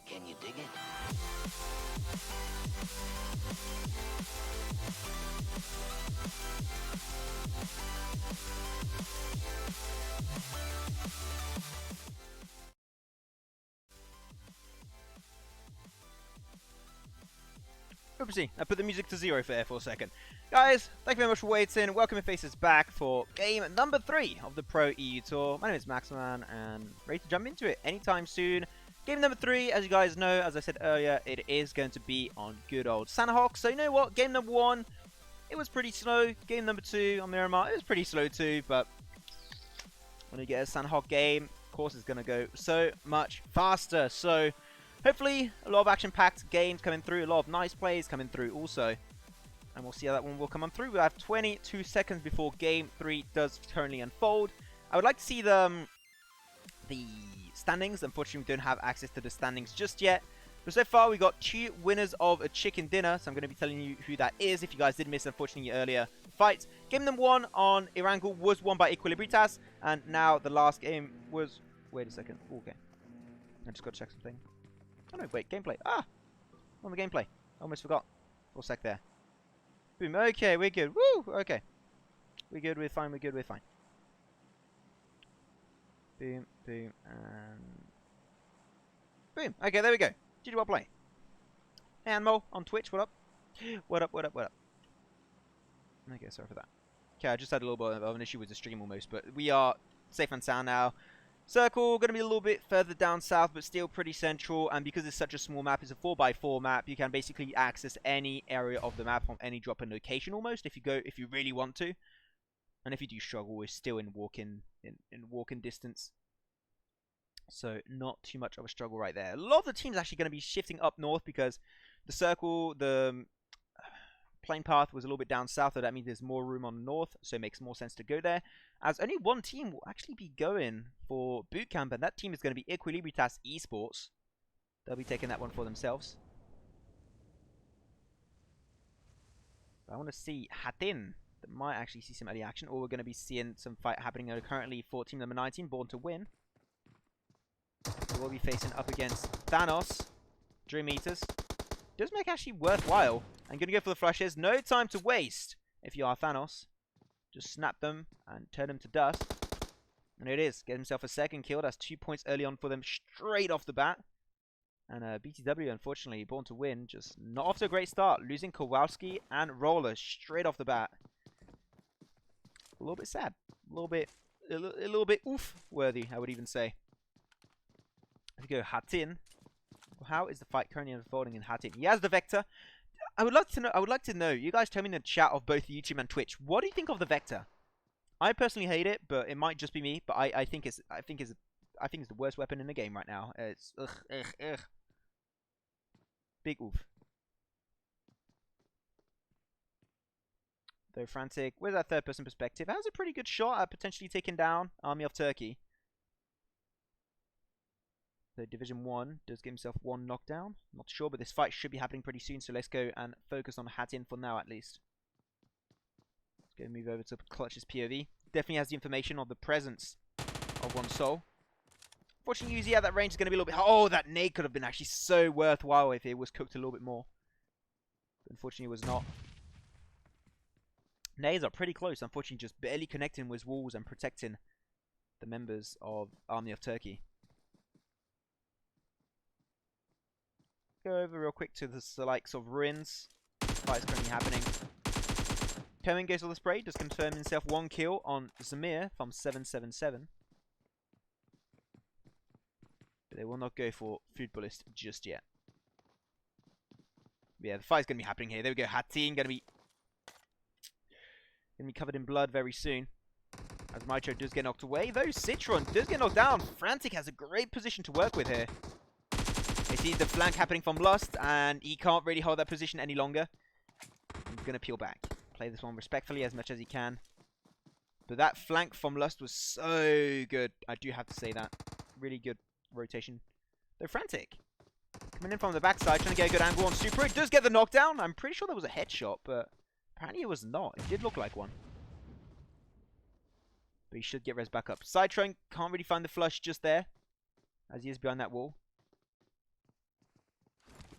Can you dig it? Oopsie, I put the music to 0 for Air for a second. Guys, thank you very much for waiting. Welcome your faces back for game number 3 of the Pro EU Tour. My name is Maximan and ready to jump into it anytime soon. Game number 3, as you guys know, as I said earlier, it is going to be on good old Sanhok. So you know what, game number 1, it was pretty slow. Game number 2 on Miramar, it was pretty slow too, but when you get a Sanhok game, of course it's going to go so much faster. So hopefully, a lot of action-packed games coming through, a lot of nice plays coming through also. And we'll see how that one will come on through. We have 22 seconds before Game 3 does currently unfold. I would like to see the standings. Unfortunately, we don't have access to the standings just yet. But so far, we got 2 winners of a chicken dinner. So I'm going to be telling you who that is if you guys did miss, unfortunately, earlier fights. Game number 1 on Erangel was won by Equilibritas. And now the last game was... Wait a second. Okay. I just got to check something. Oh no, wait, gameplay. Ah! On the gameplay. Almost forgot. For a sec there. Boom. Okay, we're good. Woo! Okay. We're good, we're fine, we're good, we're fine. Boom, boom, and... Boom! Okay, there we go. GG well play. Hey, Anmo, on Twitch, what up? What up, what up, what up? Okay, sorry for that. Okay, I just had a little bit of an issue with the stream almost, but we are safe and sound now. Circle, going to be a little bit further down south, but still pretty central. And because it's such a small map, it's a 4x4 map, you can basically access any area of the map from any drop-in location almost, if you really want to. And if you do struggle, we're still in walking distance. So not too much of a struggle right there. A lot of the teams actually going to be shifting up north because the circle, the plane path was a little bit down south, so that means there's more room on the north, so it makes more sense to go there. As only one team will actually be going for boot camp, and that team is going to be YaLLa Esports. They'll be taking that one for themselves. I want to see Hatin. That might actually see some early action, or we're going to be seeing some fight happening currently for team number 19, Born to Win. So we'll be facing up against Thanos, Dream Eaters. Does make actually worthwhile. I'm going to go for the flushes. No time to waste if you are Thanos. Just snap them and turn them to dust. And it is. Get himself a second kill. That's 2 points early on for them straight off the bat. And BTW, unfortunately, Born to Win, just not off to a great start. Losing Kowalski and Roller straight off the bat. A little bit sad. A little bit oof worthy, I would even say. If you go Hatin. How is the fight currently unfolding in Hatin? He has the Vector. I would like to know. You guys tell me in the chat of both YouTube and Twitch. What do you think of the Vector? I personally hate it, but it might just be me. But I think it's I think it's the worst weapon in the game right now. It's ugh. Big oof. Though Frantic, with that third-person perspective, has a pretty good shot at potentially taking down Army of Turkey. So Division 1 does get himself one knockdown. Not sure, but this fight should be happening pretty soon, so let's go and focus on Hatin for now at least. Let's go move over to Clutch's POV. Definitely has the information of the presence of one soul. Fortunately, yeah, that range is going to be a little bit... Oh, that nade could have been actually so worthwhile if it was cooked a little bit more. But unfortunately, it was not. Nades are pretty close. Unfortunately, just barely connecting with walls and protecting the members of Army of Turkey. Go over real quick to the likes of Ruins. Fight is currently happening. Cohen goes for the spray, does confirm himself one kill on Zamir from 777. But they will not go for Food Bullets just yet. But yeah, the fight's going to be happening here. There we go. Hatin going to be covered in blood very soon. As Maestro does get knocked away, though Citron does get knocked down. Frantic has a great position to work with here. He sees the flank happening from Lust, and he can't really hold that position any longer. He's going to peel back. Play this one respectfully as much as he can. But that flank from Lust was so good. I do have to say that. Really good rotation. Though Frantic coming in from the backside, trying to get a good angle on Super. It does get the knockdown. I'm pretty sure that was a headshot, but apparently it was not. It did look like one. But he should get res back up. Cytron can't really find the flush just there, as he is behind that wall.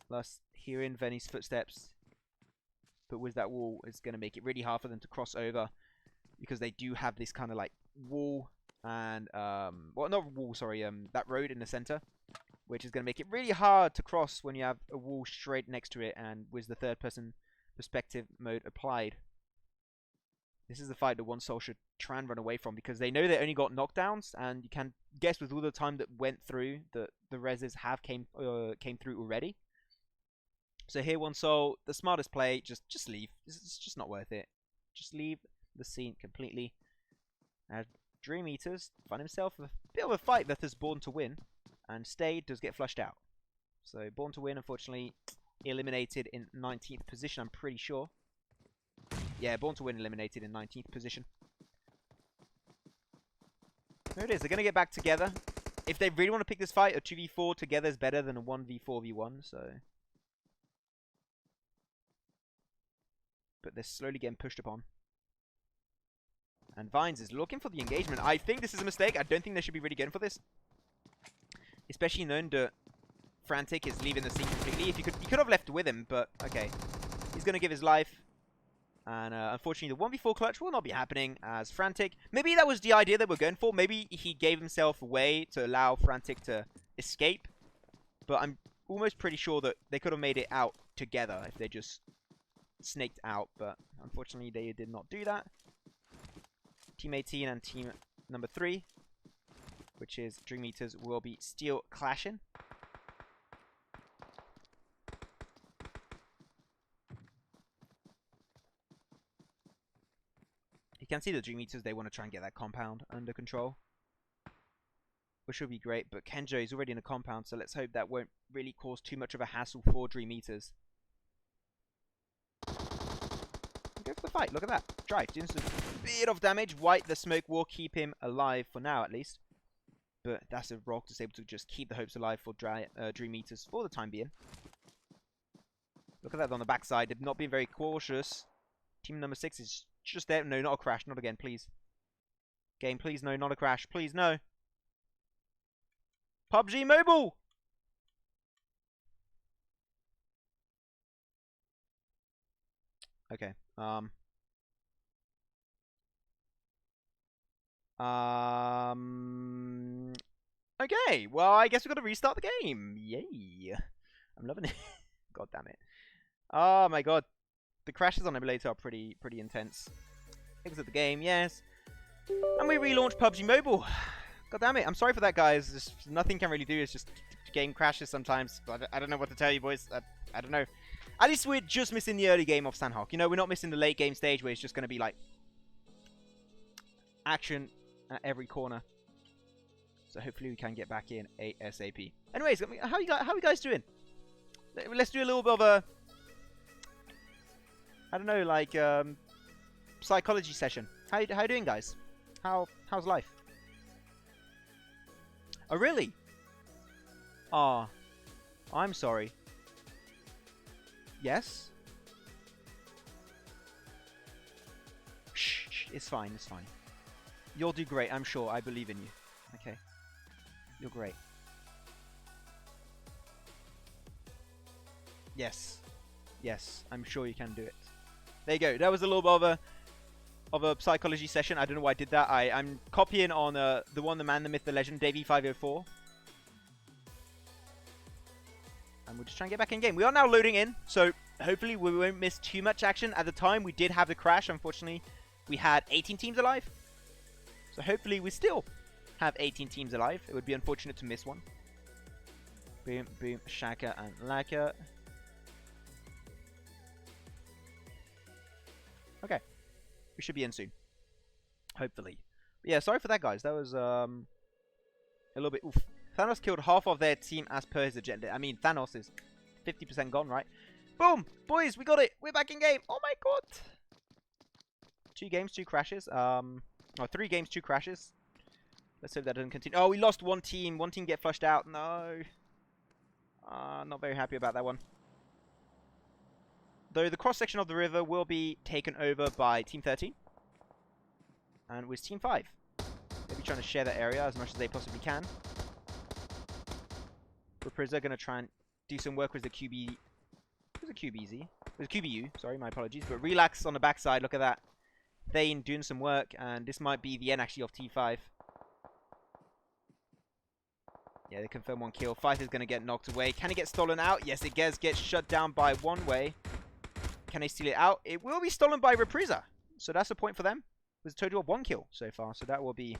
Lust hearing Venny's footsteps. But with that wall, it's going to make it really hard for them to cross over. Because they do have this kind of like wall and, well, not wall, sorry, that road in the center. Which is going to make it really hard to cross when you have a wall straight next to it and with the third person perspective mode applied. This is the fight that one soul should try and run away from, because they know they only got knockdowns, and you can guess with all the time that went through that the reses have came through already. So here one soul, the smartest play, just leave. It's just not worth it. Just leave the scene completely. Dream Eaters find himself a bit of a fight that is Born to Win, and Stay does get flushed out. So Born to Win, unfortunately, eliminated in 19th position, I'm pretty sure. Yeah, Born to Win eliminated in 19th position. There it is. They're going to get back together. If they really want to pick this fight, a 2v4 together is better than a 1v4v1, so... But they're slowly getting pushed upon. And Vines is looking for the engagement. I think this is a mistake. I don't think they should be really going for this. Especially knowing that Frantic is leaving the scene completely. If he could have left with him, but okay. He's going to give his life. And unfortunately, the 1v4 clutch will not be happening as Frantic. Maybe that was the idea that we're going for. Maybe he gave himself away to allow Frantic to escape. But I'm almost pretty sure that they could have made it out together if they just snaked out. But unfortunately, they did not do that. Team 18 and team number 3, which is Dream Eaters, will be still clashing. You can see the Dream Eaters, they want to try and get that compound under control, which would be great, but Kenjo is already in a compound, so let's hope that won't really cause too much of a hassle for Dream Eaters. Go for the fight, look at that. Dry, doing some bit of damage. White, the smoke will keep him alive for now at least. But that's a rock that's able to just keep the hopes alive for Dream Eaters for the time being. Look at that on the backside. They've not been very cautious. Team number 6 is just there. No, not a crash. Not again, please. Game, please, no, not a crash. Please, no. PUBG Mobile! Okay. Okay, well, I guess we've got to restart the game. Yay. I'm loving it. God damn it. Oh my god. The crashes on emulator are pretty intense. Exit the game, yes. And we relaunched PUBG Mobile. God damn it. I'm sorry for that, guys. Just nothing can really do. It's just game crashes sometimes. But I don't know what to tell you, boys. I don't know. At least we're just missing the early game of Sanhok. You know, we're not missing the late game stage where it's just going to be like action at every corner. So hopefully we can get back in ASAP. Anyways, how you guys doing? Let's do a little bit of a, I don't know, like psychology session. How you doing, guys? How's life? Oh really? Ah, I'm sorry. Yes? Shh, it's fine, it's fine. You'll do great, I'm sure. I believe in you. Okay. You're great. Yes. Yes, I'm sure you can do it. There you go. That was a little bit of a psychology session. I don't know why I did that. I'm copying on the one, the man, the myth, the legend, Davey504. And we'll just try and get back in game. We are now loading in, so hopefully we won't miss too much action. At the time, we did have the crash. Unfortunately, we had 18 teams alive. So hopefully we still have 18 teams alive. It would be unfortunate to miss one. Boom, boom, Shaka and Laka. Okay. We should be in soon. Hopefully. But yeah, sorry for that, guys. That was a little bit... Oof. Thanos killed half of their team as per his agenda. I mean, Thanos is 50% gone, right? Boom! Boys, we got it! We're back in game! Oh my god! 2 games, 2 crashes. Oh, 3 games, 2 crashes. Let's hope that doesn't continue. Oh, we lost one team. One team get flushed out. No. Not very happy about that one. Though the cross-section of the river will be taken over by Team 13. And with Team 5. They'll be trying to share that area as much as they possibly can. Reprisa going to try and do some work with the QB... Who's a QBZ? With QBU. Sorry, my apologies. But Relax on the backside. Look at that. Thane doing some work. And this might be the end, actually, of T5. Yeah, they confirm 1 kill. Fight is going to get knocked away. Can it get stolen out? Yes, it gets shut down by One Way. Can they steal it out? It will be stolen by Reprisa. So that's a point for them. There's a total of 1 kill so far. So that will be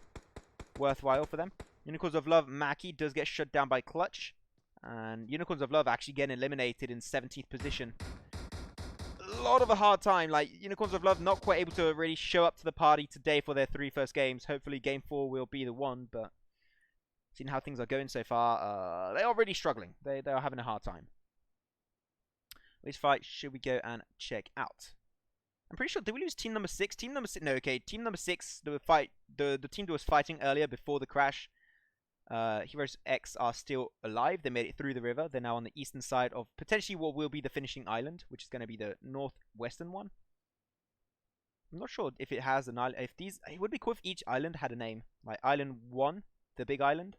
worthwhile for them. Unicorns of Love, Maki does get shut down by Clutch. And Unicorns of Love actually getting eliminated in 17th position. A lot of a hard time. Like, Unicorns of Love not quite able to really show up to the party today for their 3 first games. Hopefully game 4 will be the one. But seeing how things are going so far, they are really struggling. They are having a hard time. Which fight should we go and check out? I'm pretty sure, did we lose team number 6? Team number 6, no, okay. Team number 6, the team that was fighting earlier before the crash. Heroes X are still alive. They made it through the river. They're now on the eastern side of potentially what will be the finishing island, which is going to be the northwestern one. I'm not sure if it has an island. It would be cool if each island had a name. Like Island 1, the big island.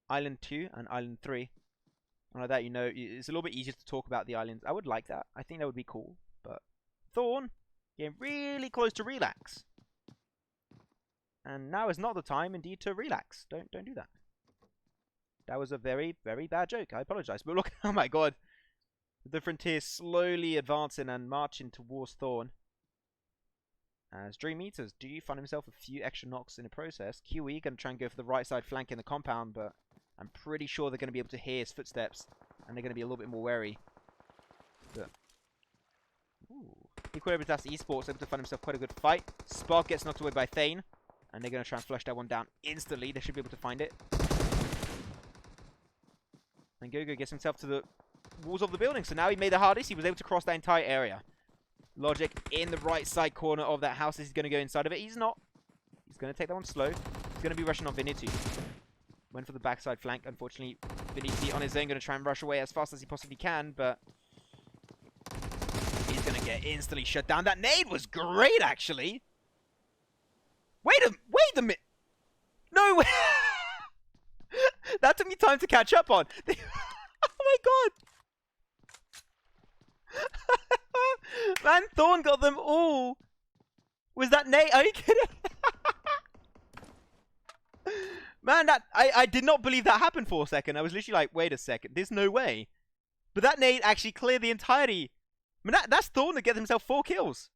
Island 2 and Island 3. And like that, you know, it's a little bit easier to talk about the islands. I would like that. I think that would be cool. But Thorn getting really close to Relax. And now is not the time, indeed, to relax. Don't do that. That was a very, very bad joke. I apologize. But look, oh my god. The Frontier slowly advancing and marching towards Thorn. As Dream Eaters do find himself a few extra knocks in the process. QE going to try and go for the right side flank in the compound, but I'm pretty sure they're going to be able to hear his footsteps. And they're going to be a little bit more wary. But... Ooh. YaLLa Esports able to find himself quite a good fight. Spark gets knocked away by Thane. And they're going to try and flush that one down instantly. They should be able to find it. And Gogo gets himself to the walls of the building. So now he made the hardest. He was able to cross that entire area. Logic in the right side corner of that house. He's going to go inside of it. He's not. He's going to take that one slow. He's going to be rushing on Vinity. Went for the backside flank. Unfortunately, Vinity on his own going to try and rush away as fast as he possibly can. But he's going to get instantly shut down. That nade was great, actually. Wait a minute! No way! That took me time to catch up on. Oh my god! Man, Thorn got them all. Was that Nate? Are you kidding? Man, I did not believe that happened for a second. I was literally like, wait a second, there's no way. But that Nate actually cleared the entirety. I mean, that's Thorn to get himself 4 kills.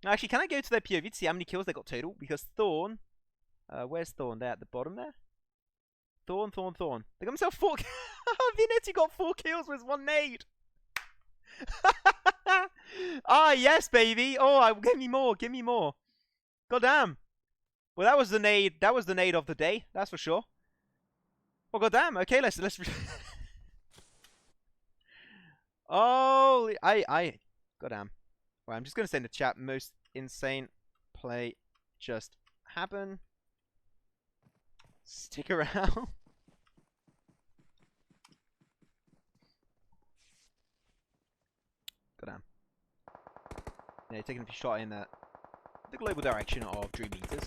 Actually, can I go to their POV to see how many kills they got total? Because Thorn... where's Thorn? There, at the bottom there? Thorn. They got themselves 4 kills. Vinetti got 4 kills with 1 nade. Ah, yes, baby. Oh, give me more. Give me more. God damn. Well, that was the nade. That was the nade of the day. That's for sure. Oh goddamn! Okay, let's. Oh, goddamn. Well, I'm just gonna say in the chat, most insane play just happen. Stick around. Goddamn. Yeah, taking a few shot in the global direction of Dream Eaters.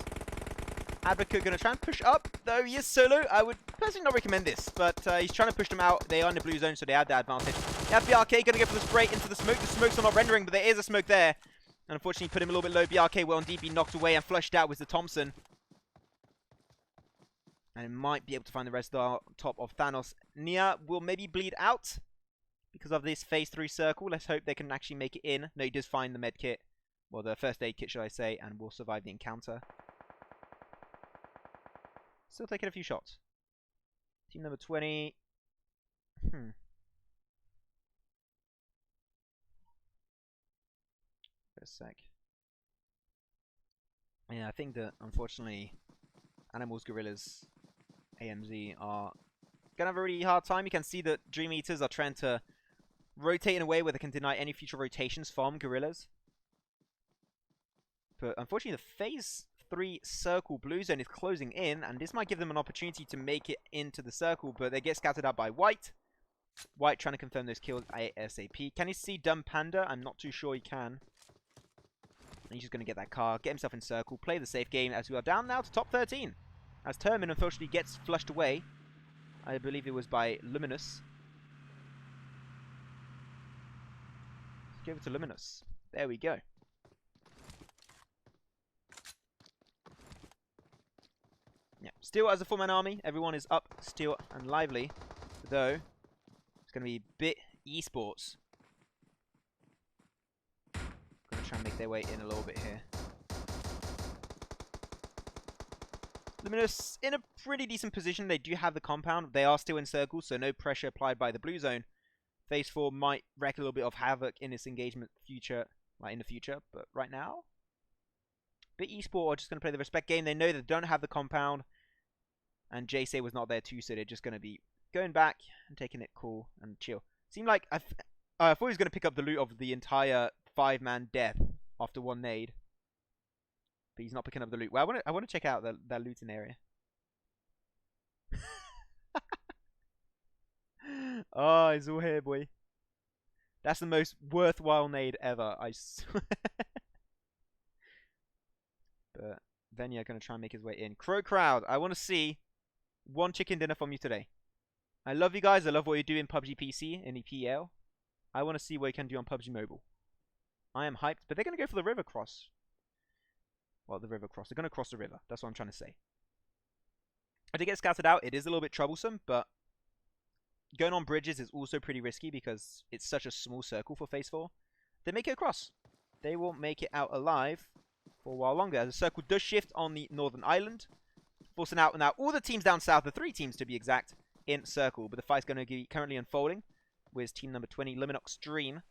Advocate gonna try and push up, though he is solo. I would personally not recommend this, but he's trying to push them out. They are in the blue zone, so they have the advantage. BRK gonna go for the spray into the smoke. The smokes are not rendering, but there is a smoke there. And unfortunately, put him a little bit low. BRK will indeed be knocked away and flushed out with the Thompson. And it might be able to find the rest on top of Thanos. Nia will maybe bleed out because of this phase 3 circle. Let's hope they can actually make it in. No, he does find the med kit. Well, the first aid kit, should I say, and will survive the encounter. Still taking a few shots. Team number 20. For a sec. Yeah, I think that, unfortunately, Animals, Gorillas, AMZ are going to have a really hard time. You can see that Dream Eaters are trying to rotate in a way where they can deny any future rotations from Gorillas. But unfortunately, the phase 3 circle blue zone is closing in, and this might give them an opportunity to make it into the circle, but they get scattered out by White. White trying to confirm those kills ASAP. Can he see Dumb Panda? I'm not too sure he can. And he's just going to get that car, get himself in circle, play the safe game, as we are down now to top 13. As Termin unfortunately gets flushed away. I believe it was by Luminous. Let's give it to Luminous. There we go. Yeah, still as a 4-man army, everyone is up, still and lively. Though, it's going to be Bit Esports. Going to try and make their way in a little bit here. Luminous in a pretty decent position. They do have the compound. They are still in circle, so no pressure applied by the blue zone. Phase 4 might wreak a little bit of havoc in its engagement in the future, but right now, Bit Esport are just going to play the respect game. They know they don't have the compound, and JSay was not there too, so they're just going to be going back and taking it cool and chill. Seemed like I thought he was going to pick up the loot of the entire 5-man death after one nade, but he's not picking up the loot. Well, I want to check out that looting area. Oh, it's all here, boy. That's the most worthwhile nade ever, I swear. But Venya going to try and make his way in. Crow Crowd, I want to see one chicken dinner from you today. I love you guys. I love what you do in PUBG PC, in EPL. I want to see what you can do on PUBG Mobile. I am hyped, but they're going to go for the river cross. Well, the river cross. They're going to cross the river. That's what I'm trying to say. If they get scouted out, it is a little bit troublesome, but going on bridges is also pretty risky because it's such a small circle for phase 4. They make it across. They will make it out alive for a while longer, as the circle does shift on the northern island, forcing out now all the teams down south, the 3 teams to be exact, in circle. But the fight's going to be currently unfolding with team number 20, Luminox Dream,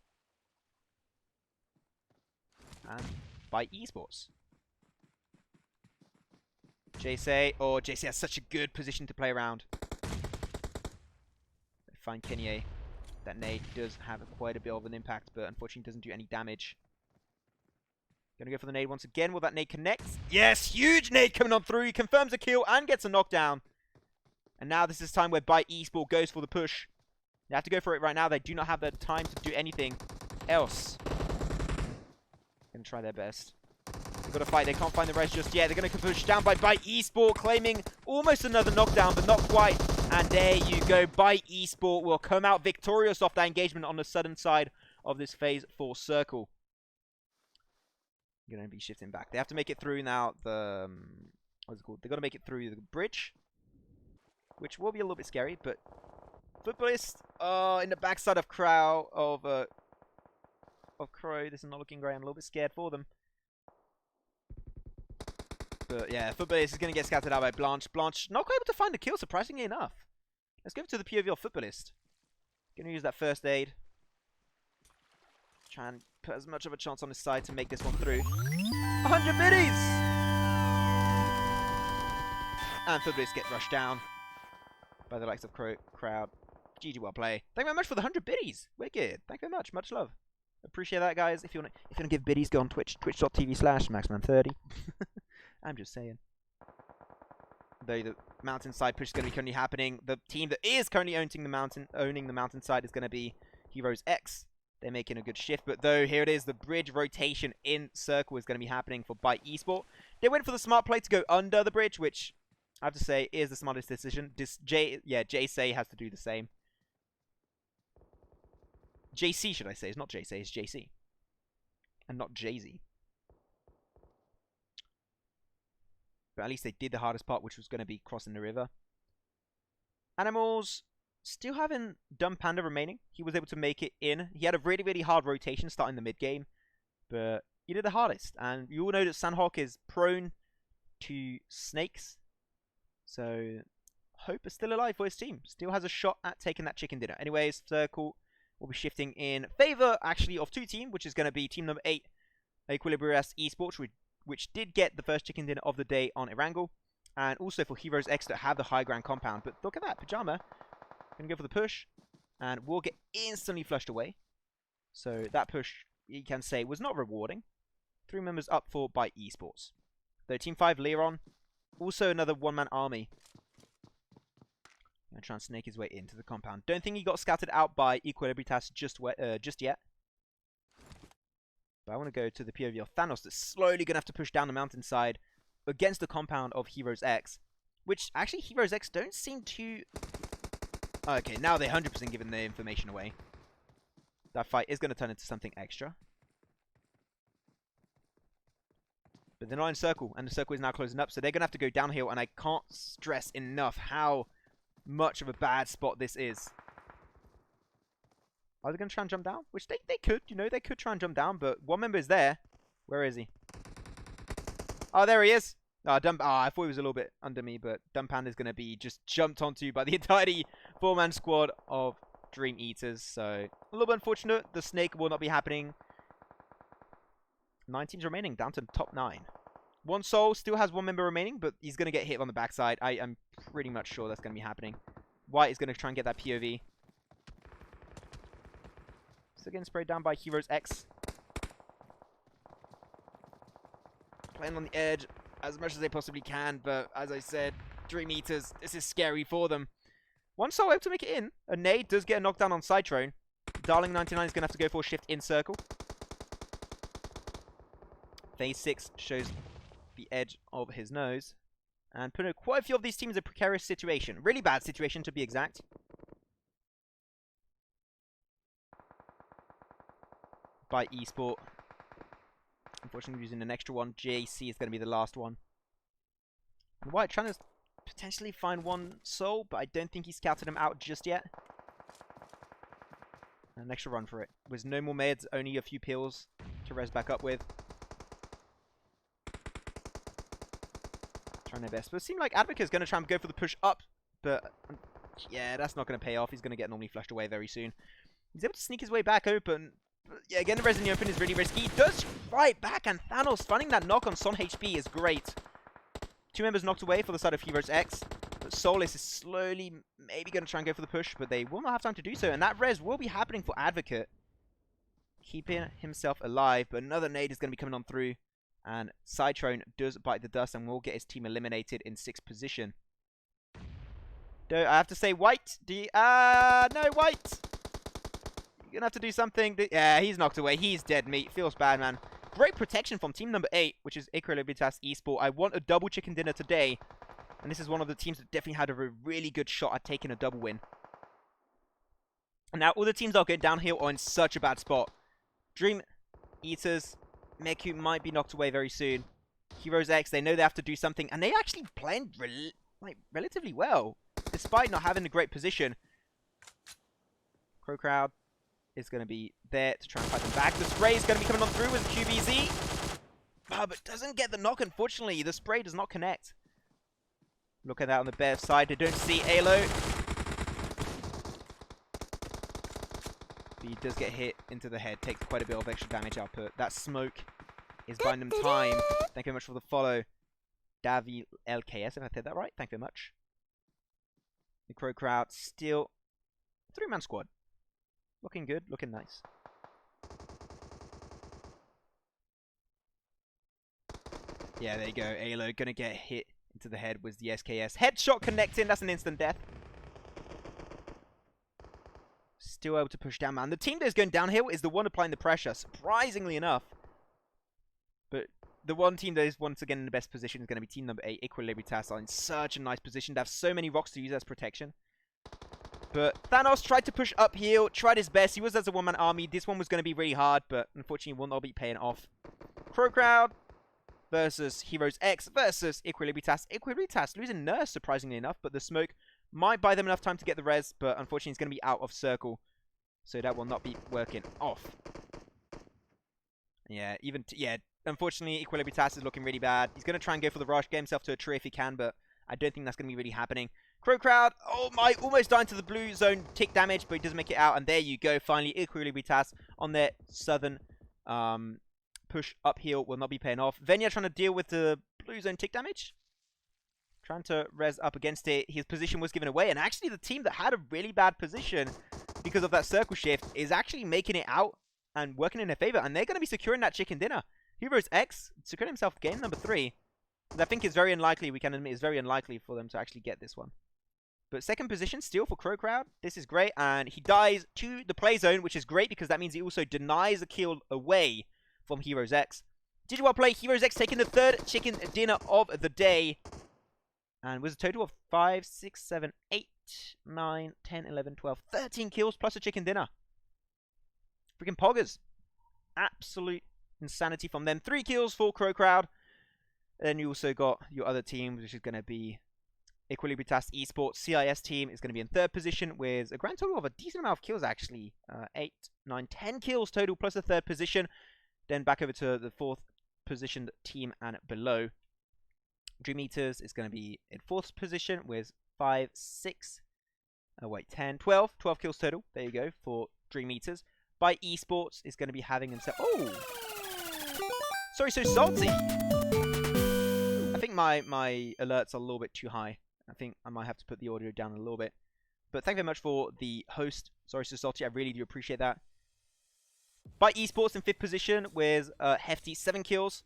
and by Esports. JSay has such a good position to play around. They find Kenye. That nade does have quite a bit of an impact, but unfortunately doesn't do any damage. Gonna go for the nade once again. Will that nade connect? Yes! Huge nade coming on through. He confirms a kill and gets a knockdown. And now this is time where Byte Esport goes for the push. They have to go for it right now. They do not have the time to do anything else. Gonna try their best. They've got to fight. They can't find the res just yet. They're gonna push down by Byte Esport, claiming almost another knockdown, but not quite. And there you go. Byte Esport will come out victorious off that engagement on the southern side of this phase 4 circle. Going to be shifting back. They have to make it through now the... what's it called? They've got to make it through the bridge, which will be a little bit scary, but... Footballist in the backside of Crow, of Crow. This is not looking great. I'm a little bit scared for them. But yeah, Footballist is going to get scouted out by Blanche. Blanche not quite able to find the kill, surprisingly enough. Let's give it to the POV of Footballist. Going to use that first aid. Try and put as much of a chance on his side to make this one through. 100 biddies! And Footballist get rushed down. by the likes of Crowd. GG, well play. Thank you very much for the 100 biddies. Wicked. Thank you very much. Much love. Appreciate that, guys. If you wanna give biddies, go on Twitch. Twitch.tv/maxman30. I'm just saying. Though the mountainside push is going to be currently happening. The team that is currently owning the mountainside is going to be Heroes X. They're making a good shift, but though here it is, the bridge rotation in circle is going to be happening for YaLLa Esports. They went for the smart play to go under the bridge, which I have to say is the smartest decision. JC has to do the same. JC, should I say? It's not JC, it's JC. And not Jay-Z. But at least they did the hardest part, which was going to be crossing the river. Animals still having Dumb Panda remaining. He was able to make it in. He had a really, really hard rotation starting the mid-game. But he did the hardest. And you all know that Sandhawk is prone to snakes. So Hope is still alive for his team. Still has a shot at taking that chicken dinner. Anyways, Circle will be shifting in favor, actually, of two teams, which is going to be team number 8, YaLLa Esports, which did get the first chicken dinner of the day on Erangel. And also for Heroes X that have the high ground compound. But look at that, Pajama. Going to go for the push. And will get instantly flushed away. So that push, you can say, was not rewarding. 3 members up for YaLLa Esports. Though Team 5, Leron, also another one-man army. Going to try and snake his way into the compound. Don't think he got scouted out by YaLLa just yet. But I want to go to the POV of Thanos that's slowly going to have to push down the mountainside against the compound of Heroes X. Which, actually, Heroes X don't seem to... Okay, now they're 100% giving their information away. That fight is going to turn into something extra. But they're not in circle, and the circle is now closing up, so they're going to have to go downhill, and I can't stress enough how much of a bad spot this is. Are they going to try and jump down? Which they could, you know, they could try and jump down, but one member is there. Where is he? Oh, there he is. I thought he was a little bit under me, but Dumb Panda is going to be just jumped onto by the entirety 4-man squad of Dream Eaters. So, a little bit unfortunate. The snake will not be happening. 9 teams remaining, down to top 9. One Soul still has 1 member remaining, but he's going to get hit on the backside. I'm pretty much sure that's going to be happening. White is going to try and get that POV. Still getting sprayed down by Heroes X. Playing on the edge as much as they possibly can, but as I said, Dream Eaters, this is scary for them. One Soul able to make it in. A nade does get a knockdown on Cytrone. Darling 99 is going to have to go for a shift in circle. Phase 6 shows the edge of his nose. And putting quite a few of these teams in a precarious situation. Really bad situation, to be exact. By eSport. Unfortunately, using an extra one. JC is going to be the last one. And White trying to potentially find 1 Soul, but I don't think he scouted him out just yet. And an extra run for it. With no more meds, only a few pills to res back up with. Trying their best. But it seemed like Advocate is going to try and go for the push up. But, yeah, that's not going to pay off. He's going to get normally flushed away very soon. He's able to sneak his way back open. But, yeah, getting the res in the open is really risky. He does fight back, and Thanos finding that knock on Son HP is great. 2 members knocked away for the side of Heroes X. But Soulless is slowly maybe going to try and go for the push, but they will not have time to do so. And that res will be happening for Advocate. Keeping himself alive, but another nade is going to be coming on through. And Cytrone does bite the dust and will get his team eliminated in 6th position. Though I have to say, White. No, White. You're going to have to do something. Yeah, he's knocked away. He's dead meat. Feels bad, man. Great protection from team number 8, which is YaLLa Esports. I want a double chicken dinner today. And this is one of the teams that definitely had a really good shot at taking a double win. And now all the teams that are going downhill are in such a bad spot. Dream Eaters, Meku might be knocked away very soon. Heroes X, they know they have to do something. And they actually played relatively well, despite not having a great position. Crow Crowd is going to be there to try and fight them back. The spray is going to be coming on through with QBZ. But doesn't get the knock, unfortunately. The spray does not connect. Look at that on the Bev side. They don't see Alo. But he does get hit into the head. Takes quite a bit of extra damage output. That smoke is buying them time. Thank you very much for the follow. Davi LKS, if I said that right. Thank you very much. Crow Crowd. Still 3-man squad. Looking good, looking nice. Yeah, there you go. YaLLa gonna get hit into the head with the SKS. Headshot connecting, that's an instant death. Still able to push down, man. The team that's going downhill is the one applying the pressure, surprisingly enough. But the one team that is once again in the best position is going to be team number 8, Equilibritas, are in such a nice position to have so many rocks to use as protection. But Thanos tried to push uphill, tried his best. He was as a one-man army. This one was going to be really hard, but unfortunately will not be paying off. Crow Crowd versus Heroes X versus Equilibritas. Equilibritas losing Nurse, surprisingly enough, but the smoke might buy them enough time to get the res, but unfortunately it's going to be out of circle. So that will not be working off. Yeah, unfortunately Equilibritas is looking really bad. He's going to try and go for the rush, get himself to a tree if he can, but I don't think that's going to be really happening. Crow Crowd, oh my, almost dying to the blue zone tick damage, but he doesn't make it out. And there you go, finally Equilibritas on their southern push uphill will not be paying off. Venya trying to deal with the blue zone tick damage. Trying to res up against it. His position was given away. And actually the team that had a really bad position because of that circle shift is actually making it out and working in their favor. And they're going to be securing that chicken dinner. Heroes X securing himself game number 3. I think it's very unlikely, we can admit, it's very unlikely for them to actually get this one. But second position still for Crow Crowd. This is great. And he dies to the play zone, which is great because that means he also denies a kill away from Heroes X. Did you well play? Heroes X taking the 3rd chicken dinner of the day. And was a total of 5, 6, 7, 8, 9, 10, 11, 12, 13 kills plus a chicken dinner. Freaking poggers. Absolute insanity from them. 3 kills for Crow Crowd. Then you also got your other team, which is going to be Equilibritas Esports. CIS team is going to be in 3rd position with a grand total of a decent amount of kills, actually. 8, 9, 10 kills total plus a 3rd position. Then back over to the 4th positioned team and below. Dream Eaters is going to be in 4th position with 5, 6, 10, 12 kills total. There you go for Dream Eaters. By Esports is going to be having himself... Oh! Sorry, so salty! I think my alerts are a little bit too high. I think I might have to put the audio down a little bit. But thank you very much for the host. Sorry, so salty. I really do appreciate that. By Esports in 5th position with hefty 7 kills.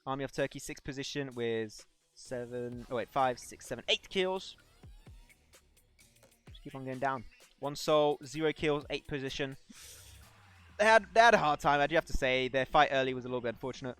Army of Turkey 6th position with 5, 6, 7, 8 kills. Just keep on going down. 1 soul, 0 kills, 8th position. They had a hard time, I do have to say. Their fight early was a little bit unfortunate.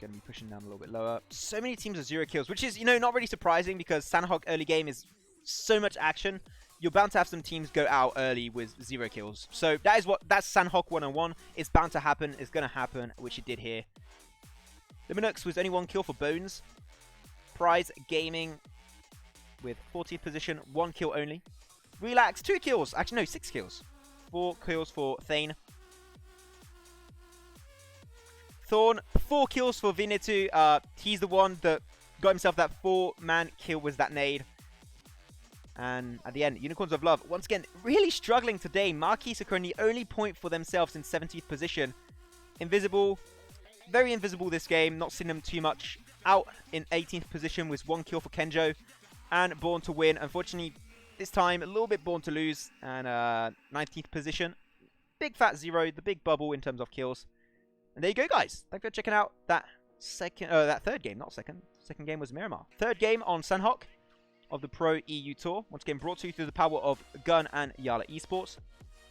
Going to be pushing down a little bit lower. So many teams with 0 kills, which is, not really surprising because Sanhok early game is so much action. You're bound to have some teams go out early with 0 kills. So that's Sanhok 101. It's bound to happen. It's going to happen, which it did here. The Minux was only 1 kill for Bones. Prize Gaming with 14th position, 1 kill only. Relax, 2 kills. Actually, no, 6 kills. 4 kills for Thane. Thorn, 4 kills for Vinitu. He's the one that got himself that 4-man kill with that nade. And at the end, Unicorns of Love, once again, really struggling today. Marquis securing the only point for themselves in 17th position. Invisible, very invisible this game. Not seeing them too much. Out in 18th position with 1 kill for Kenjo. And Born to Win. Unfortunately, this time, a little bit Born to Lose. And 19th position. Big fat 0, the big bubble in terms of kills. And there you go, guys. Thanks for checking out that that 3rd game, not second. Second game was Miramar. 3rd game on Sanhok of the Pro EU Tour. Once again, brought to you through the power of Gun and YaLLa Esports,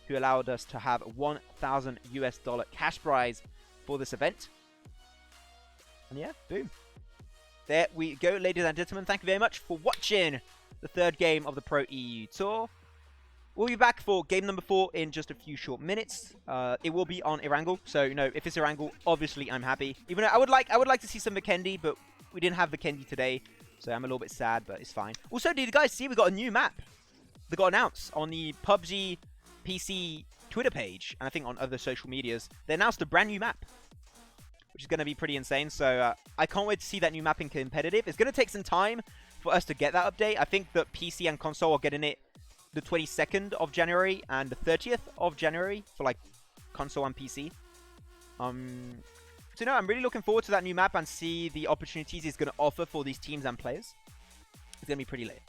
who allowed us to have $1,000 US cash prize for this event. And yeah, boom. There we go, ladies and gentlemen. Thank you very much for watching the 3rd game of the Pro EU Tour. We'll be back for game number 4 in just a few short minutes. It will be on Erangel, so if it's Erangel, obviously I'm happy. Even though I would like to see some Vikendi, but we didn't have Vikendi today. So I'm a little bit sad, but it's fine. Also, did you guys see we got a new map that got announced on the PUBG PC Twitter page, and I think on other social medias? They announced a brand new map, which is going to be pretty insane. So I can't wait to see that new map in competitive. It's going to take some time for us to get that update. I think that PC and console are getting it the 22nd of January and the 30th of January for like console and PC. So, I'm really looking forward to that new map and see the opportunities it's going to offer for these teams and players. It's going to be pretty lit.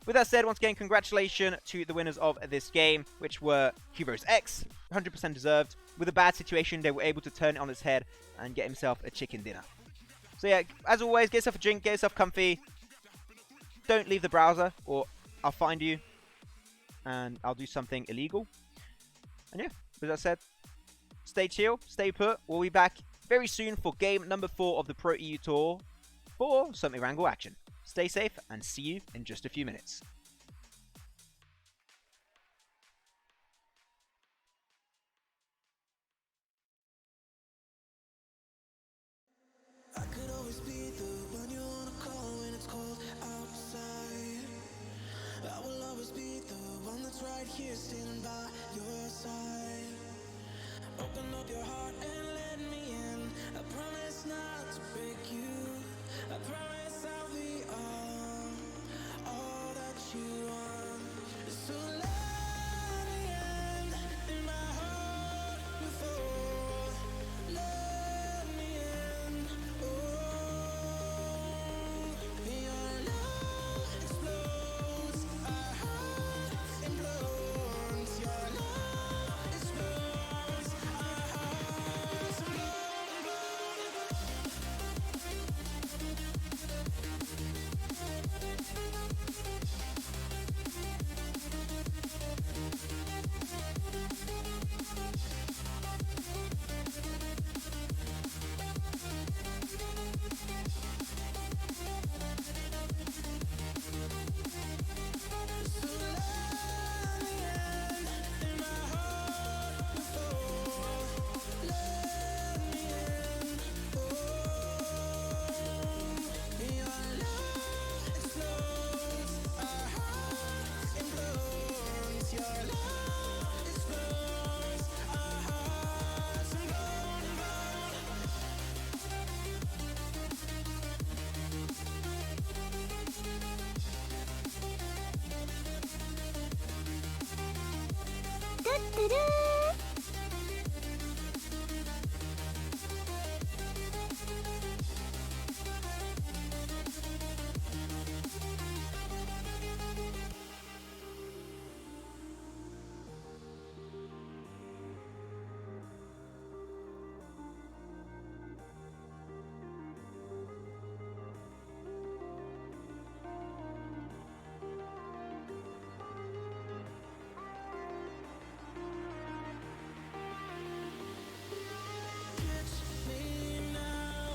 With that said, once again, congratulations to the winners of this game, which were Heroes X, 100% deserved. With a bad situation, they were able to turn it on its head and get himself a chicken dinner. So yeah, as always, get yourself a drink, get yourself comfy. Don't leave the browser, or I'll find you, and I'll do something illegal. And yeah, with that said, stay chill, stay put. We'll be back very soon for game number 4 of the Pro EU Tour for some Erangel action. Stay safe, and see you in just a few minutes. I could always be the one you wanna call when it's cold outside. I will always be the one that's right here standing by your side. Open up your heart and let me in. I promise not to break you. I promise I'll be all that you want. So let me in my heart before. Let me in. Your love explodes. Our hearts implodes. Your love explodes. Our hearts implode. So let me in my heart before. Let me in. Your love explodes. Our hearts implodes. Your love explodes. Our hearts implode. Catch me now,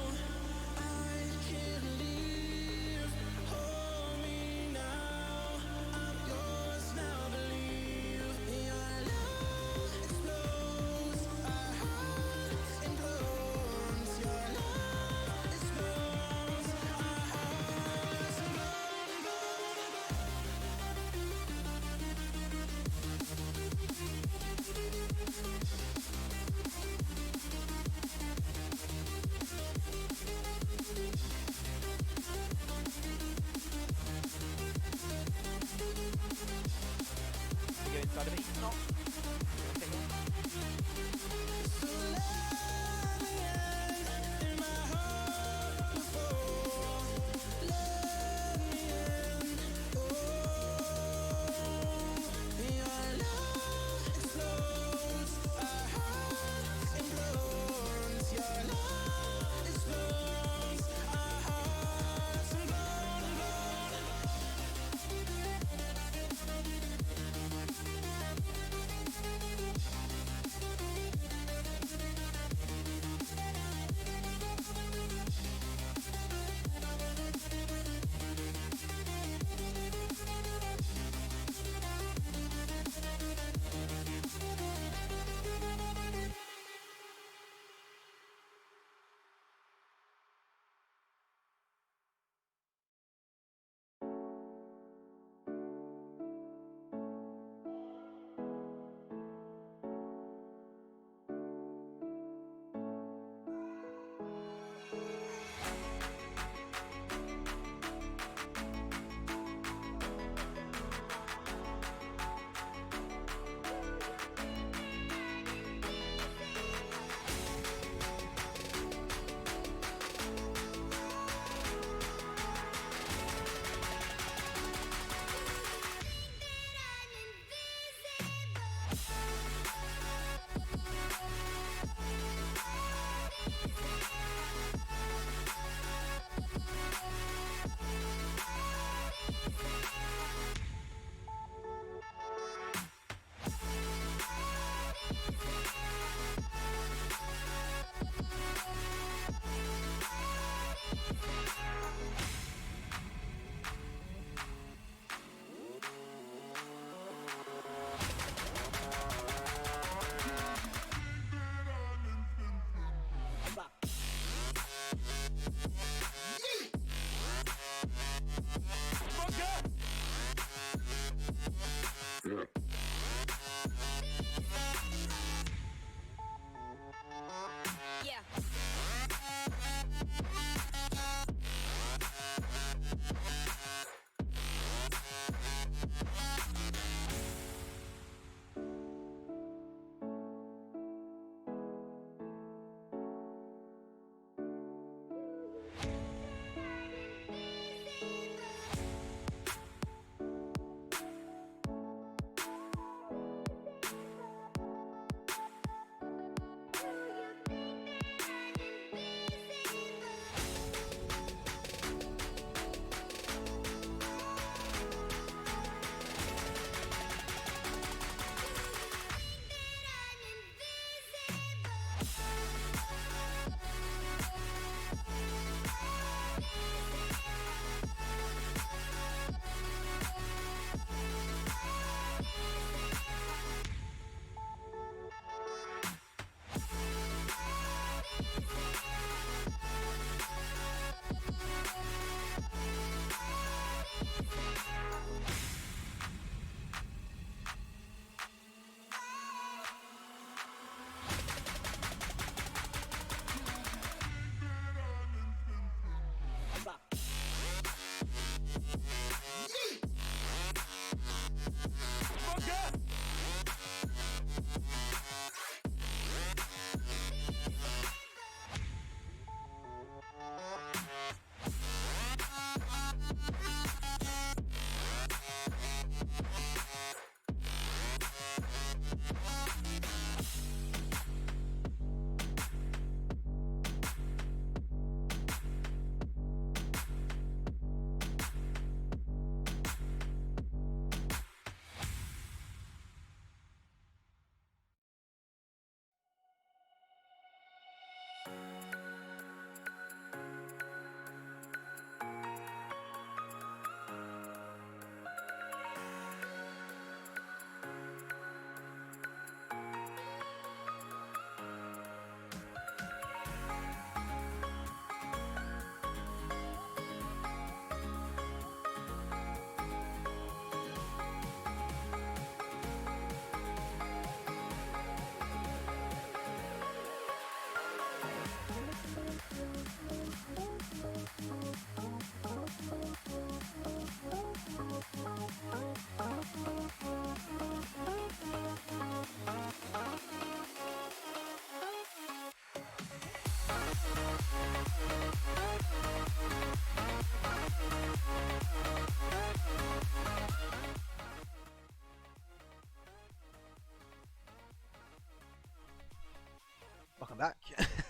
I can't leave. Hold me now, I'm yours now. Believe your love explodes. Our hearts implodes. Your love explodes. Our hearts implode. You go inside of it, he's not. Okay, yeah. So let me in my heart before. Let me in. Your love explodes. Our hearts implodes. Your love explodes. Our hearts implode.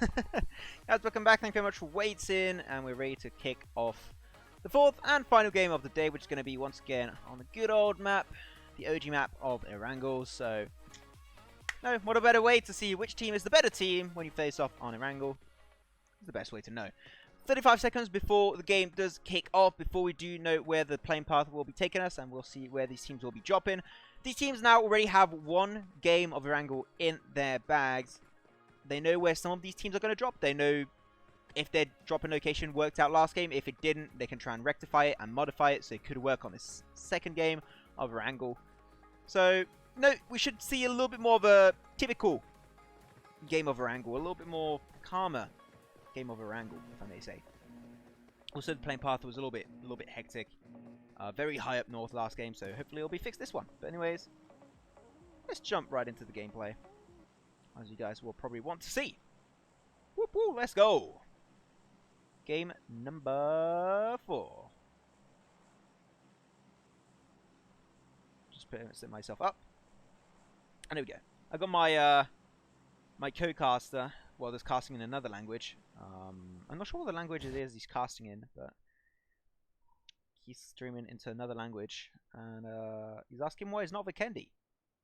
Guys, welcome back. Thank you very much for waiting, and we're ready to kick off the fourth and final game of the day, which is going to be once again on the good old map, the OG map of Erangel. So, no, what a better way to see which team is the better team when you face off on Erangel. It's the best way to know. 35 seconds before the game does kick off, before we do know where the playing path will be taking us, and we'll see where these teams will be dropping. These teams now already have one game of Erangel in their bags. They know where some of these teams are going to drop. They know if their dropping location worked out last game. If it didn't, they can try and rectify it and modify it so it could work on this second game of Erangel. So, no, we should see a little bit more of a typical game of Erangel, a little bit more calmer game of Erangel, if I may say. Also, the playing path was a little bit hectic. Very high up north last game, so hopefully it'll be fixed this one. But anyways, let's jump right into the gameplay, as you guys will probably want to see. Whoop whoop, let's go. Game number 4. Just set myself up. And there we go. I got my my co-caster. Well, there's casting in another language. I'm not sure what the language it is he's casting in, but he's streaming into another language, and he's asking why he's not Vikendi.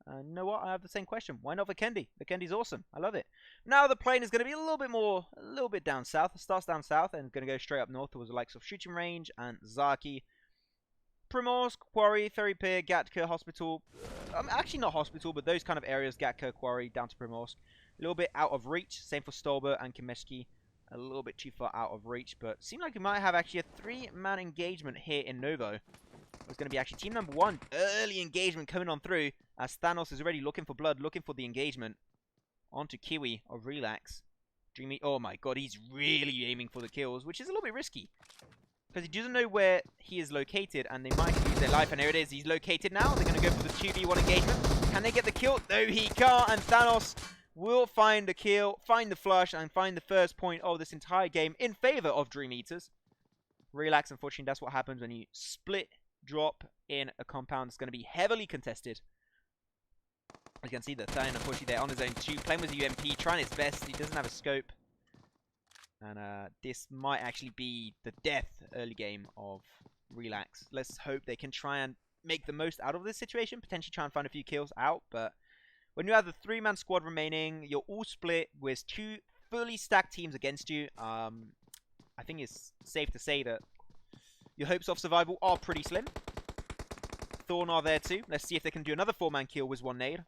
You know what? I have the same question. Why not Vikendi? Vikendi's awesome. I love it. Now the plane is going to be a little bit down south. It starts down south and going to go straight up north towards the likes of Shooting Range and Zaki. Primorsk, Quarry, Therapy, Gatka, Hospital. Actually not Hospital, but those kind of areas. Gatka, Quarry, down to Primorsk. A little bit out of reach. Same for Stolber and Kimeshki. A little bit too far out of reach, but seemed like we might have actually a 3-man engagement here in Novo. It's going to be actually team number 1. Early engagement coming on through, as Thanos is already looking for blood, looking for the engagement. Onto Kiwi of Relax. Dreamy. Oh my god, he's really aiming for the kills, which is a little bit risky. Because he doesn't know where he is located, and they might lose their life. And there it is. He's located now. They're going to go for the 2v1 engagement. Can they get the kill? No, he can't. And Thanos will find the kill, find the flush, and find the first point of this entire game in favor of Dream Eaters. Relax, unfortunately, that's what happens when you split drop in a compound. It's going to be heavily contested. As you can see, the Thane, unfortunately, they're on his own too. Playing with the UMP, trying his best. He doesn't have a scope. And this might actually be the death early game of Relax. Let's hope they can try and make the most out of this situation. Potentially try and find a few kills out. But when you have the 3-man squad remaining, you're all split with 2 fully stacked teams against you. I think it's safe to say that your hopes of survival are pretty slim. Thorn are there too. Let's see if they can do another 4-man kill with 1 nade.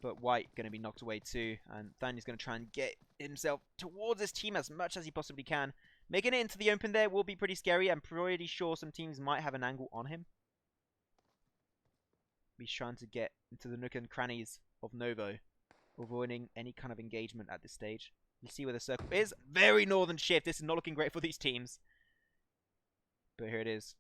But White going to be knocked away too. And Thany's going to try and get himself towards his team as much as he possibly can. Making it into the open there will be pretty scary. I'm pretty sure some teams might have an angle on him. He's trying to get into the nook and crannies of Novo, avoiding any kind of engagement at this stage. You see where the circle is. Very northern shift. This is not looking great for these teams. But here it is.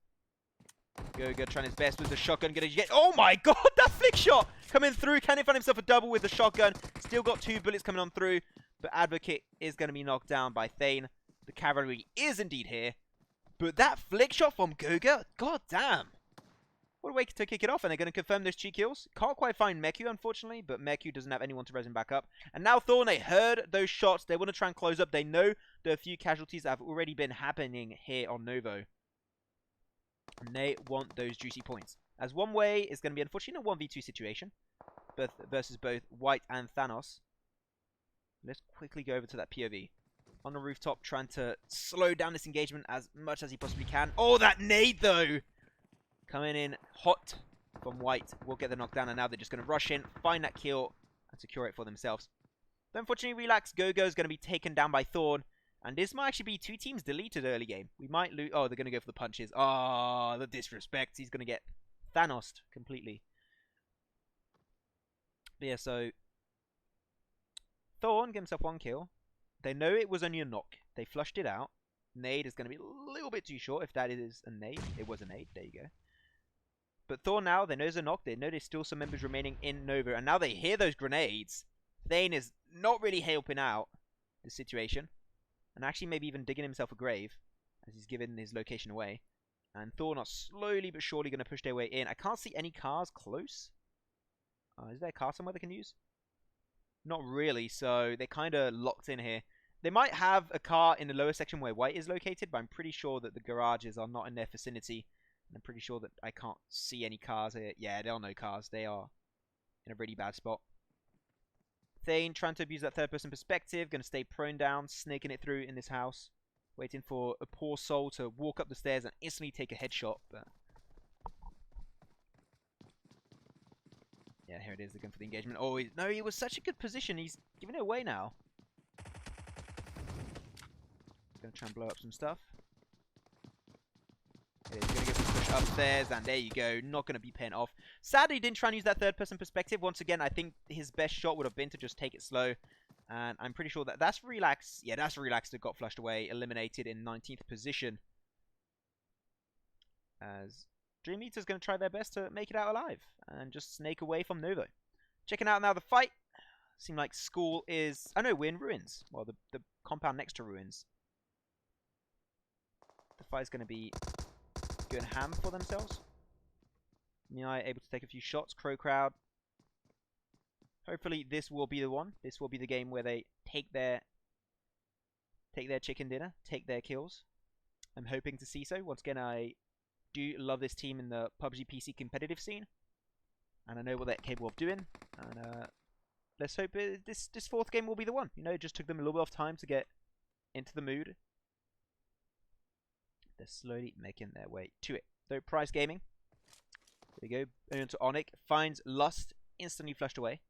Goga trying his best with the shotgun. Gonna get. Oh my god, that flick shot coming through. Can he find himself a double with the shotgun? Still got 2 bullets coming on through. But Advocate is going to be knocked down by Thane. The cavalry is indeed here. But that flick shot from Goga, god damn. What a way to kick it off. And they're going to confirm those 2 kills. Can't quite find Meku, unfortunately. But Meku doesn't have anyone to res him back up. And now Thorn, they heard those shots. They want to try and close up. They know there are a few casualties that have already been happening here on Novo. And they want those juicy points. As one way is going to be, unfortunately, a 1v2 situation. Versus both White and Thanos. Let's quickly go over to that POV. On the rooftop, trying to slow down this engagement as much as he possibly can. Oh, that nade, though! Coming in hot from White. Will get the knockdown, and now they're just going to rush in, find that kill, and secure it for themselves. But unfortunately, Relax Gogo is going to be taken down by Thorn. And this might actually be 2 teams deleted early game. We might lose. Oh, they're going to go for the punches. Oh, the disrespect. He's going to get Thanos'd completely. But yeah, so Thorn get himself 1 kill. They know it was only a knock. They flushed it out. Nade is going to be a little bit too short if that is a nade. It was a nade. There you go. But Thorn now, they know there's a knock. They know there's still some members remaining in Nova. And now they hear those grenades. Thane is not really helping out the situation. And actually maybe even digging himself a grave as he's given his location away. And Thorn are slowly but surely going to push their way in. I can't see any cars close. Is there a car somewhere they can use? Not really, so they're kind of locked in here. They might have a car in the lower section where white is located, but I'm pretty sure that the garages are not in their vicinity. And I'm pretty sure that I can't see any cars here. Yeah, there are no cars. They are in a really bad spot. Thane trying to abuse that third-person perspective. Going to stay prone down, snaking it through in this house. Waiting for a poor soul to walk up the stairs and instantly take a headshot. But yeah, here it is again for the engagement. Oh, no, he was such a good position. He's giving it away now. Going to try and blow up some stuff. He's going to go for the push upstairs, and there you go. Not going to be paying off. Sadly, he didn't try and use that third-person perspective. Once again, I think his best shot would have been to just take it slow. And I'm pretty sure that that's Relax. Yeah, that's Relax that got flushed away, eliminated in 19th position. As Dream Eater's going to try their best to make it out alive and just snake away from Novo. Checking out now the fight. Seems like school is... Oh no, we're in ruins. Well, the compound next to ruins. The fight's going to be going ham for themselves. Miai able to take a few shots. Crow Crowd. Hopefully this will be the one. This will be the game where they take their chicken dinner, take their kills. I'm hoping to see so. Once again, I do love this team in the PUBG PC competitive scene, and I know what they're capable of doing. And let's hope this fourth game will be the one. You know, it just took them a little bit of time to get into the mood. They're slowly making their way to it. Though Price Gaming, there we go. Into Onyx finds Lust, instantly flushed away.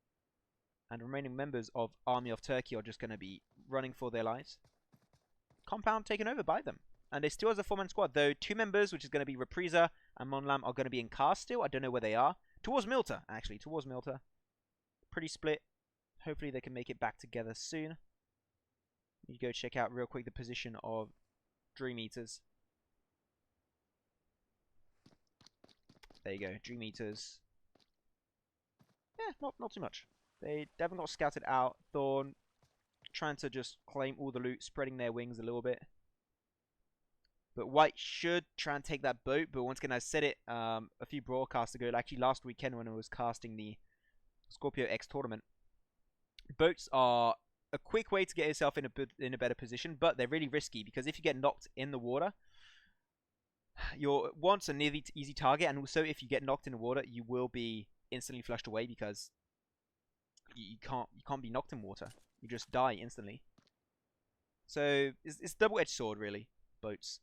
And remaining members of Army of Turkey are just going to be running for their lives. Compound taken over by them. And they still has a 4-man squad, though 2 members, which is going to be Reprisa and Monlam, are going to be in cars still. I don't know where they are. Towards Milta, actually. Towards Milta. Pretty split. Hopefully they can make it back together soon. You go check out real quick the position of Dream Eaters. There you go. Dream Eaters. Yeah, not too much. They haven't got scouted out. Thorn trying to just claim all the loot, spreading their wings a little bit. But White should try and take that boat. But once again, I said it a few broadcasts ago, actually last weekend when I was casting the Scorpio X tournament. Boats are a quick way to get yourself in a better position, but they're really risky because if you get knocked in the water, you're once a nearly easy target, and also if you get knocked in the water, you will be instantly flushed away because you can't be knocked in water. You just die instantly. So it's double-edged sword, really. Boats.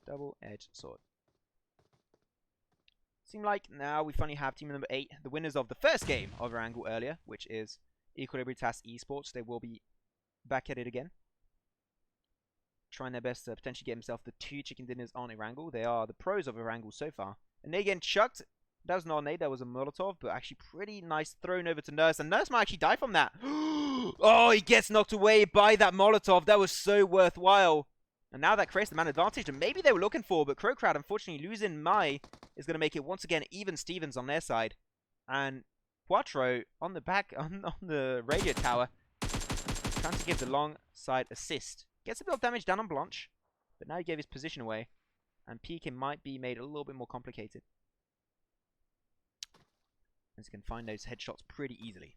Double-edged sword. Seem like now we finally have team number 8, the winners of the first game of our angle earlier, which is YaLLa Esports. They will be back at it again, trying their best to potentially get himself the 2 chicken dinners on Erangel. They are the pros of Erangel so far. And they getting chucked. That was not a nade, that was a Molotov, but actually pretty nice thrown over to Nurse. And Nurse might actually die from that. Oh, he gets knocked away by that Molotov. That was so worthwhile. And now that creates the man advantage that maybe they were looking for, but Crow Crowd, unfortunately, losing Mai is going to make it once again even Stevens on their side. And Quattro on the back, on the radio tower, trying to give the long side assist. Gets a bit of damage down on Blanche, but now he gave his position away. And peeking might be made a little bit more complicated, as he can find those headshots pretty easily.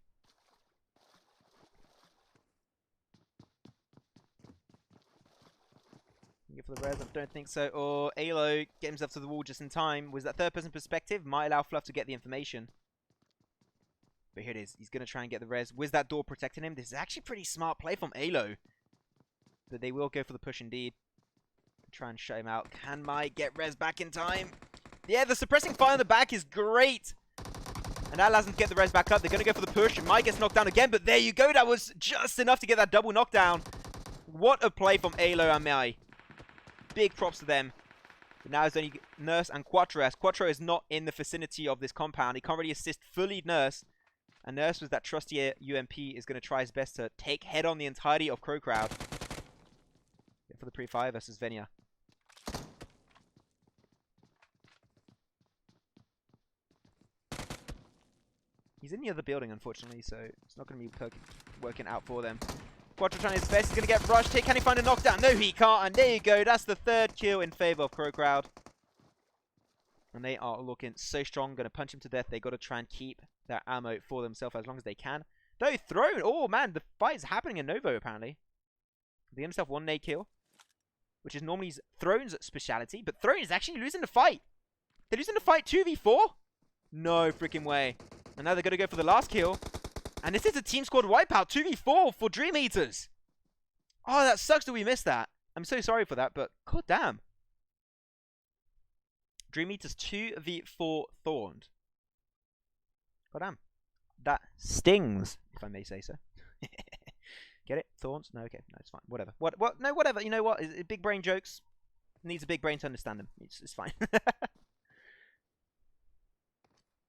Go for the res, I don't think so. Or Alo get himself to the wall just in time. Was that third person perspective? Might allow Fluff to get the information. But here it is. He's going to try and get the res. Was that door protecting him? This is actually pretty smart play from Alo. But they will go for the push indeed. Try and shut him out. Can Mai get res back in time? Yeah, the suppressing fire in the back is great. And that allows them to get the res back up. They're going to go for the push. Mai gets knocked down again. But there you go. That was just enough to get that double knockdown. What a play from Alo and Mai. Big props to them. But now it's only Nurse and Quattro. As Quattro is not in the vicinity of this compound. He can't really assist fully Nurse. And Nurse with that trusty UMP is going to try his best to take head on the entirety of Crow Crowd. Go for the pre-fire versus Venia. He's in the other building, unfortunately, so it's not going to be working out for them. Quattro trying his best. He's going to get rushed here. Can he find a knockdown? No, he can't. And there you go. That's the 3rd kill in favor of Crow Crowd. And they are looking so strong. Going to punch him to death. They got to try and keep that ammo for themselves as long as they can. Though Throne, oh man, the fight is happening in Novo apparently. They get himself 1 nade kill, which is normally Throne's speciality, but Throne is actually losing the fight. They're losing the fight 2v4? No freaking way. And now they're going to go for the last kill. And this is a team squad wipeout, 2v4 for Dream Eaters. Oh, that sucks that we missed that. I'm so sorry for that, but god damn. Dream Eaters 2v4 Thorned. God damn. That stings, if I may say so. Get it? Thorns? No, okay. No, it's fine. Whatever. What? No, whatever. You know what? Big brain jokes. Needs a big brain to understand them. It's fine.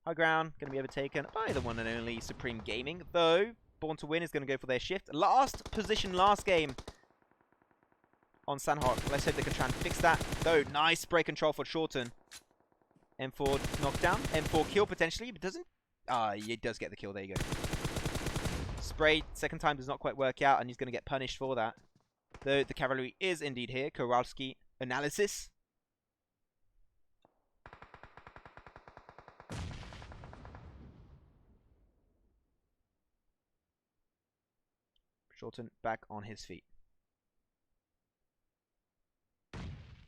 High ground. Going to be overtaken by the one and only Supreme Gaming. Though, Born to Win is going to go for their shift. Last position, last game on Sandhawk. Let's hope they can try and fix that. Though, nice spray control for Shorten. M4 knockdown. M4 kill potentially, but doesn't... it does get the kill. There you go. Spray, second time does not quite work out, and he's going to get punished for that. Though the cavalry is indeed here. Kowalski analysis. Shorten back on his feet.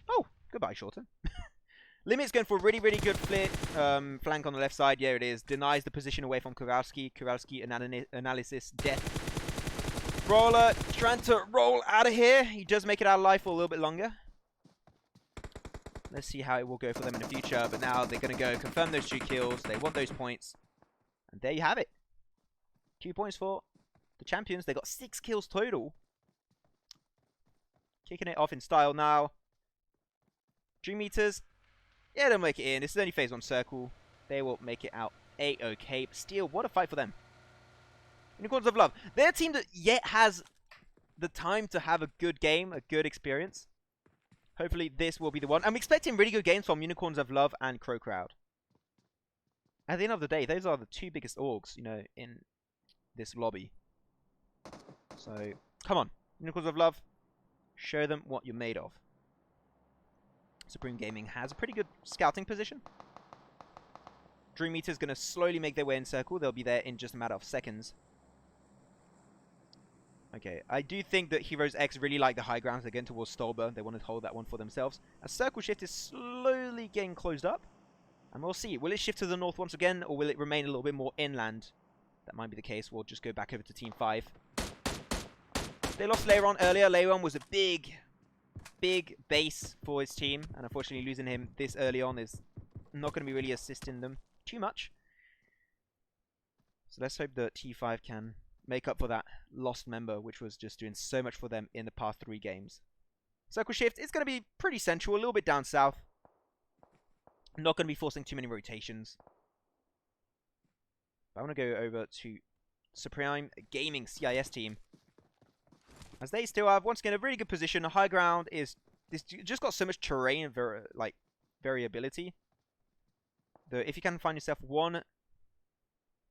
Oh, goodbye, Shorten. Limit's going for a really, really good flank on the left side. Yeah, it is. Denies the position away from Kowalski. Kowalski analysis. Death. Brawler trying to roll out of here. He does make it out of life for a little bit longer. Let's see how it will go for them in the future. But now they're going to go confirm those 2 kills. They want those points. And there you have it. 2 points for the champions. They got 6 kills total. Kicking it off in style now. Dream Eaters. Yeah, they'll make it in. This is only phase 1 circle. They will make it out A-OK. But still, what a fight for them. Unicorns of Love. They're a team that yet has the time to have a good game, a good experience. Hopefully this will be the one. I'm expecting really good games from Unicorns of Love and Crow Crowd. At the end of the day, those are the 2 biggest orgs, you know, in this lobby. So, come on. Unicorns of Love. Show them what you're made of. Supreme Gaming has a pretty good scouting position. Dream Eater's going to slowly make their way in circle. They'll be there in just a matter of seconds. Okay, I do think that Heroes X really like the high grounds. They're getting towards Stolber. They want to hold that one for themselves. A circle shift is slowly getting closed up. And we'll see. Will it shift to the north once again, or will it remain a little bit more inland? That might be the case. We'll just go back over to Team 5. They lost Leiron earlier. Leiron was a big base for his team, and unfortunately losing him this early on is not going to be really assisting them too much. So let's hope that T5 can make up for that lost member, which was just doing so much for them in the past 3 games. Circle shift is going to be pretty central, a little bit down south. Not going to be forcing too many rotations. But I want to go over to Supreme Gaming CIS team. As they still have, once again, a really good position. The high ground is just got so much terrain and variability. If you can find yourself one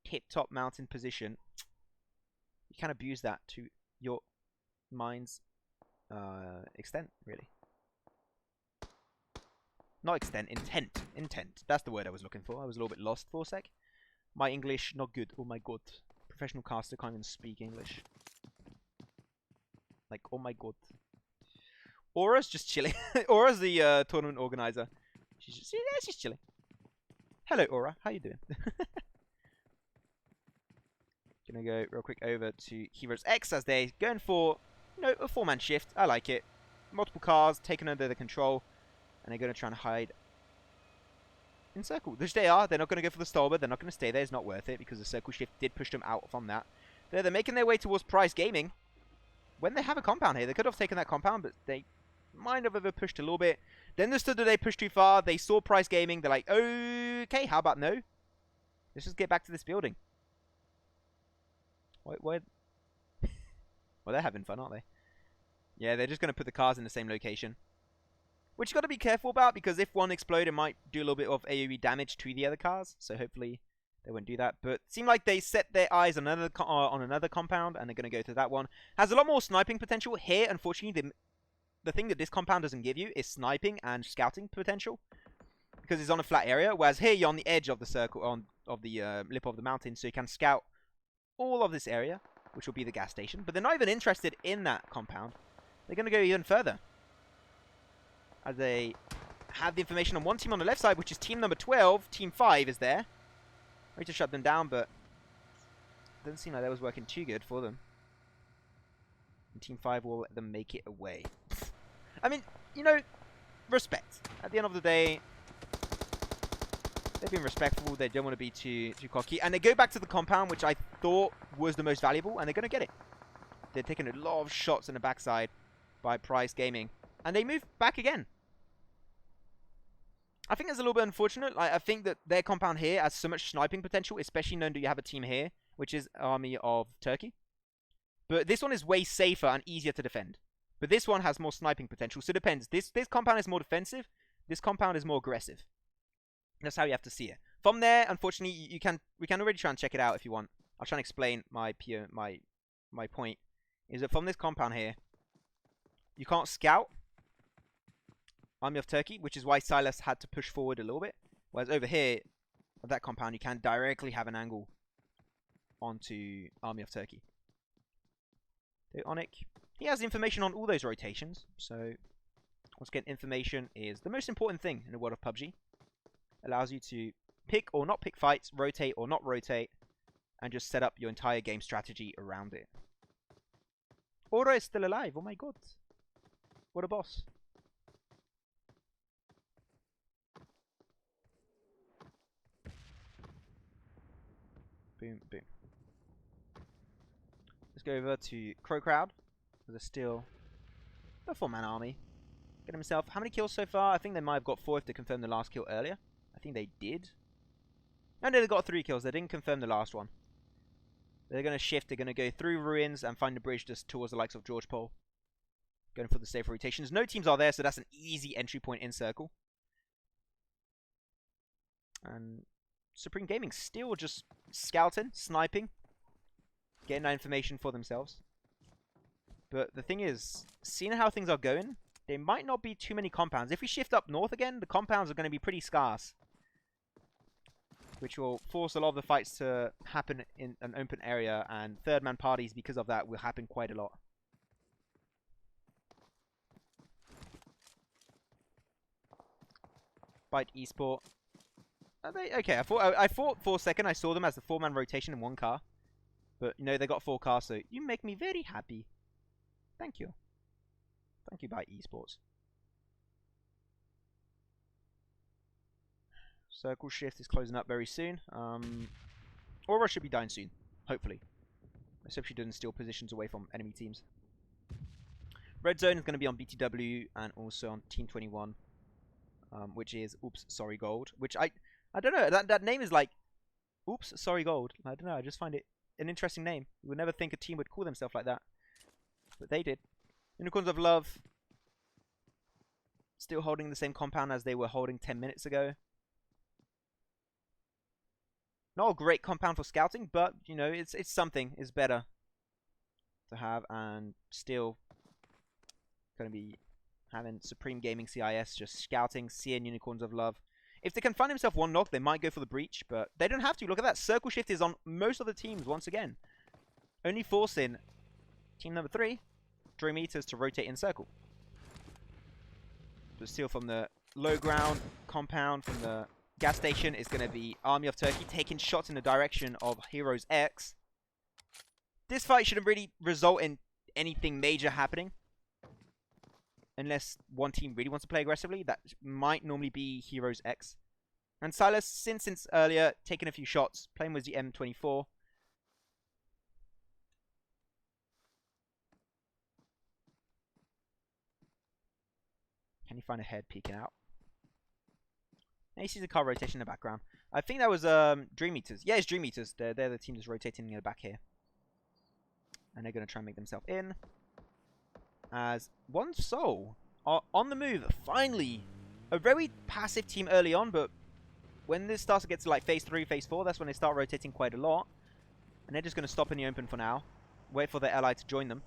tip-top mountain position, you can abuse that to your mind's extent, really. Not extent, intent. Intent. That's the word I was looking for. I was a little bit lost for a sec. My English, not good. Oh my god. Professional caster can't even speak English. Like, oh my god. Aura's just chilling. Aura's the tournament organizer. She's chilling. Hello, Aura. How you doing? Gonna go real quick over to Heroes X as they're going for, you know, a 4-man shift. I like it. Multiple cars taken under their control, and they're gonna try and hide in circle. Which they are. They're not gonna go for the Stolber. They're not gonna stay there. It's not worth it because the circle shift did push them out from that. They're making their way towards Price Gaming. When they have a compound here, they could have taken that compound, but they might have over pushed a little bit. They understood that they pushed too far. They saw Price Gaming. They're like, okay, how about no? Let's just get back to this building. What? Well, they're having fun, aren't they? Yeah, they're just going to put the cars in the same location. Which you've got to be careful about, because if one explodes, it might do a little bit of AoE damage to the other cars. So hopefully they won't do that. But it seemed like they set their eyes on another compound, and they're going to go to that one. Has a lot more sniping potential. Here, unfortunately, the thing that this compound doesn't give you is sniping and scouting potential, because it's on a flat area. Whereas here, you're on the edge of the circle, of the lip of the mountain, so you can scout all of this area, which will be the gas station. But they're not even interested in that compound. They're going to go even further. As they have the information on one team on the left side, which is team number 12. Team 5 is there. Ready to shut them down, but doesn't seem like that was working too good for them. And team 5 will let them make it away. I mean, you know, respect. At the end of the day, they've been respectful. They don't want to be too cocky. And they go back to the compound, which I thought was the most valuable, and they're going to get it. They're taking a lot of shots in the backside by Price Gaming. And they move back again. I think it's a little bit unfortunate. I think that their compound here has so much sniping potential, especially knowing that you have a team here, which is Army of Turkey. But this one is way safer and easier to defend. But this one has more sniping potential, so it depends. This compound is more defensive. This compound is more aggressive. That's how you have to see it. From there, unfortunately, we can already try and check it out if you want. I'll try and explain my point. Is that from this compound here, you can't scout Army of Turkey, which is why Silas had to push forward a little bit. Whereas over here, at that compound, you can directly have an angle onto Army of Turkey. So Onyx, he has information on all those rotations. So once again, information is the most important thing in the world of PUBG. Allows you to pick or not pick fights, rotate or not rotate, and just set up your entire game strategy around it. Oro is still alive. Oh my god. What a boss. Boom, boom. Let's go over to Crow Crowd. There's still a 4-man army. Get himself. How many kills so far? I think they might have got 4 if they confirmed the last kill earlier. I think they did. No, they got 3 kills. They didn't confirm the last one. They're going to shift. They're going to go through ruins and find the bridge just towards the likes of George Pole. Going for the safe rotations. No teams are there, so that's an easy entry point in circle. And Supreme Gaming still just scouting, sniping, getting that information for themselves. But the thing is, seeing how things are going, there might not be too many compounds. If we shift up north again, the compounds are going to be pretty scarce, which will force a lot of the fights to happen in an open area, and third-man parties, because of that, will happen quite a lot. Byte Esport. Okay, I thought for a second I saw them as the 4-man rotation in one car. But, you know, they got 4 cars, so you make me very happy. Thank you. Thank you, Byte Esports. Circle shift is closing up very soon. Aura should be dying soon, hopefully. Let's hope she doesn't steal positions away from enemy teams. Red Zone is going to be on BTW and also on Team 21, which is Oops, Sorry Gold. Which I don't know, that name is like, Oops, Sorry Gold. I don't know, I just find it an interesting name. You would never think a team would call themselves like that. But they did. Unicorns of Love, still holding the same compound as they were holding 10 minutes ago. Not a great compound for scouting, but, you know, it's something. It's better to have, and still going to be having Supreme Gaming CIS just scouting, seeing Unicorns of Love. If they can find himself one knock, they might go for the breach, but they don't have to. Look at that. Circle shift is on most of the teams once again. Only forcing team number 3, Dream Eaters, to rotate in circle. But still from the low ground compound, from the gas station, is going to be Army of Turkey taking shots in the direction of Heroes X. This fight shouldn't really result in anything major happening. Unless one team really wants to play aggressively. That might normally be Heroes X. And Silas, since earlier, taking a few shots, playing with the M24. Can you find a head peeking out? And he sees a car rotation in the background. I think that was Dream Eaters. Yeah, it's Dream Eaters. They're the team that's rotating in the back here. And they're going to try and make themselves in. As One Soul are on the move, finally. A very passive team early on, but when this starts to get to like phase 3, phase 4, that's when they start rotating quite a lot. And they're just going to stop in the open for now. Wait for their ally to join them.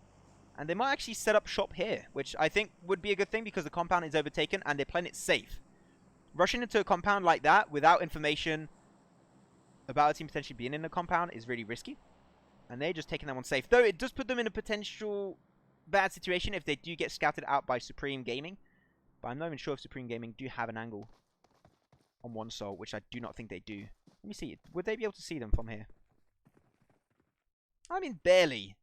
And they might actually set up shop here, which I think would be a good thing because the compound is overtaken and they're playing it safe. Rushing into a compound like that without information about a team potentially being in the compound is really risky. And they're just taking that one safe. Though it does put them in a potential bad situation if they do get scouted out by Supreme Gaming. But I'm not even sure if Supreme Gaming do have an angle on one soul, which I do not think they do. Let me see. Would they be able to see them from here? I mean, barely.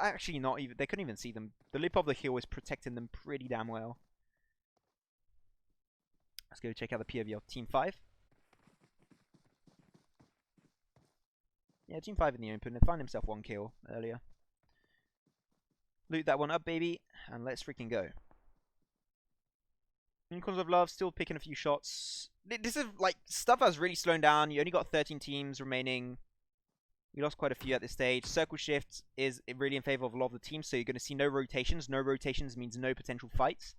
Actually, not even. They couldn't even see them. The lip of the hill is protecting them pretty damn well. Let's go check out the POV of Team 5. Yeah, Team 5 in the open. They find himself 1 kill earlier. Loot that one up, baby. And let's freaking go. Unicorns of Love still picking a few shots. This is like stuff that's really slowing down. You only got 13 teams remaining. We lost quite a few at this stage. Circle shift is really in favor of a lot of the teams, so you're going to see no rotations. No rotations means no potential fights.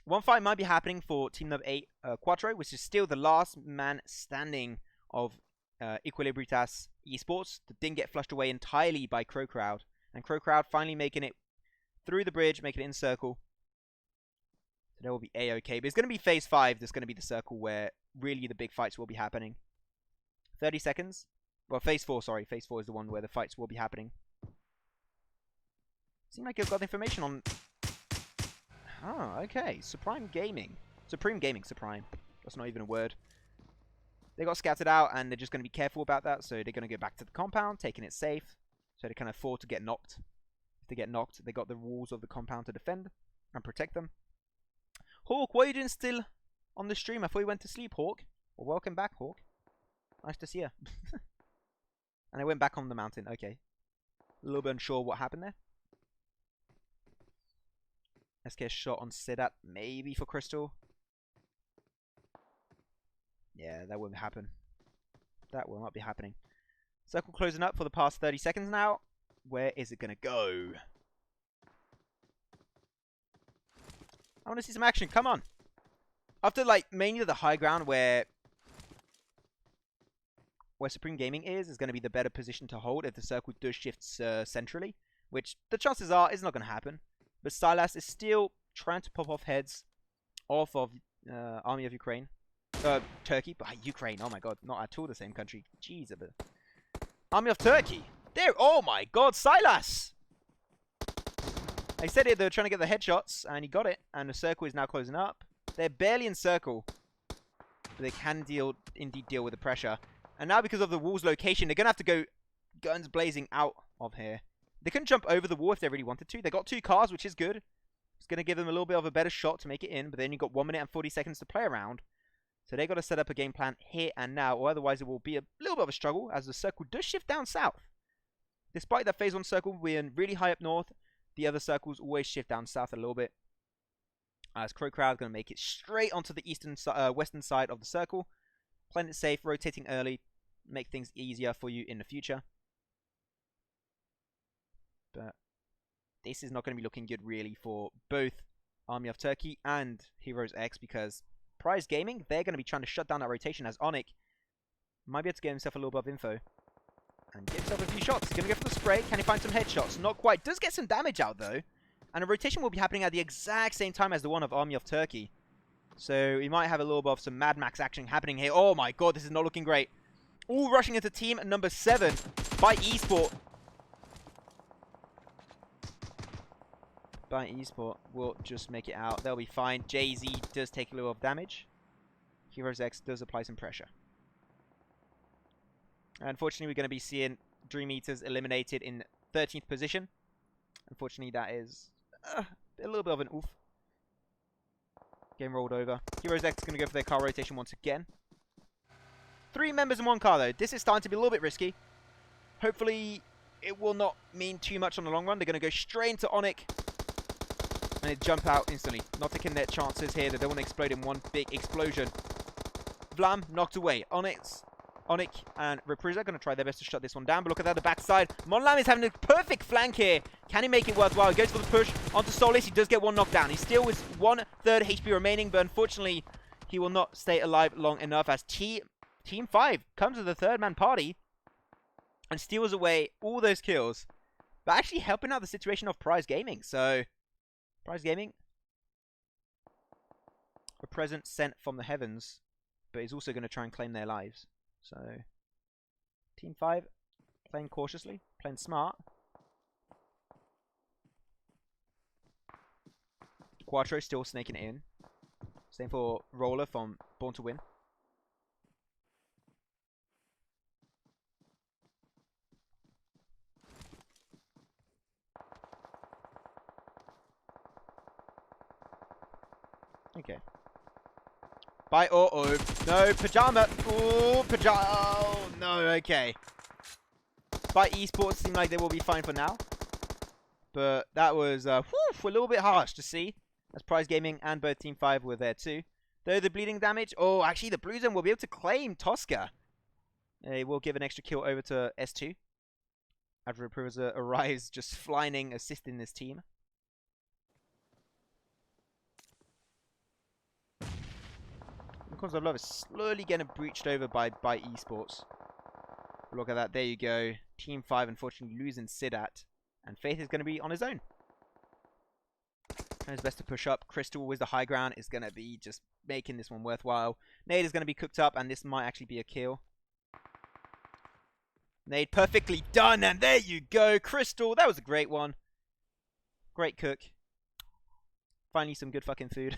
One fight might be happening for Team Number 8, Quattro, which is still the last man standing of Equilibritas Esports that didn't get flushed away entirely by Crow Crowd. And Crow Crowd finally making it through the bridge, making it in circle. So there will be A-OK. But it's going to be Phase 5 that's going to be the circle where really the big fights will be happening. 30 seconds. Well, Phase 4, sorry. Phase 4 is the one where the fights will be happening. Seems like you've got information on... Oh, okay. Supreme Gaming. Supreme. That's not even a word. They got scouted out, and they're just going to be careful about that. So they're going to go back to the compound, taking it safe. So they can afford to get knocked. If they get knocked, they got the walls of the compound to defend and protect them. Hawk, what are you doing still on the stream? I thought you went to sleep, Hawk. Well, welcome back, Hawk. Nice to see you. And I went back on the mountain. Okay. A little bit unsure what happened there. Let's get a shot on Sedat. Maybe for Crystal. Yeah, that won't happen. That will not be happening. Circle closing up for the past 30 seconds now. Where is it going to go? I want to see some action. Come on. After, like, mainly the high ground where Supreme Gaming is going to be the better position to hold if the circle does shift centrally. Which the chances are is not going to happen. But Silas is still trying to pop off heads off of Army of Ukraine. Turkey. But Ukraine, oh my god. Not at all the same country. Jeez. Army of Turkey. There. Oh my god, Silas! I said it, they were trying to get the headshots, and he got it. And the circle is now closing up. They're barely in circle. But they can indeed deal with the pressure. And now because of the wall's location, they're going to have to go guns blazing out of here. They couldn't jump over the wall if they really wanted to. They got 2 cars, which is good. It's going to give them a little bit of a better shot to make it in. But then you've got 1 minute and 40 seconds to play around. So they got to set up a game plan here and now. Or otherwise it will be a little bit of a struggle as the circle does shift down south. Despite that Phase 1 circle being really high up north, the other circles always shift down south a little bit. As Crow Crowd is going to make it straight onto the western side of the circle. Playing it safe, rotating early, make things easier for you in the future. But this is not going to be looking good really for both Army of Turkey and Heroes X because Prize Gaming, they're going to be trying to shut down that rotation as Onyx might be able to get himself a little bit of info. And get himself a few shots. He's going to go for the spray. Can he find some headshots? Not quite. Does get some damage out though. And a rotation will be happening at the exact same time as the one of Army of Turkey. So we might have a little bit of some Mad Max action happening here. Oh my god, this is not looking great. All rushing into team number 7 by Esport. Esport will just make it out. They'll be fine. Jay-Z does take a little of damage. Heroes X does apply some pressure. Unfortunately, we're going to be seeing Dream Eaters eliminated in 13th position. Unfortunately, that is a little bit of an oof. Game rolled over. Heroes X is going to go for their car rotation once again. 3 members in 1 car, though. This is starting to be a little bit risky. Hopefully, it will not mean too much on the long run. They're going to go straight into Onyx. And they jump out instantly. Not taking their chances here. They don't want to explode in one big explosion. Vlam knocked away. Onyx and Reprise are going to try their best to shut this one down. But look at that, the backside. Monlam is having a perfect flank here. Can he make it worthwhile? He goes for the push onto Solis. He does get 1 knockdown. He still with 1/3 HP remaining. But unfortunately, he will not stay alive long enough as Team 5 comes to the 3rd man party and steals away all those kills. But actually helping out the situation of Prize Gaming. So, Prize Gaming, a present sent from the heavens, but he's also going to try and claim their lives. So, Team 5 playing cautiously. Playing smart. Quattro still snaking it in. Same for YaLLa from Born to Win. Okay. Bye. Oh, no, pajama. Oh, pajama. Oh, no, okay. By Esports seem like they will be fine for now. But that was a little bit harsh to see. As Prize Gaming and both Team 5 were there too. Though the bleeding damage. Oh, actually, the Blue Zone will be able to claim Tosca. They will give an extra kill over to S2. After Repriza arrives, just flying, assisting this team. Because of Love is slowly getting breached over by Esports. Look at that. There you go. Team 5 unfortunately losing Sidat. And Faith is going to be on his own. Trying his best to push up. Crystal with the high ground is going to be just making this one worthwhile. Nade is going to be cooked up, and this might actually be a kill. Nade perfectly done, and there you go. Crystal, that was a great one. Great cook. Finally some good fucking food.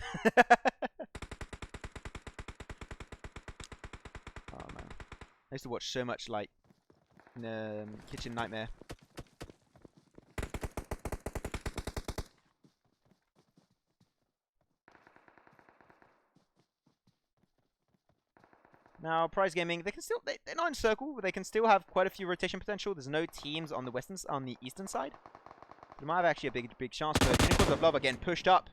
Oh man. I used to watch so much like Kitchen Nightmare. Now, Prize Gaming, they can still they're not in circle, but they can still have quite a few rotation potential. There's no teams on the eastern side. They might have actually a big chance, but Unicorns of Love again pushed up.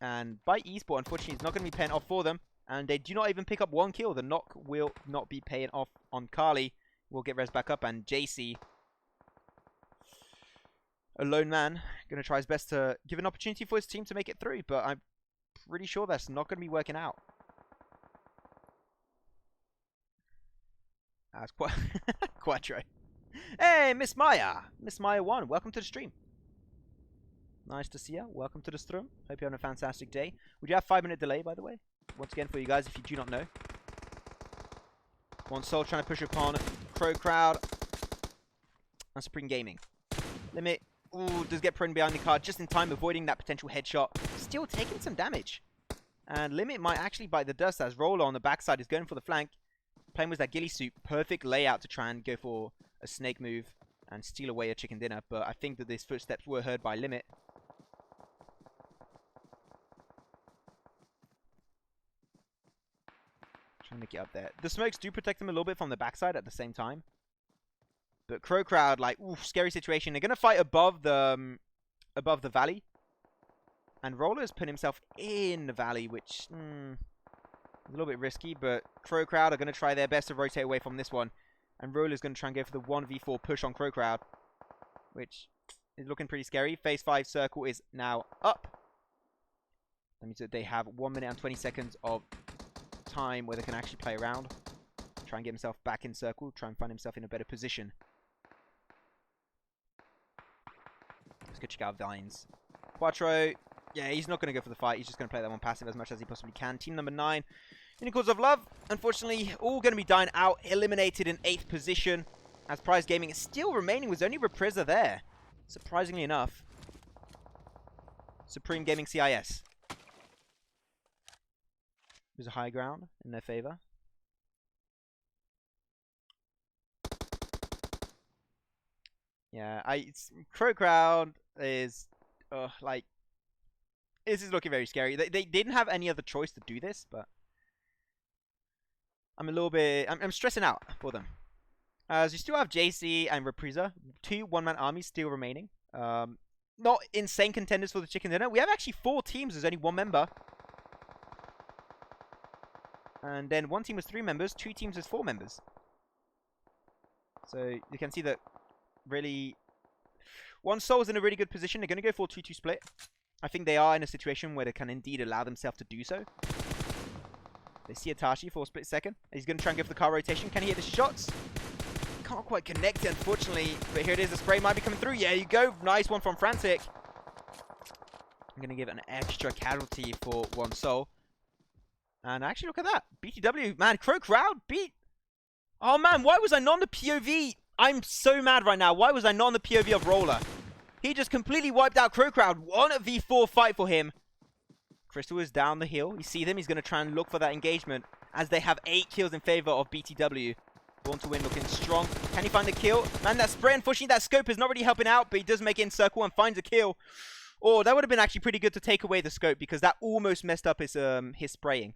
And by Esport, unfortunately, it's not going to be paying off for them. And they do not even pick up one kill. The knock will not be paying off on Kali. We'll get res back up, and JC, a lone man, going to try his best to give an opportunity for his team to make it through. But I'm pretty sure that's not going to be working out. That's Quattro. Hey, Miss Maya. Miss Maya 1, welcome to the stream. Nice to see you. Welcome to the stream. Hope you're having a fantastic day. We do have 5-minute delay, by the way. Once again, for you guys, if you do not know. One Soul trying to push upon Crow Crowd. And Supreme Gaming. Limit. Ooh, does get prone behind the card just in time, avoiding that potential headshot. Still taking some damage. And Limit might actually bite the dust as YaLLa on the backside is going for the flank. Playing with that ghillie suit, perfect layout to try and go for a snake move and steal away a chicken dinner. But I think that these footsteps were heard by Limit. Trying to get up there. The smokes do protect them a little bit from the backside at the same time. But Crow Crowd, like, oof, scary situation. They're gonna fight above the valley, and YaLLa's put himself in the valley, which. A little bit risky, but Crow Crowd are going to try their best to rotate away from this one. And YaLLa's going to try and go for the 1v4 push on Crow Crowd, which is looking pretty scary. Phase 5 circle is now up. That means that they have 1 minute and 20 seconds of time where they can actually play around. Try and get himself back in circle, try and find himself in a better position. Let's go check out Vines. Quattro. Yeah, he's not going to go for the fight. He's just going to play that one passive as much as he possibly can. Team number 9, Unicorns of Love, unfortunately, all going to be dying out. Eliminated in 8th position. As Prize Gaming is still remaining with only Repriza there. Surprisingly enough. Supreme Gaming CIS. There's a high ground in their favor. Yeah, Crow Crowd is, like, this is looking very scary. They didn't have any other choice to do this, but I'm a little bit. I'm stressing out for them. As you still have JC and Repriza, 2 one-man armies still remaining. Not insane contenders for the chicken dinner. We have actually 4 teams. There's only 1 member, and then 1 team was 3 members. 2 teams was 4 members. So you can see that really, One Soul is in a really good position. They're going to go for a 2-2 split. I think they are in a situation where they can indeed allow themselves to do so. They see Atashi for a split second. He's going to try and go for the car rotation. Can he hit the shots? Can't quite connect it, unfortunately. But here it is. The spray might be coming through. Yeah, you go. Nice one from Frantic. I'm going to give an extra casualty for One Soul. And actually, look at that. BTW, man. Crow Crowd beat. Oh, man. Why was I not on the POV? I'm so mad right now. Why was I not on the POV of YaLLa? He just completely wiped out Crowd. 1v4 fight for him. Crystal is down the hill. You see them. He's going to try and look for that engagement as they have 8 kills in favor of BTW. Born to Win looking strong. Can he find the kill? Man, that spray, unfortunately, that scope is not really helping out, but he does make it in circle and finds a kill. Oh, that would have been actually pretty good to take away the scope because that almost messed up his spraying.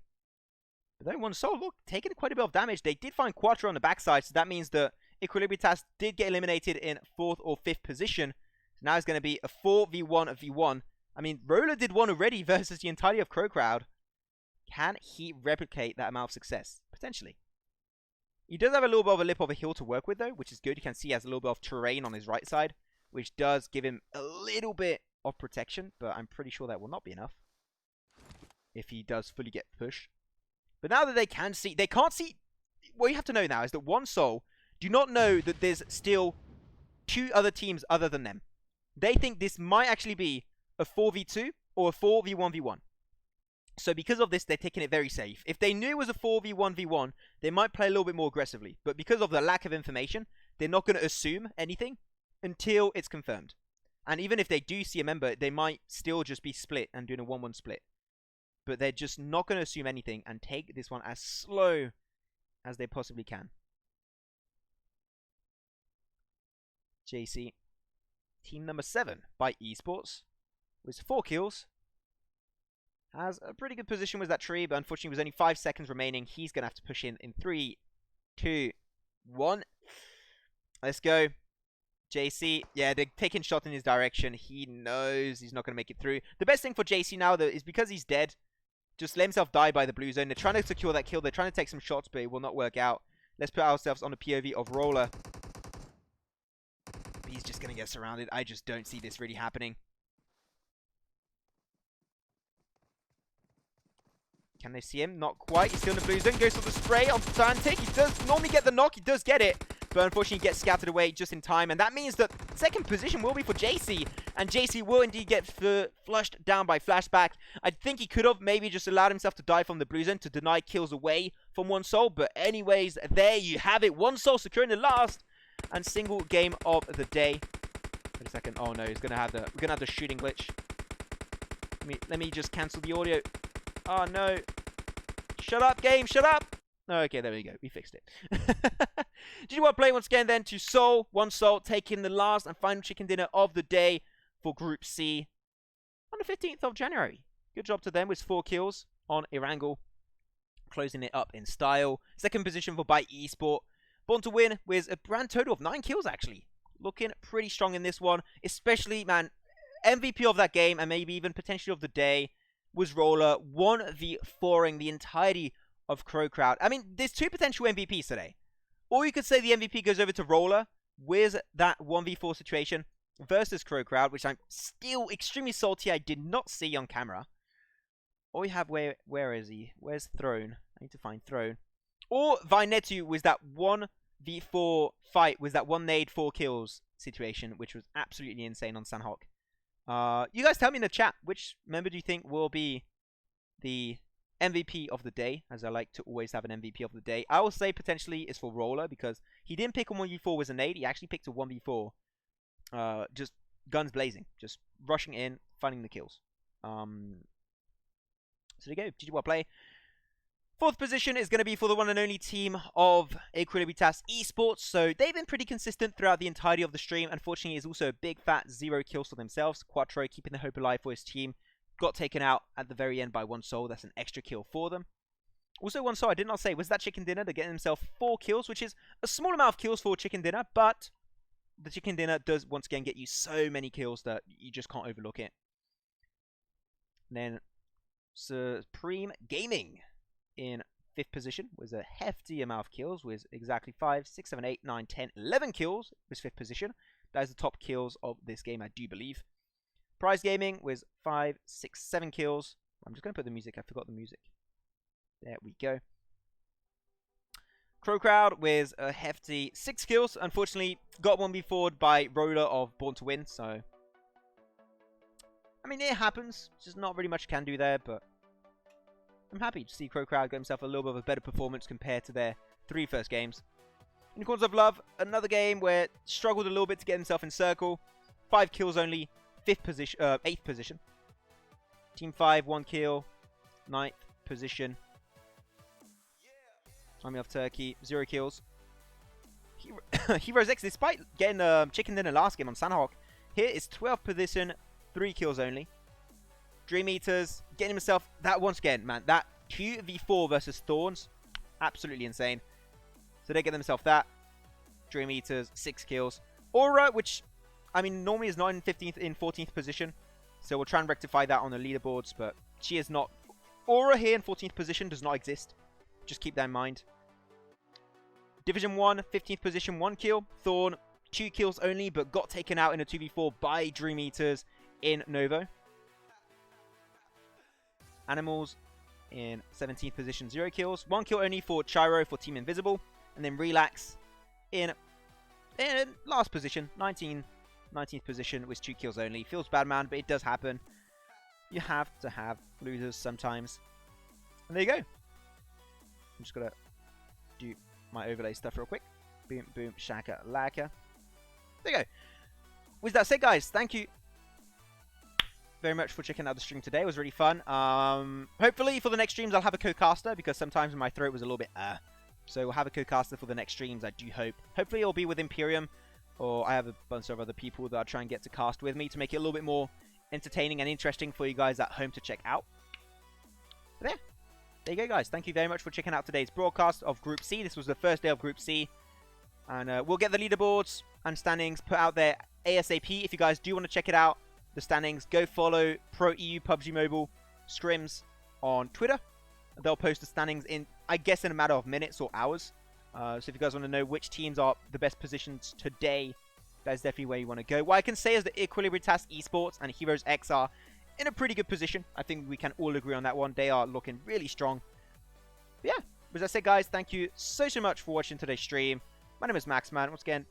But then YaLLa, look, taking quite a bit of damage. They did find Quattro on the backside, so that means that Equilibritas did get eliminated in 4th or 5th position. So now it's going to be a 4v1v1. I mean, YaLLa did one already versus the entirety of Crowd. Can he replicate that amount of success? Potentially. He does have a little bit of a lip of a hill to work with, though, which is good. You can see he has a little bit of terrain on his right side, which does give him a little bit of protection, but I'm pretty sure that will not be enough if he does fully get pushed. But now that they can't see, what you have to know now is that YaLLa do not know that there's still 2 other teams other than them. They think this might actually be a 4v2 or a 4v1v1. So because of this, they're taking it very safe. If they knew it was a 4v1v1, they might play a little bit more aggressively. But because of the lack of information, they're not going to assume anything until it's confirmed. And even if they do see a member, they might still just be split and doing a 1-1 split. But they're just not going to assume anything and take this one as slow as they possibly can. JC, team number 7 by Esports, with 4 kills. Has a pretty good position with that tree, but unfortunately with only 5 seconds remaining, he's going to have to push in 3, 2, 1. Let's go. JC, yeah, they're taking shots in his direction. He knows he's not going to make it through. The best thing for JC now, though, is because he's dead, just let himself die by the blue zone. They're trying to secure that kill. They're trying to take some shots, but it will not work out. Let's put ourselves on the POV of YaLLa. He's just going to get surrounded. I just don't see this really happening. Can they see him? Not quite. He's still in the blue zone. Goes for the spray on Tantic. He does normally get the knock. He does get it. But unfortunately, he gets scattered away just in time. And that means that second position will be for JC. And JC will indeed get flushed down by Flashback. I think he could have maybe just allowed himself to die from the blue zone to deny kills away from YaLLa. But anyways, there you have it. YaLLa securing the last and single game of the day. Wait a second. Oh no, he's gonna have the shooting glitch. Let me just cancel the audio. Oh no. Shut up, game, shut up! Okay, there we go. We fixed it. Did you want to play once again then to Seoul? YaLLa taking the last and final chicken dinner of the day for Group C on the 15th of January. Good job to them with 4 kills on Erangel. Closing it up in style. Second position for YaLLa Esports. Born to Win with a grand total of 9 kills actually. Looking pretty strong in this one. Especially, man, MVP of that game and maybe even potentially of the day was YaLLa 1v4ing the entirety of Crowd. I mean, there's 2 potential MVPs today. Or you could say the MVP goes over to YaLLa with that 1v4 situation versus Crowd, which I'm still extremely salty I did not see on camera. Or you have, where is he? Where's Throne? I need to find Throne. Or Vinetu was that 1v4 fight, was that 1 nade 4 kills situation, which was absolutely insane on Sanhok. You guys tell me in the chat, which member do you think will be the MVP of the day, as I like to always have an MVP of the day. I will say potentially is for YaLLa, because he didn't pick a 1v4 with a nade, he actually picked a 1v4, just guns blazing, just rushing in, finding the kills. So there you go, GG well play. 4th position is going to be for the one and only team of YaLLa Esports. So they've been pretty consistent throughout the entirety of the stream. Unfortunately, it's also a big fat 0 kills for themselves. Quattro keeping the hope alive for his team. Got taken out at the very end by YaLLa. That's an extra kill for them. Also, YaLLa, I did not say, was that chicken dinner to get himself 4 kills, which is a small amount of kills for chicken dinner. But the chicken dinner does once again get you so many kills that you just can't overlook it. And then Supreme Gaming in 5th position was a hefty amount of kills with exactly 5, 6, 7, 8, 9, 10, 11 kills was 5th position. That is the top kills of this game, I do believe. Prize Gaming was 5, 6, 7 kills. I'm just going to put the music. I forgot the music. There we go. Crowd with a hefty 6 kills. Unfortunately, got 1v4'd by YaLLa of Born to Win. So, I mean, it happens. Just not really much you can do there, but I'm happy to see Crowd get himself a little bit of a better performance compared to their 3 first games. Unicorns of Love, another game where struggled a little bit to get himself in circle. 5 kills only, 8th position. Team 5, 1 kill, 9th position. Army of Turkey, 0 kills. Heroes X, despite getting chicken dinner last game on Sanhok, here is 12th position, 3 kills only. Dream Eaters, getting himself, that once again, man, that QV4 versus Thorns, absolutely insane. So they get themselves that. Dream Eaters, 6 kills. Aura, which, I mean, normally is not in 15th, in 14th position. So we'll try and rectify that on the leaderboards, but she is not. Aura here in 14th position does not exist. Just keep that in mind. Division 1, 15th position, 1 kill. Thorn, 2 kills only, but got taken out in a 2v4 by Dream Eaters in Novo. Animals in 17th position, 0 kills. 1 kill only for Chiro for Team Invisible. And then Relax in last position, 19th position with 2 kills only. Feels bad, man, but it does happen. You have to have losers sometimes. And there you go. I'm just going to do my overlay stuff real quick. Boom, boom, shaka, laka. There you go. With that said, guys, thank you very much for checking out the stream today. It was really fun. Hopefully for the next streams I'll have a co-caster, because sometimes my throat was a little bit so we'll have a co-caster for the next streams, I do hope. Hopefully it'll be with Imperium, or I have a bunch of other people that I'll try and get to cast with me to make it a little bit more entertaining and interesting for you guys at home to check out. But yeah, there you go, guys. Thank you very much for checking out today's broadcast of Group C. This was the first day of Group C. And we'll get the leaderboards and standings put out there ASAP. If you guys do want to check it out, the standings, go follow Pro EU PUBG Mobile Scrims on Twitter. They'll post the standings in, I guess, in a matter of minutes or hours. So if you guys want to know which teams are the best positions today, that's definitely where you want to go. What I can say is that Equilibritas Esports and Heroes X are in a pretty good position. I think we can all agree on that one. They are looking really strong. But yeah, as I said, guys, thank you so much for watching today's stream. My name is Max, man. Once again,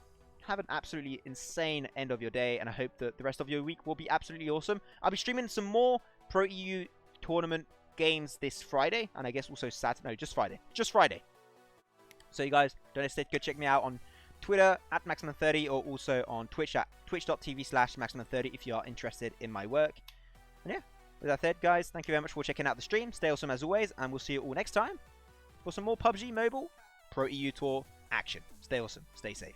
have an absolutely insane end of your day, and I hope that the rest of your week will be absolutely awesome. I'll be streaming some more Pro EU tournament games this Friday, and I guess also Saturday. No, just Friday. Just Friday. So you guys, don't hesitate to go check me out on Twitter at Maximum30, or also on Twitch at twitch.tv/Maximum30 if you are interested in my work. And yeah, with that said, guys, thank you very much for checking out the stream. Stay awesome as always, and we'll see you all next time for some more PUBG Mobile Pro EU Tour action. Stay awesome. Stay safe.